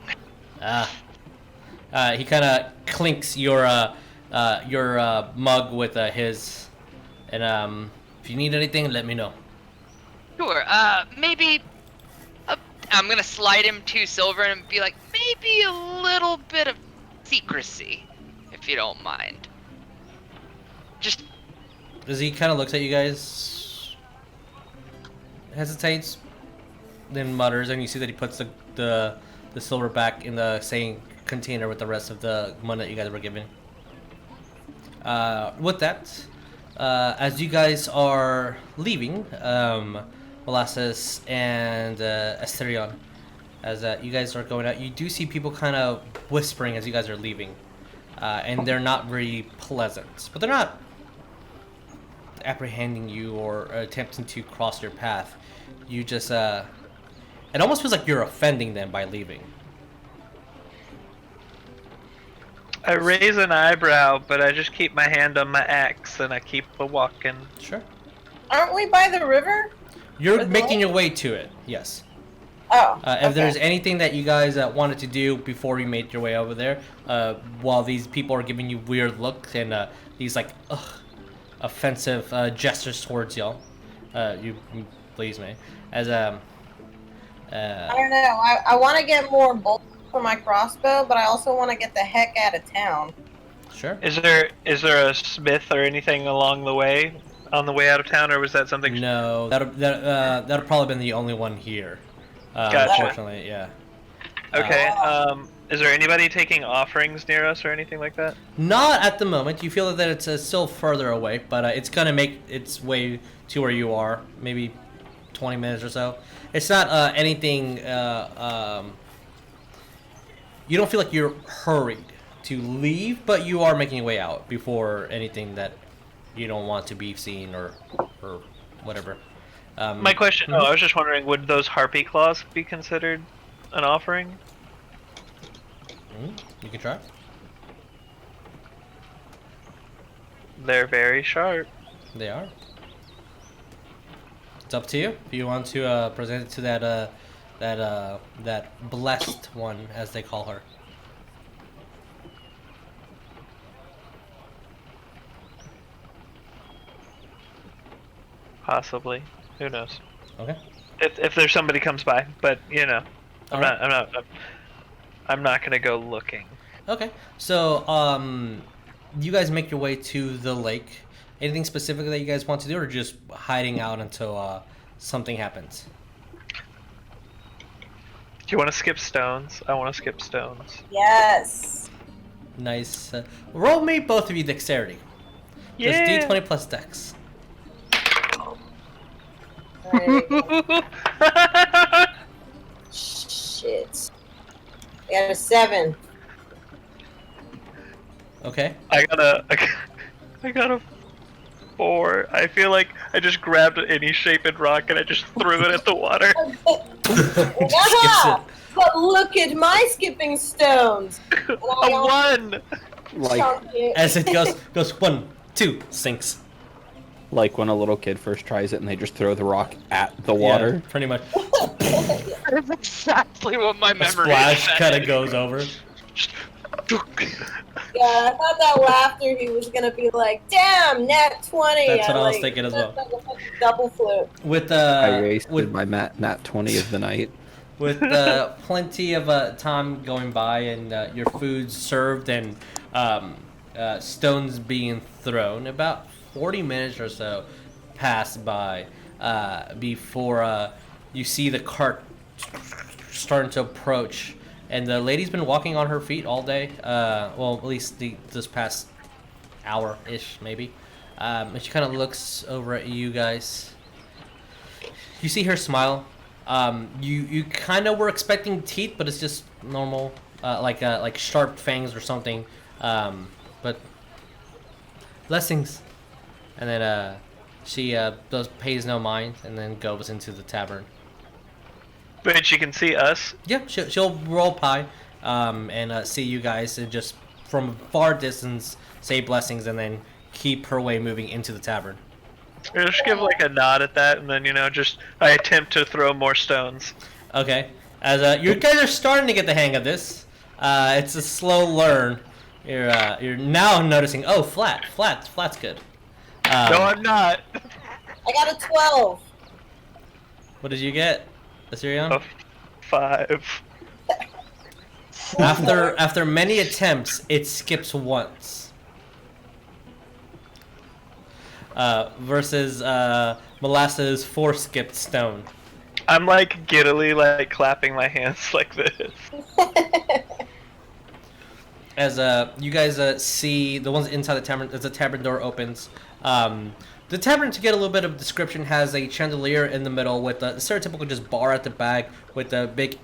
He kind of clinks your mug with his, and if you need anything, let me know. Sure. Maybe. I'm gonna slide him 2 silver and be like, maybe a little bit of secrecy, if you don't mind. Just. As he kind of looks at you guys, hesitates, then mutters, and you see that he puts the silver back in the same container with the rest of the money that you guys were given. With that, as you guys are leaving, Molasses and Asterion, as you guys are going out, you do see people kind of whispering as you guys are leaving, and they're not very pleasant, but they're not apprehending you or attempting to cross your path. You just it almost feels like you're offending them by leaving. I raise an eyebrow, but I just keep my hand on my axe and I keep walking. Sure. Aren't we by the river? You're making your way to it, yes. Oh. If there's anything that you guys wanted to do before you made your way over there, while these people are giving you weird looks and these like offensive gestures towards y'all, you please me. As I don't know. I want to get more bolts for my crossbow, but I also want to get the heck out of town. sure. Is there a smith or anything along the way, on the way out of town, or was that something? No, that'll probably been the only one here. Gotcha. Unfortunately, yeah. Okay. Is there anybody taking offerings near us or anything like that? Not at the moment. You feel that it's still further away, but it's gonna make its way to where you are, maybe 20 minutes or so. It's not anything. You don't feel like you're hurried to leave, but you are making your way out before anything that you don't want to be seen or whatever. My question. Oh, I was just wondering, would those harpy claws be considered an offering? You can try. They're very sharp. They are. It's up to you if you want to present it to that blessed one, as they call her. Possibly. Who knows? Okay. If there's somebody comes by, but you know, I'm not gonna go looking. Okay. So you guys make your way to the lake. Anything specific that you guys want to do, or just hiding out until something happens? Do you want to skip stones? I want to skip stones. Yes. Nice. Roll me both of you dexterity. Yeah. Just d20 plus dex. There we go. Shit. I got a 7. Okay. I got a 4. I feel like I just grabbed any shaped rock and I just threw it at the water. Yeah, but look at my skipping stones. A 1. Like As it goes 1, 2, sinks. like when a little kid first tries it and they just throw the rock at the water. Yeah, pretty much. That's exactly what my A memory splash is. kind of goes over. Yeah, I thought that laughter he was gonna be like, "Damn, nat 20." That's what I was thinking as well. Like a fucking double flip. With I wasted with my nat 20 of the night. with plenty of time going by and your food served and stones being thrown. About 40 minutes or so pass by before you see the cart starting to approach. And the lady's been walking on her feet all day. Well, at least this past hour-ish, maybe. And she kind of looks over at you guys. You see her smile. You kind of were expecting teeth, but it's just normal, like sharp fangs or something. But blessings. And then she pays no mind and then goes into the tavern. But she can see us. Yeah, she'll roll by, and see you guys, and just from a far distance say blessings, and then keep her way moving into the tavern. I just give like a nod at that, and then I attempt to throw more stones. Okay, as you guys are starting to get the hang of this, it's a slow learn. You're now noticing. Oh, flat's good. No, I'm not. I got a 12. What did you get, Asterion? A 5. After many attempts, it skips once. Versus Molasses 4 skipped stone. I'm like giddily like clapping my hands like this. As you guys see the ones inside the tavern, as the tavern door opens, the tavern, to get a little bit of description, has a chandelier in the middle with a stereotypical just bar at the back with the big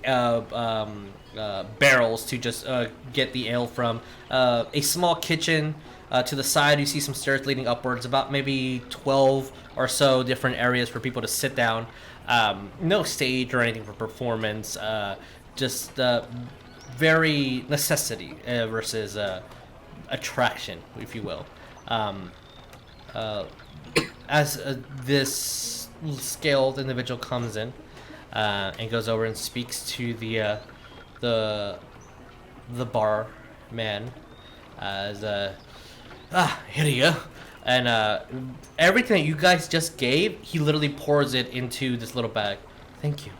barrels to just get the ale from. A small kitchen. To the side, you see some stairs leading upwards, about maybe 12 or so different areas for people to sit down. No stage or anything for performance, just very necessity versus attraction, if you will. As this scaled individual comes in and goes over and speaks to the bar man, as here you go. And everything that you guys just gave, he literally pours it into this little bag. Thank you.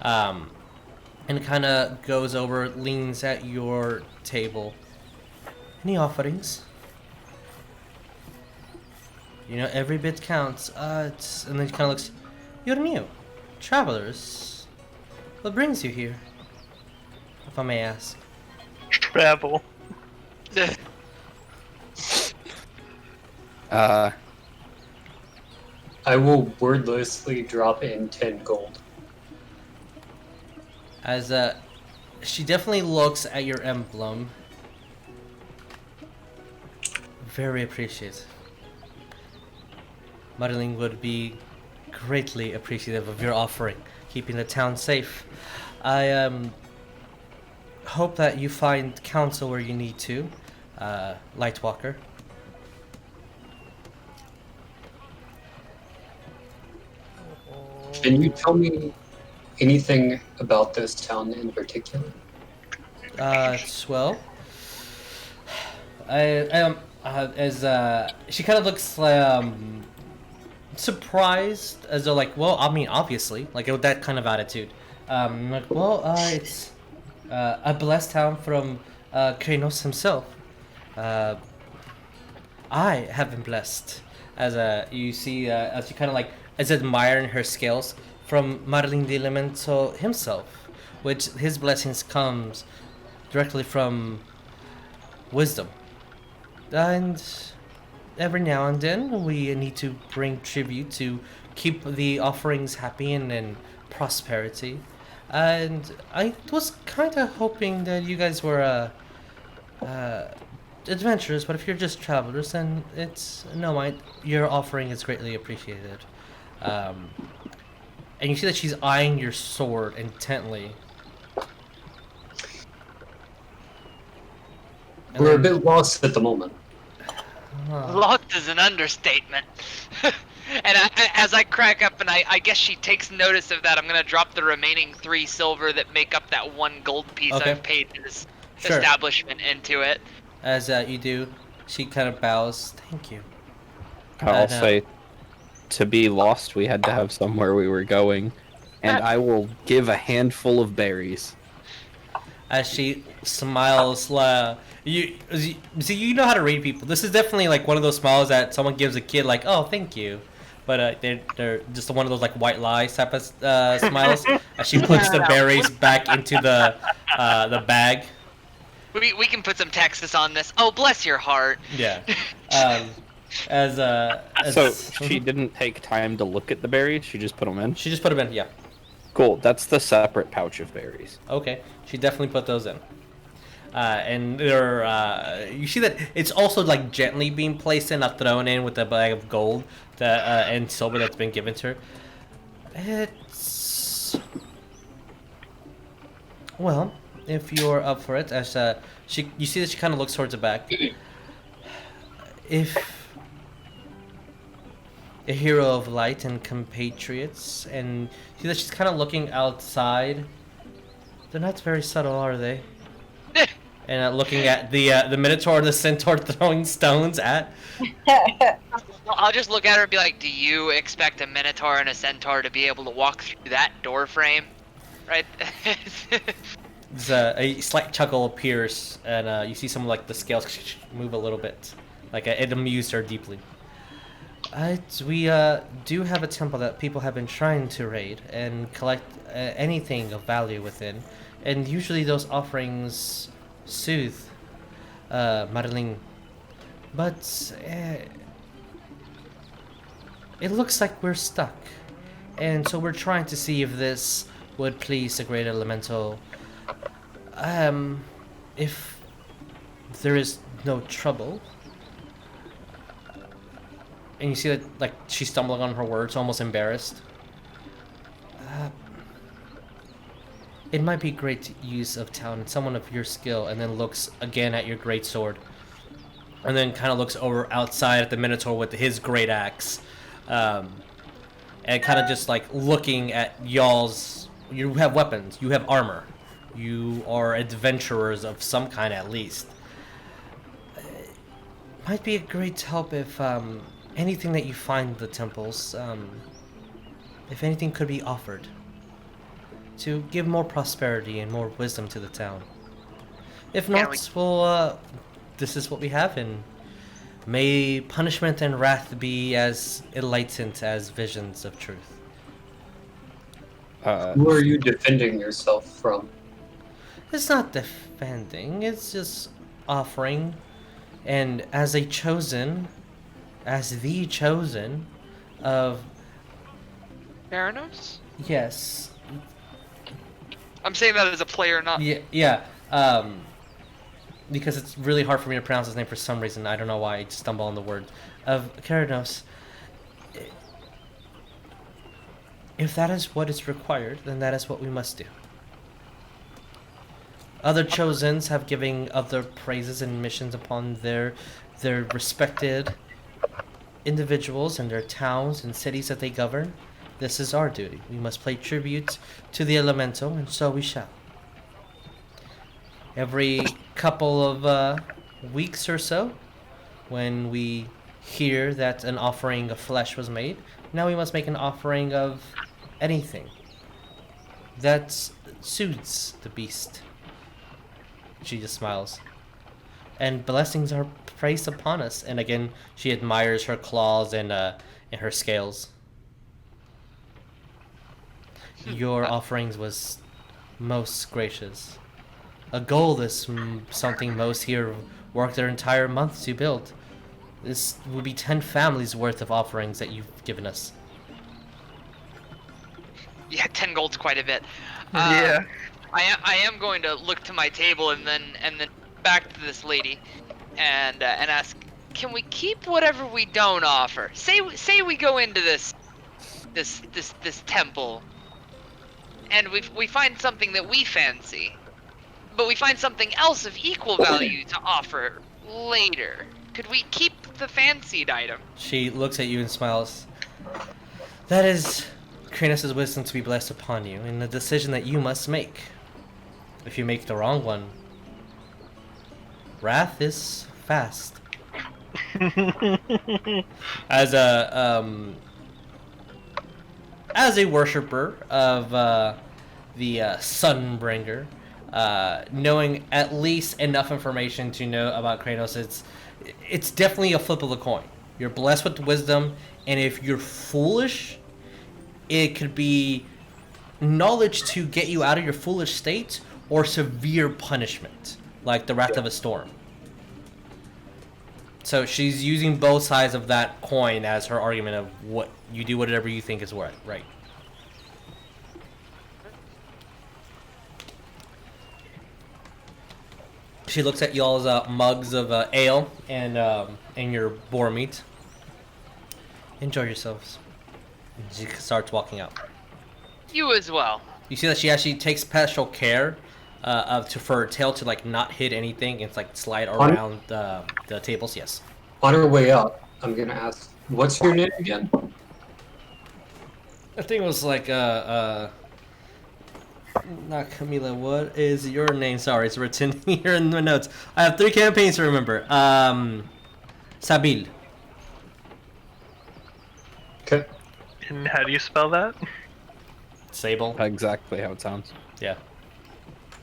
And kind of goes over, leans at your table. Any offerings? You know, every bit counts. And then he kind of looks. You're new. Travelers. What brings you here? If I may ask. Travel. I will wordlessly drop in 10 gold. As she definitely looks at your emblem. Very appreciative. Madeline would be greatly appreciative of your offering, keeping the town safe. I hope that you find counsel where you need to, Lightwalker. Can you tell me anything about this town in particular? Well, as she kind of looks surprised, as though like, well, I mean, obviously, like with that kind of attitude. Like, well, it's a blessed town from Kranos himself. I have been blessed, as you see, as you kind of like, as admiring her skills from Marlin the Elemental himself, which his blessings comes directly from wisdom. And every now and then we need to bring tribute to keep the offerings happy and in prosperity. And I was kind of hoping that you guys were adventurers, but if you're just travelers, then it's no, your offering is greatly appreciated. And you see that she's eyeing your sword intently. And We're a bit lost at the moment. Lost is an understatement. And as I crack up, and I guess she takes notice of that, I'm gonna drop the remaining 3 silver that make up that 1 gold piece I've paid to this establishment into it. As you do, she kind of bows. Thank you. I'll say, to be lost, we had to have somewhere we were going. and I will give a handful of berries. As she smiles, you see, you know how to read people. This is definitely like one of those smiles that someone gives a kid, like, "Oh, thank you," but they're just one of those like white lies type of smiles. As she puts the berries back into the bag. We can put some Texas on this. Oh, bless your heart. Yeah. So she didn't take time to look at the berries. She just put them in. She just put them in. Yeah. Cool. That's the separate pouch of berries. Okay. She definitely put those in. And they're you see that it's also like gently being placed in, not thrown in with a bag of gold and silver that's been given to her. It's well, if you're up for it, as you see that she kind of looks towards the back. If a hero of light and compatriots, and see that she's kind of looking outside. They're not very subtle, are they? And looking at the Minotaur and the Centaur throwing stones at. I'll just look at her and be like, "Do you expect a Minotaur and a Centaur to be able to walk through that door frame?" Right? A slight chuckle appears, and you see some like the scales move a little bit. Like it amused her deeply. We do have a temple that people have been trying to raid and collect anything of value within, and usually those offerings soothe Madeline, but it looks like we're stuck, and so we're trying to see if this would please the great elemental. If there is no trouble. And you see that, like, she's stumbling on her words, almost embarrassed. It might be great use of town, someone of your skill, and then looks again at your great sword. And then kind of looks over outside at the Minotaur with his great axe. And kind of just, like, looking at y'all's... You have weapons, you have armor. You are adventurers of some kind, at least. Might be a great help if, anything that you find in the temples, if anything could be offered to give more prosperity and more wisdom to the town. If not, well, this is what we have, and may punishment and wrath be as enlightened as visions of truth. Who are you defending yourself from? It's not defending, it's just offering, and as the chosen of... Theranos? Yes. I'm saying that as a player, not... Yeah, because it's really hard for me to pronounce his name for some reason. I don't know why I stumble on the word. Of Theranos. If that is what is required, then that is what we must do. Other chosens have given other praises and missions upon their respected individuals and their towns and cities that they govern. This is our duty. We must pay tribute to the elemental, and so we shall. Every couple of weeks or so, when we hear that an offering of flesh was made, now we must make an offering of anything that soothes the beast. She just smiles. And blessings are placed upon us. And again, she admires her claws and her scales. Your offerings was most gracious. A gold is something most here work their entire month to build. This will be 10 families worth of offerings that you've given us. Yeah, 10 gold's quite a bit. Yeah. I am going to look to my table and then back to this lady, and ask, can we keep whatever we don't offer? Say we go into this temple, and we find something that we fancy, but we find something else of equal value to offer later. Could we keep the fancied item? She looks at you and smiles. That is Kranos' wisdom to be blessed upon you, and the decision that you must make. If you make the wrong one, wrath is fast. As as a worshiper of the Sunbringer, knowing at least enough information to know about Kratos, it's definitely a flip of the coin. You're blessed with wisdom, and if you're foolish, it could be knowledge to get you out of your foolish state, or severe punishment, like the Wrath of a Storm. So she's using both sides of that coin as her argument of what you do, whatever you think is right. She looks at y'all's mugs of ale and your boar meat. Enjoy yourselves. And she starts walking out. You as well. You see that she actually takes special care for her tail to like not hit anything. It's like slide around the tables. Yes. On her way out, I'm gonna ask, "What's your name again?" I think it was like not Camila. What is your name? Sorry, it's written here in the notes. I have 3 campaigns to remember. Sabil. Okay. And how do you spell that? Sable. Exactly how it sounds. Yeah.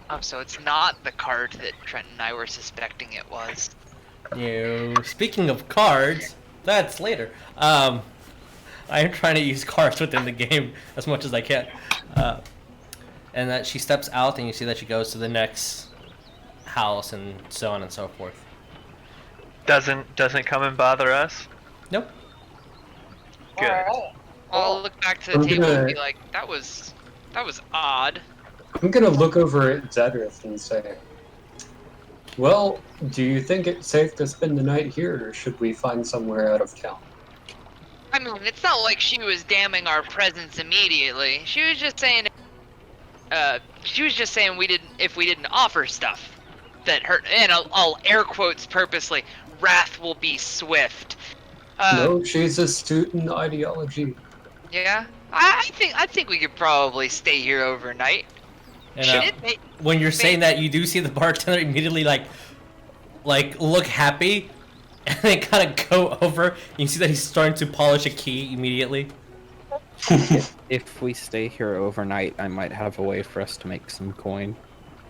Oh, so it's not the card that Trenton and I were suspecting it was. Speaking of cards, that's later. I am trying to use cards within the game as much as I can. And that she steps out, and you see that she goes to the next house, and so on and so forth. Doesn't come and bother us. Nope. Good. Alright. I'll look back to the table and be like, that was odd. I'm gonna look over at Zadrith and say, "Well, do you think it's safe to spend the night here, or should we find somewhere out of town?" I mean, it's not like she was damning our presence immediately. She was just saying, if we didn't offer stuff that hurt, and I'll air quotes purposely, wrath will be swift. No, she's astute in ideology. Yeah, I think we could probably stay here overnight. And when you're saying that, you do see the bartender immediately like look happy, and then kind of go over. You see that he's starting to polish a key immediately. If we stay here overnight, I might have a way for us to make some coin.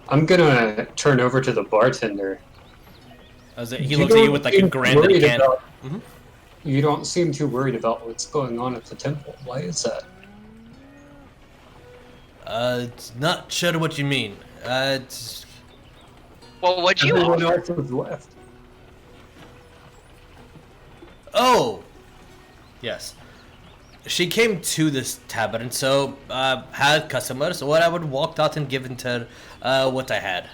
I'm gonna turn over to the bartender. He looks at you with like a grin that he can't. You don't seem too worried about what's going on at the temple. Why is that? Not sure what you mean. It's... Well, what'd you Everyone offer? else has left. Oh! Yes. She came to this tavern, so had customers, or I would walk out and give her what I had.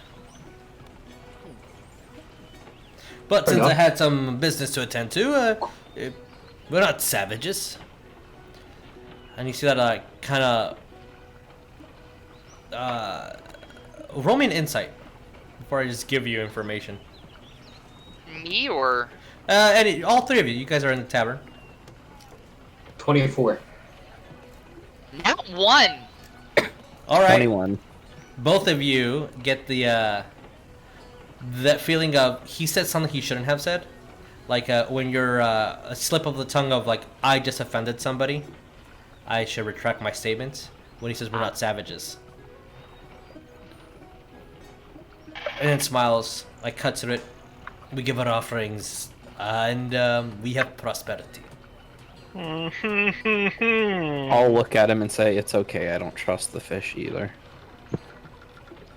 But since I had some business to attend to, we're not savages. And you see that kind of roll me an insight before I just give you information. Me or? All 3 of you. You guys are in the tavern. 24. Not one. All right. 21. Both of you get the that feeling of he said something he shouldn't have said, like when you're a slip of the tongue of like I just offended somebody, I should retract my statement. When he says we're not savages, and then smiles, like cuts to it. We give our offerings, and we have prosperity. I'll look at him and say, it's okay, I don't trust the fish either.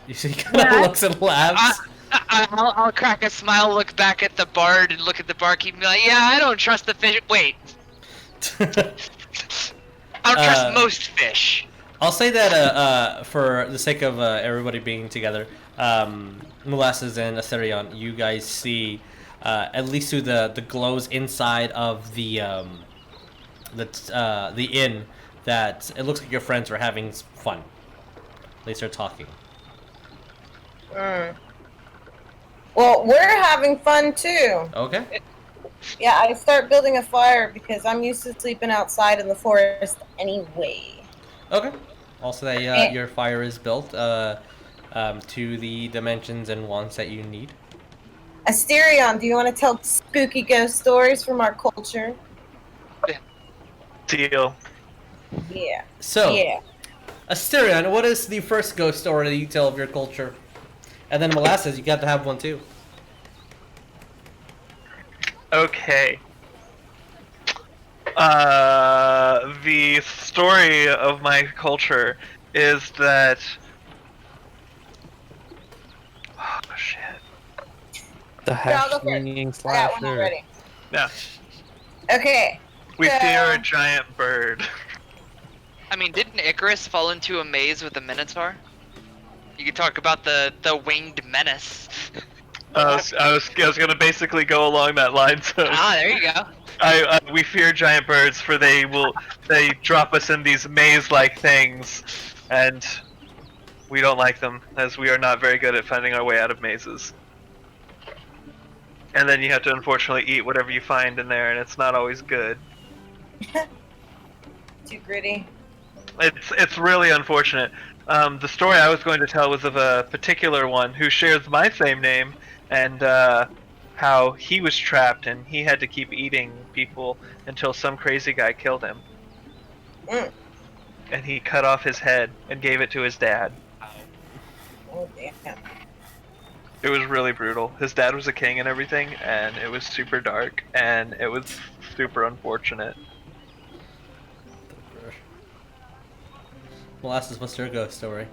You see, he kind of looks and laughs. I'll crack a smile, look back at the bard, and look at the barkeep and be like, yeah, I don't trust the fish. Wait. I don't trust most fish. I'll say that for the sake of everybody being together, Molasses and Asterion, you guys see, at least through the glows inside of the inn, that it looks like your friends are having fun. They start talking. Well, we're having fun too. Okay. Yeah, I start building a fire because I'm used to sleeping outside in the forest anyway. Okay. Also, that your fire is built to the dimensions and wants that you need. Asterion, do you want to tell spooky ghost stories from our culture? Deal. Yeah. So, Yeah. Asterion, what is the first ghost story that you tell of your culture? And then Molasses, you got to have one too. Okay. The story of my culture is that. Oh shit. The I'll go first. hash-slinging I got one slasher. already. Yeah. Okay. We So- fear a giant bird. I mean, didn't Icarus fall into a maze with a Minotaur? You could talk about the winged menace. I was gonna basically go along that line. So There you go. we fear giant birds, for they drop us in these maze-like things, and we don't like them, as we are not very good at finding our way out of mazes. And then you have to unfortunately eat whatever you find in there, and it's not always good. Too gritty. It's really unfortunate. The story I was going to tell was of a particular one who shares my same name, and how he was trapped and he had to keep eating people until some crazy guy killed him. Mm. And he cut off his head and gave it to his dad. Oh, damn. It was really brutal. His dad was a king and everything, and it was super dark, and it was super unfortunate. Molasses, what's your ghost story?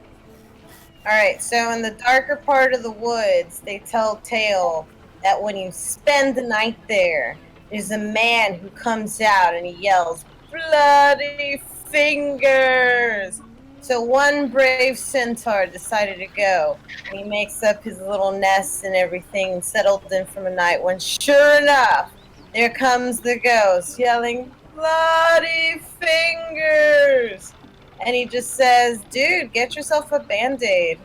Alright, so in the darker part of the woods, they tell tale that when you spend the night there, there's a man who comes out and he yells, "Bloody fingers!" So one brave centaur decided to go, and he makes up his little nest and everything, settled in from a night when, sure enough, there comes the ghost, yelling, "Bloody fingers!" And he just says, "Dude, get yourself a Band-Aid."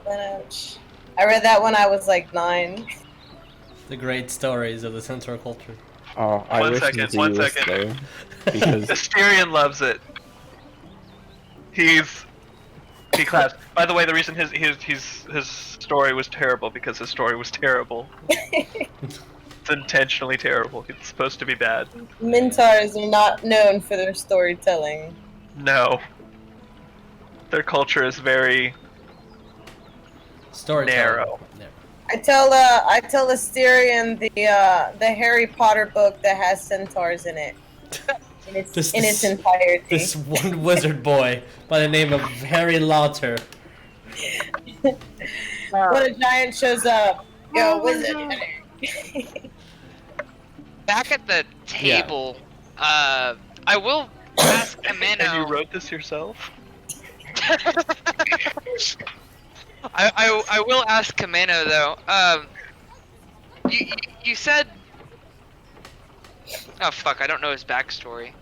I read that when I was like 9. The great stories of the Centaur culture. Oh, I One wish second, Z one was second. there. Because Asterion loves it. He claps. By the way, the reason his story was terrible because his story was terrible. It's intentionally terrible. It's supposed to be bad. Minotaurs are not known for their storytelling. No. Their culture is very Storytelling. narrow. I tell Asterion the Harry Potter book that has centaurs in it. In its entirety. This one wizard boy by the name of Harry Lauter. When a giant shows up, go wizard. Back at the table, I will ask Chameno. And you wrote this yourself? I will ask Chameno though. You said. Oh fuck! I don't know his backstory.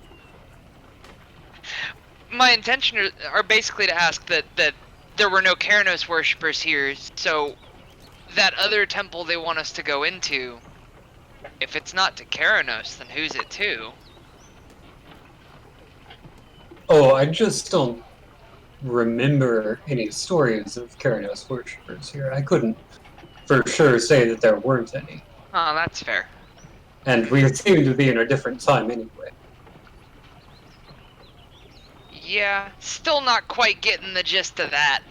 My intention are basically to ask that there were no Keranos worshippers here, so that other temple they want us to go into. If it's not to Keranos, then who's it to? Oh, I just don't remember any stories of Keranos worshippers here. I couldn't for sure say that there weren't any. Oh, that's fair. And we seem to be in a different time anyway. Yeah, still not quite getting the gist of that.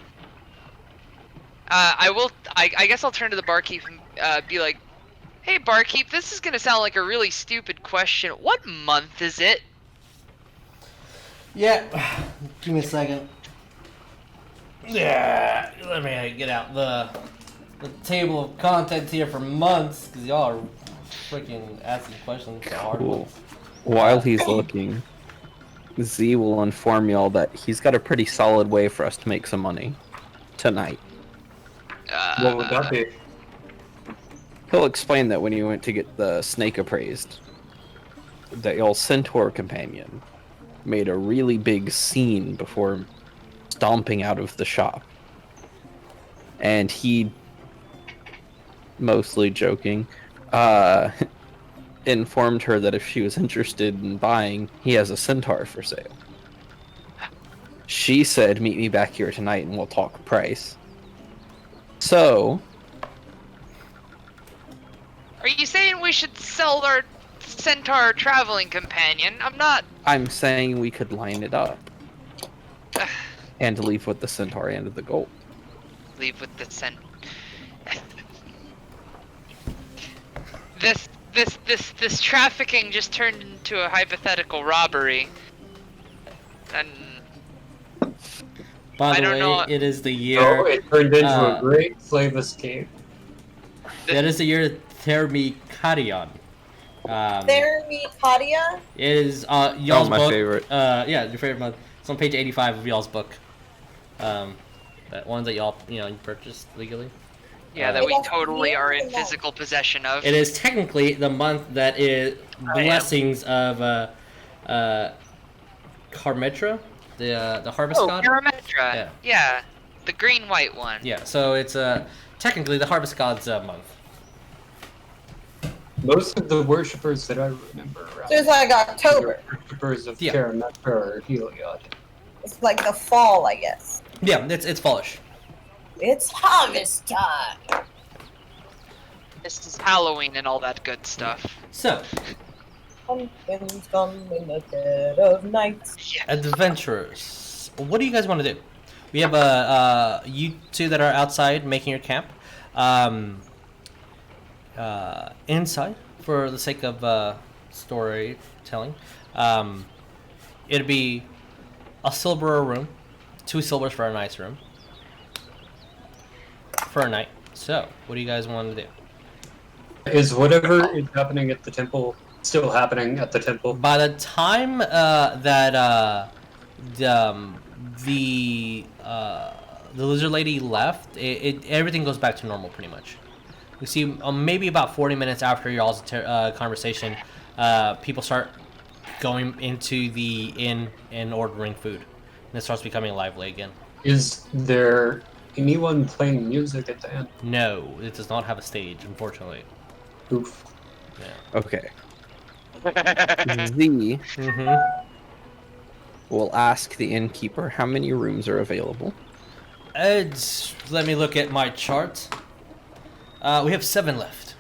I guess I'll turn to the barkeep and be like, "Hey barkeep, this is gonna sound like a really stupid question. What month is it?" Yeah, give me a second. Yeah, let me get out the table of contents here for months, because y'all are freaking asking questions. Hard cool. ones. While he's looking, Z will inform y'all that he's got a pretty solid way for us to make some money tonight. What would that be? He'll explain that when you went to get the snake appraised, that y'all's centaur companion made a really big scene before stomping out of the shop. And he, mostly joking, informed her that if she was interested in buying, he has a centaur for sale. She said, "Meet me back here tonight and we'll talk price." So, Are you saying we should sell our Centaur traveling companion. I'm not. I'm saying we could line it up and leave with the Centaur and the gold. Leave with the Centaur. This trafficking just turned into a hypothetical robbery. And By I the don't way, know. it is the Oh, year. it turned into uh, a great slave escape. That is the year Thermicarion. Thermicarion? It is y'all's my book. favorite. Yeah, your favorite month. It's on page 85 of y'all's book. That one that y'all you purchased legally. Yeah, that we totally are in physical possession of. It is technically the month that is blessings of Carmetra, the harvest god. Parametra. Yeah, the green-white one. Yeah, so it's technically the harvest god's month. Most of the worshippers that I remember around So it's like October. worshippers of Yeah. Karametra or Helios. It's like the fall, I guess. Yeah, it's fallish. It's harvest time. This is Halloween and all that good stuff. So, Pumpkins come in the dead of night. adventurers, what do you guys want to do? We have you two that are outside making your camp. Inside, for the sake of storytelling, it'd be a silver room, 2 silvers for a nice room for a night. So, what do you guys want to do? Is whatever is happening at the temple still happening at the temple? By the time that the lizard lady left, everything goes back to normal pretty much. We see maybe about 40 minutes after y'all's conversation, people start going into the inn and ordering food, and it starts becoming lively again. Is there anyone playing music at the end? No, it does not have a stage, unfortunately. Oof. Yeah. Okay. Z will ask the innkeeper how many rooms are available. Let me look at my chart. We have 7 left.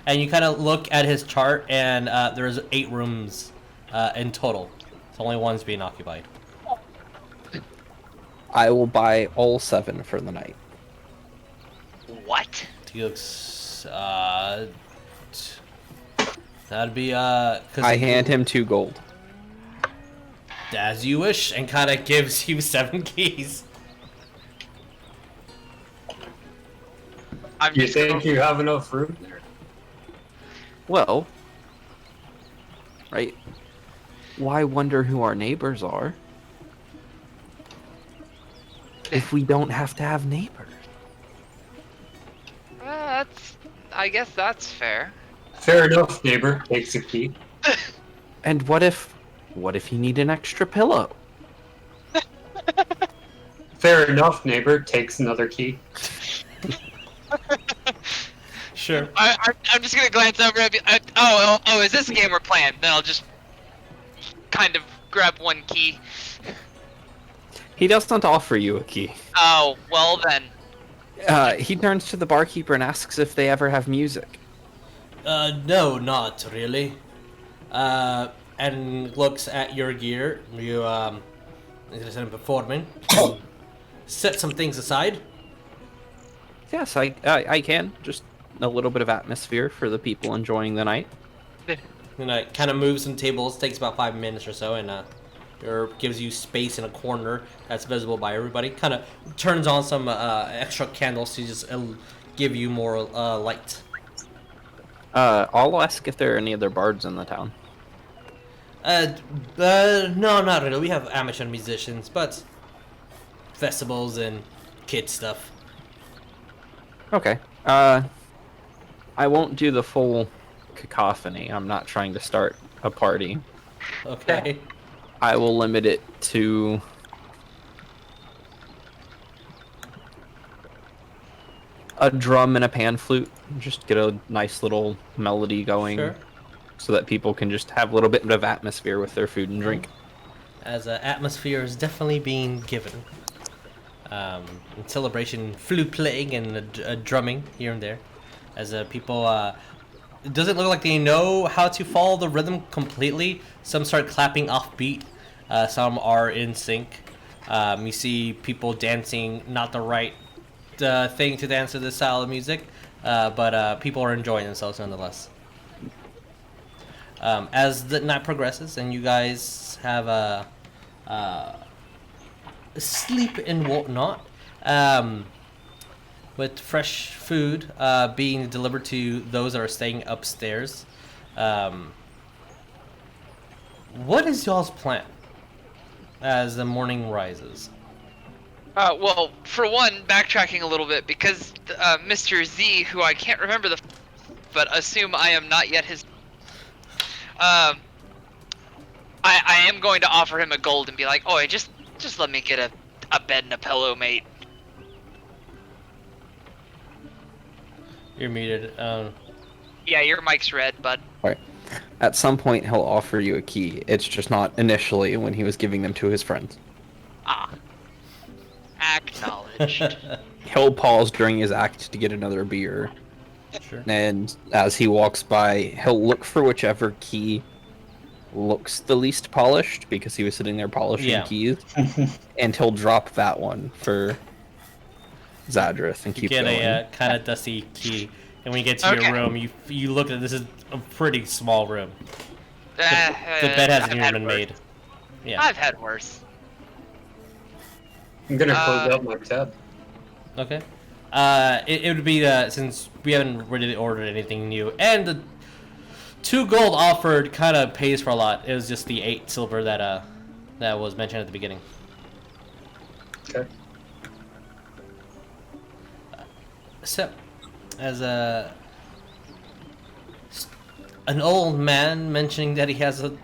And you kind of look at his chart, and there's 8 rooms in total. So only one's being occupied. I will buy all 7 for the night. What? He looks, that'd be, 'cause I hand him 2 gold. as you wish, and kind of gives you 7 keys. I'm You just think gonna- you have enough room there? Well, right? Why wonder who our neighbors are if we don't have to have neighbors? I guess that's fair. Fair enough, neighbor. Takes a key. And what if you need an extra pillow? Fair enough, neighbor. Takes another key. Sure. I'm just gonna glance over and be, oh, is this a game we're playing? Then I'll just kind of grab one key. He doesn't offer you a key. Oh, well then. He turns to the barkeeper and asks if they ever have music. No, not really. And looks at your gear. You, performing. Set some things aside. Yes, I can. Just a little bit of atmosphere for the people enjoying the night. And it kind of moves some tables. Takes about 5 minutes or so, and or gives you space in a corner that's visible by everybody. Kind of turns on some extra candles to just give you more light. I'll ask if there are any other bards in the town. No, not really. We have amateur musicians, but festivals and kid stuff. Okay. I won't do the full cacophony. I'm not trying to start a party. Okay. I will limit it to a drum and a pan flute. Just get a nice little melody going, Sure. so that people can just have a little bit of atmosphere with their food and drink. As atmosphere is definitely being given. In celebration, flute playing and drumming here and there, as people it doesn't look like they know how to follow the rhythm completely. Some start clapping off beat. Some are in sync. You see people dancing, not the right thing to dance to this style of music, but people are enjoying themselves nonetheless. As the night progresses and you guys have sleep and whatnot, with fresh food being delivered to those that are staying upstairs, what is y'all's plan as the morning rises? Well, for one, backtracking a little bit, because Mr. Z, who I can't remember but assume I am not yet his... I am going to offer him a gold and be like, oh, just let me get a bed and a pillow, mate. You're muted. Yeah, your mic's red, bud. Right. At some point, he'll offer you a key. It's just not initially when he was giving them to his friends. Ah. Acknowledged. He'll pause during his act to get another beer. Sure. And as he walks by, he'll look for whichever key looks the least polished, because he was sitting there polishing keys. And he'll drop that one for Zadrith and keep get going. a kind of dusty key, and when you get to your room, you look at this is a pretty small room. The bed hasn't even been made. Yeah, I've had worse. I'm gonna close out my tab. Okay. It would be since we haven't really ordered anything new, and the 2 gold offered kind of pays for a lot. It was just the 8 silver that was mentioned at the beginning. Okay. So, as an old man mentioning that he has a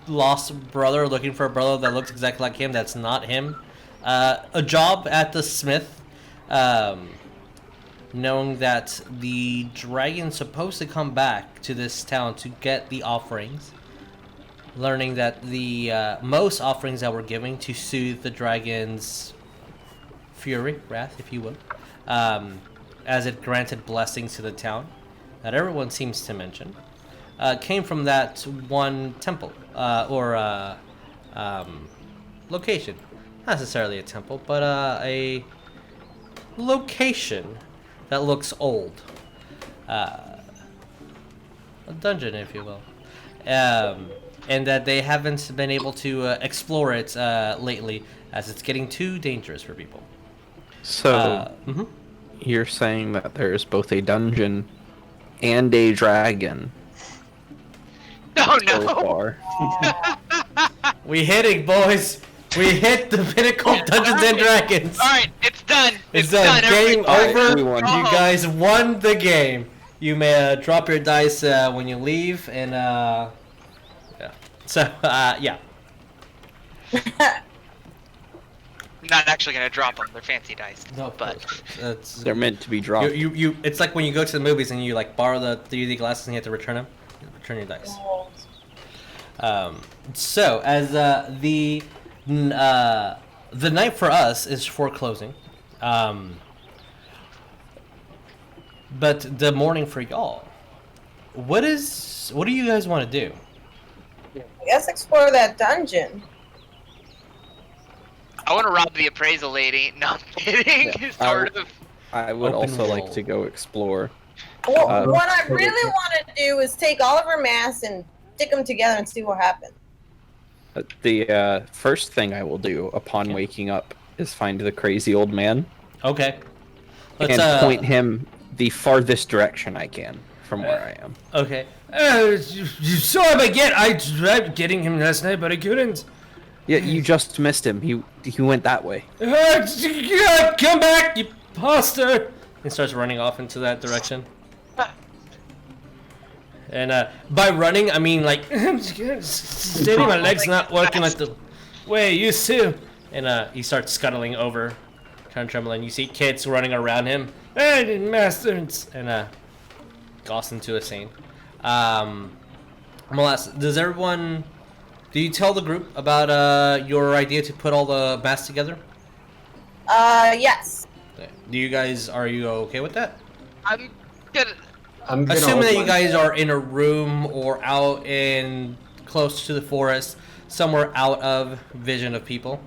lost brother, looking for a brother that looks exactly like him, that's not him. A job at the smith, knowing that the dragon's supposed to come back to this town to get the offerings, learning that the most offerings that were giving to soothe the dragon's fury, wrath, if you will, as it granted blessings to the town that everyone seems to mention, came from that one temple or location. Not necessarily a temple, but a location that looks old. A dungeon, if you will. And that they haven't been able to explore it lately, as it's getting too dangerous for people. So, you're saying that there's both a dungeon and a dragon. Oh So no! far. We hit it, boys! We hit the pinnacle of Dungeons and Dragons! Alright, it's done! It's done. Game everybody. over. We won. You guys won the game. You may drop your dice when you leave, and yeah. So, yeah. I'm not actually gonna drop them. They're fancy dice. No, but that's They're meant to be dropped. you. It's like when you go to the movies and you like borrow the 3D glasses and you have to return them. Return your dice. So as the night for us is foreclosing, but the morning for y'all. What do you guys want to do? I guess explore that dungeon. I want to rob the appraisal lady. No, I'm kidding. Yeah, sort of. I would Open also roll. like to go explore. Well, what I really want to do is take all of our masks and stick them together and see what happens. The first thing I will do upon waking up is find the crazy old man Okay. and point him the farthest direction I can from where I am. Okay. You saw him again. I tried getting him last night, but I couldn't. Yeah, you just missed him. He went that way. Come back, you imposter! He starts running off into that direction. And by running, I mean like steady. My legs not working like the way it used to. And he starts scuttling over, kind of trembling. You see kids running around him. Hey, masters! And goes into a scene. Molasses, do you tell the group about your idea to put all the masks together? Yes. Okay. Are you okay with that? I'm gonna. I'm gonna assuming hold that you my- guys are in a room or out in close to the forest, somewhere out of vision of people.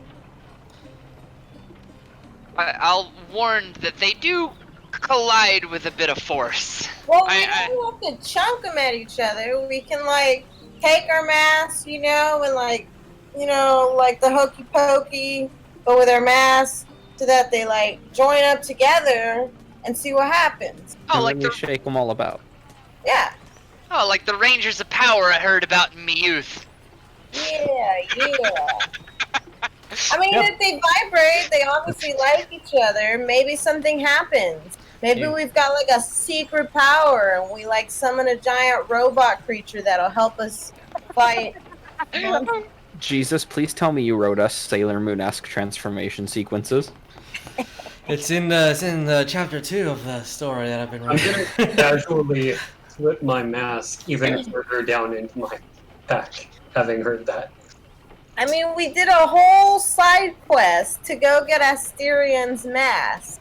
I'll warn that they do collide with a bit of force. Well, we don't have to chunk them at each other. We can, like, take our masks, you know, and, like, you know, like the hokey pokey, but with our masks, so that they, like, join up together and see what happens. Oh, And like then we the shake them all about. Yeah. like the Rangers of Power I heard about in me youth. Yeah. I mean, Yep. if they vibrate, they obviously like each other. Maybe something happens. Maybe Yeah. we've got like a secret power, and we like summon a giant robot creature that'll help us fight. You know? Jesus, please tell me you wrote us Sailor Moon-esque transformation sequences. It's in the chapter 2 of the story that I've been I'm reading. gonna casually slip my mask even further down into my pack, having heard that. I mean, we did a whole side quest to go get Asterion's mask.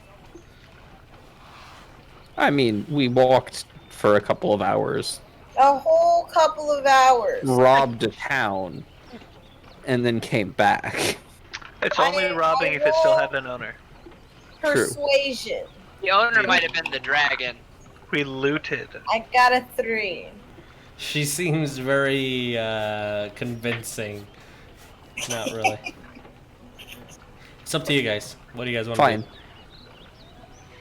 I mean, we walked for a couple of hours, A whole couple of hours. robbed a town, and then came back. It's only robbing if it still had an owner. Persuasion. The owner might have been the dragon. We looted. I got a 3. She seems very convincing. Not really. It's up to you guys. What do you guys want to Fine. do?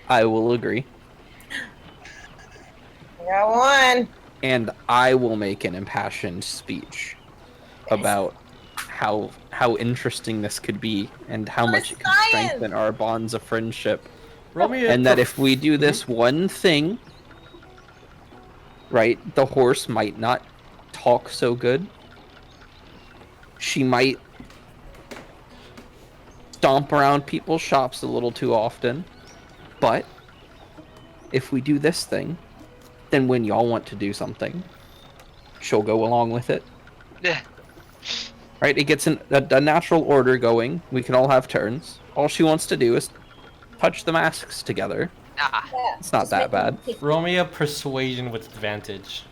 I will agree. I got 1. And I will make an impassioned speech about how interesting this could be and how much it could science! strengthen our bonds of friendship. Roll me a And that if we do this one thing, right, the horse might not talk so good. She might stomp around people's shops a little too often. But if we do this thing, then when y'all want to do something, she'll go along with it. Yeah. Right? It gets a natural order going. We can all have turns. All she wants to do is touch the masks together. Nah. Yeah, It's not just that make bad. it- roll me a persuasion with advantage.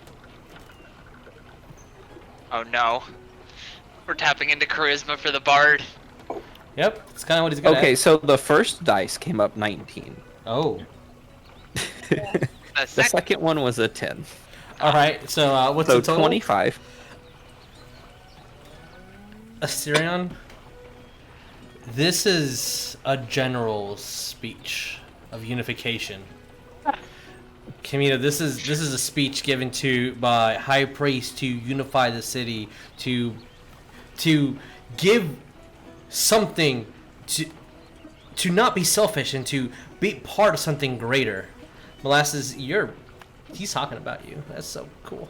Oh no. We're tapping into charisma for the bard. Yep, that's kind of what he's good Okay, at. so the first dice came up 19. Oh, The The second second one was a 10. all right. So what's So the total? 25. Asterion. This is a general's speech of unification. Chameno, this is a speech given by high priest to unify the city, to give something, to not be selfish and to be part of something greater. Molasses, he's talking about you. That's so cool.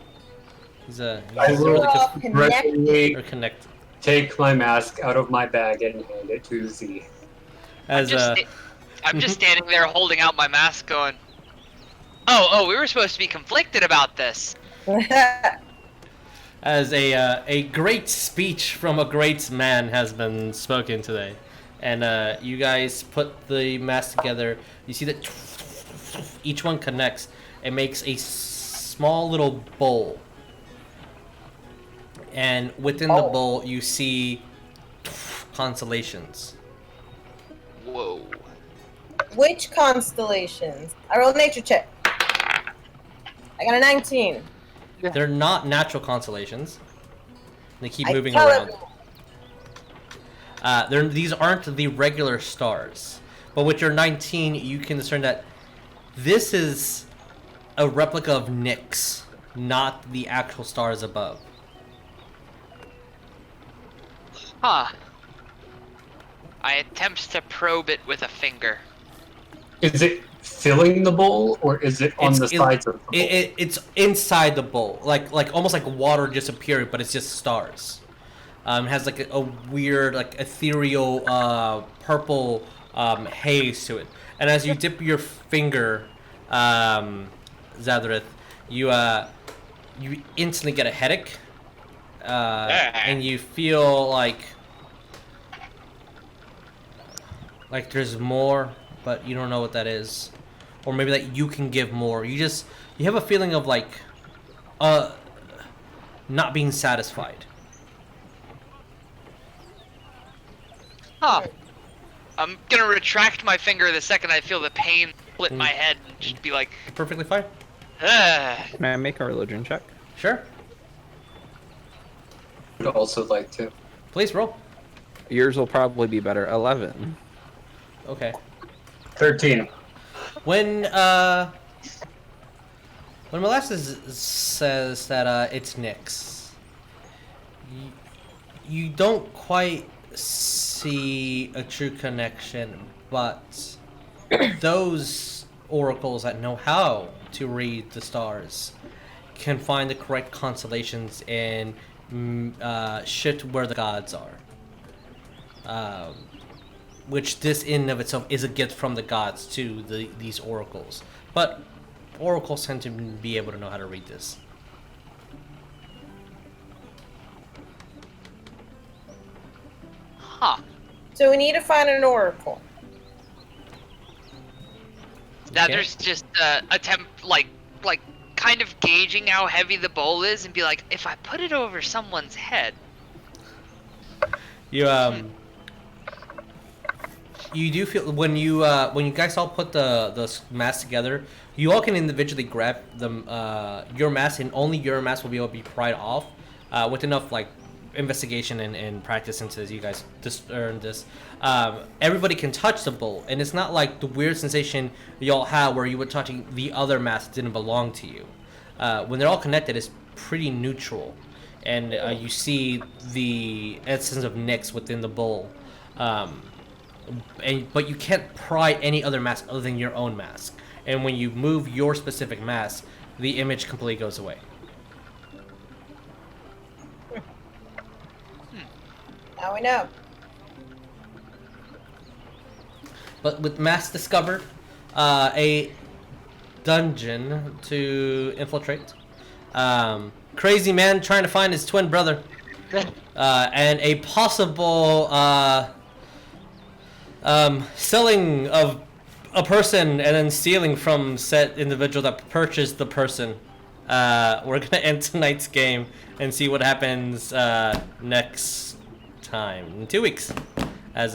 He's I really will good. directly Or connect. take my mask out of my bag and hand it to Z. As I'm just standing there holding out my mask going, oh, we were supposed to be conflicted about this. as a great speech from a great man has been spoken today, and you guys put the mask together. You see that each one connects. It makes a small little bowl, and within the bowl you see constellations. Whoa. Which constellations? I rolled a nature check. I got a 19. They're not natural constellations. They keep I moving tell around. everyone. These aren't the regular stars, but with your 19, you can discern that this is a replica of Nyx, not the actual stars above. Huh. I attempt to probe it with a finger. Is it filling the bowl, or is it on the sides of the bowl? It's inside the bowl, like almost like water just appearing, but it's just stars. It has like a weird, like ethereal, purple haze to it. And as you dip your finger, Zadrith, you instantly get a headache, and you feel like there's more, but you don't know what that is. or maybe that you can give more. You have a feeling of like not being satisfied. Huh. I'm gonna retract my finger the second I feel the pain split my head and just be like, Perfectly fine. May I make a religion check? Sure. Would also like to. Please roll. Yours will probably be better. 11. Okay. 13. When Molasses says that it's Nyx, you don't quite see a true connection, but those oracles that know how to read the stars can find the correct constellations and shift where the gods are. Which this in and of itself is a gift from the gods to these oracles. But oracles tend to be able to know how to read this. huh. So we need to find an oracle. Now Okay. there's just attempt like kind of gauging how heavy the bowl is and be like, if I put it over someone's head. You do feel when you guys all put the mass together, you all can individually grab them your mass, and only your mass will be able to be pried off with enough like investigation and practice since you guys just earned this. Everybody can touch the bowl, and it's not like the weird sensation y'all have where you were touching the other mass that didn't belong to you. When they're all connected, it's pretty neutral, and you see the essence of Nyx within the bowl. But you can't pry any other mask other than your own mask. And when you move your specific mask, the image completely goes away. Now we know. But with mask discovered, a dungeon to infiltrate. Crazy man trying to find his twin brother. And a possible selling of a person and then stealing from said individual that purchased the person. We're gonna end tonight's game and see what happens next time in 2 weeks. As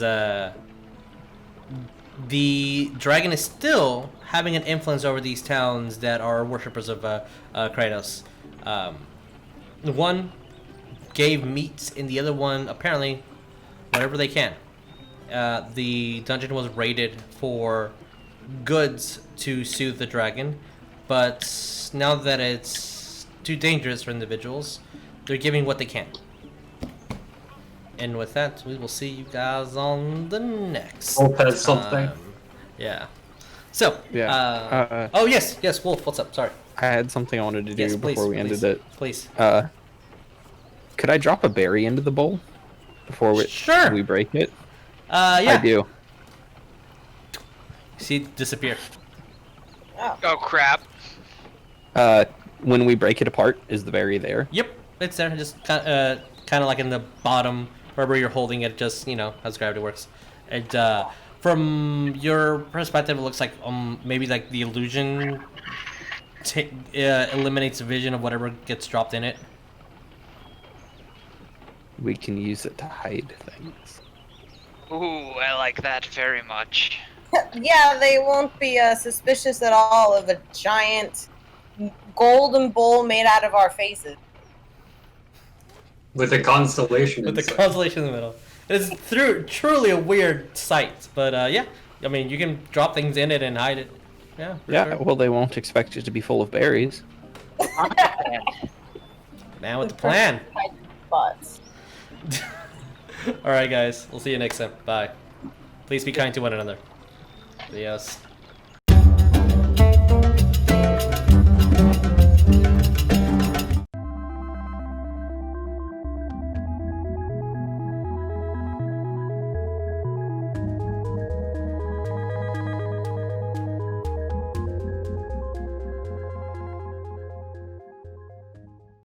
the dragon is still having an influence over these towns that are worshippers of Kratos. One gave meat, and the other one apparently whatever they can. The dungeon was raided for goods to soothe the dragon, but now that it's too dangerous for individuals, they're giving what they can. And with that, we will see you guys on the next Wolf has something. time. Yeah. So, Yeah. oh, yes, Wolf, what's up? Sorry. I had something I wanted to do Yes, please, before we ended it. Please. Could I drop a berry into the bowl before Sure. we break it? Yeah. I do. See it disappear. Oh crap. When we break it apart, is the berry there? Yep, it's there. Just kind of like in the bottom, wherever you're holding it. Just how gravity works. And from your perspective, it looks like maybe like the illusion eliminates the vision of whatever gets dropped in it. We can use it to hide things. Ooh, I like that very much. Yeah, they won't be suspicious at all of a giant golden bowl made out of our faces. With a constellation With the inside. constellation in the middle. It's truly a weird sight, but yeah. I mean, you can drop things in it and hide it. Yeah. For Yeah, sure. well, they won't expect it to be full of berries. Man with the plan. Butts. All right, guys. We'll see you next time. Bye. Please be kind to one another. Adios.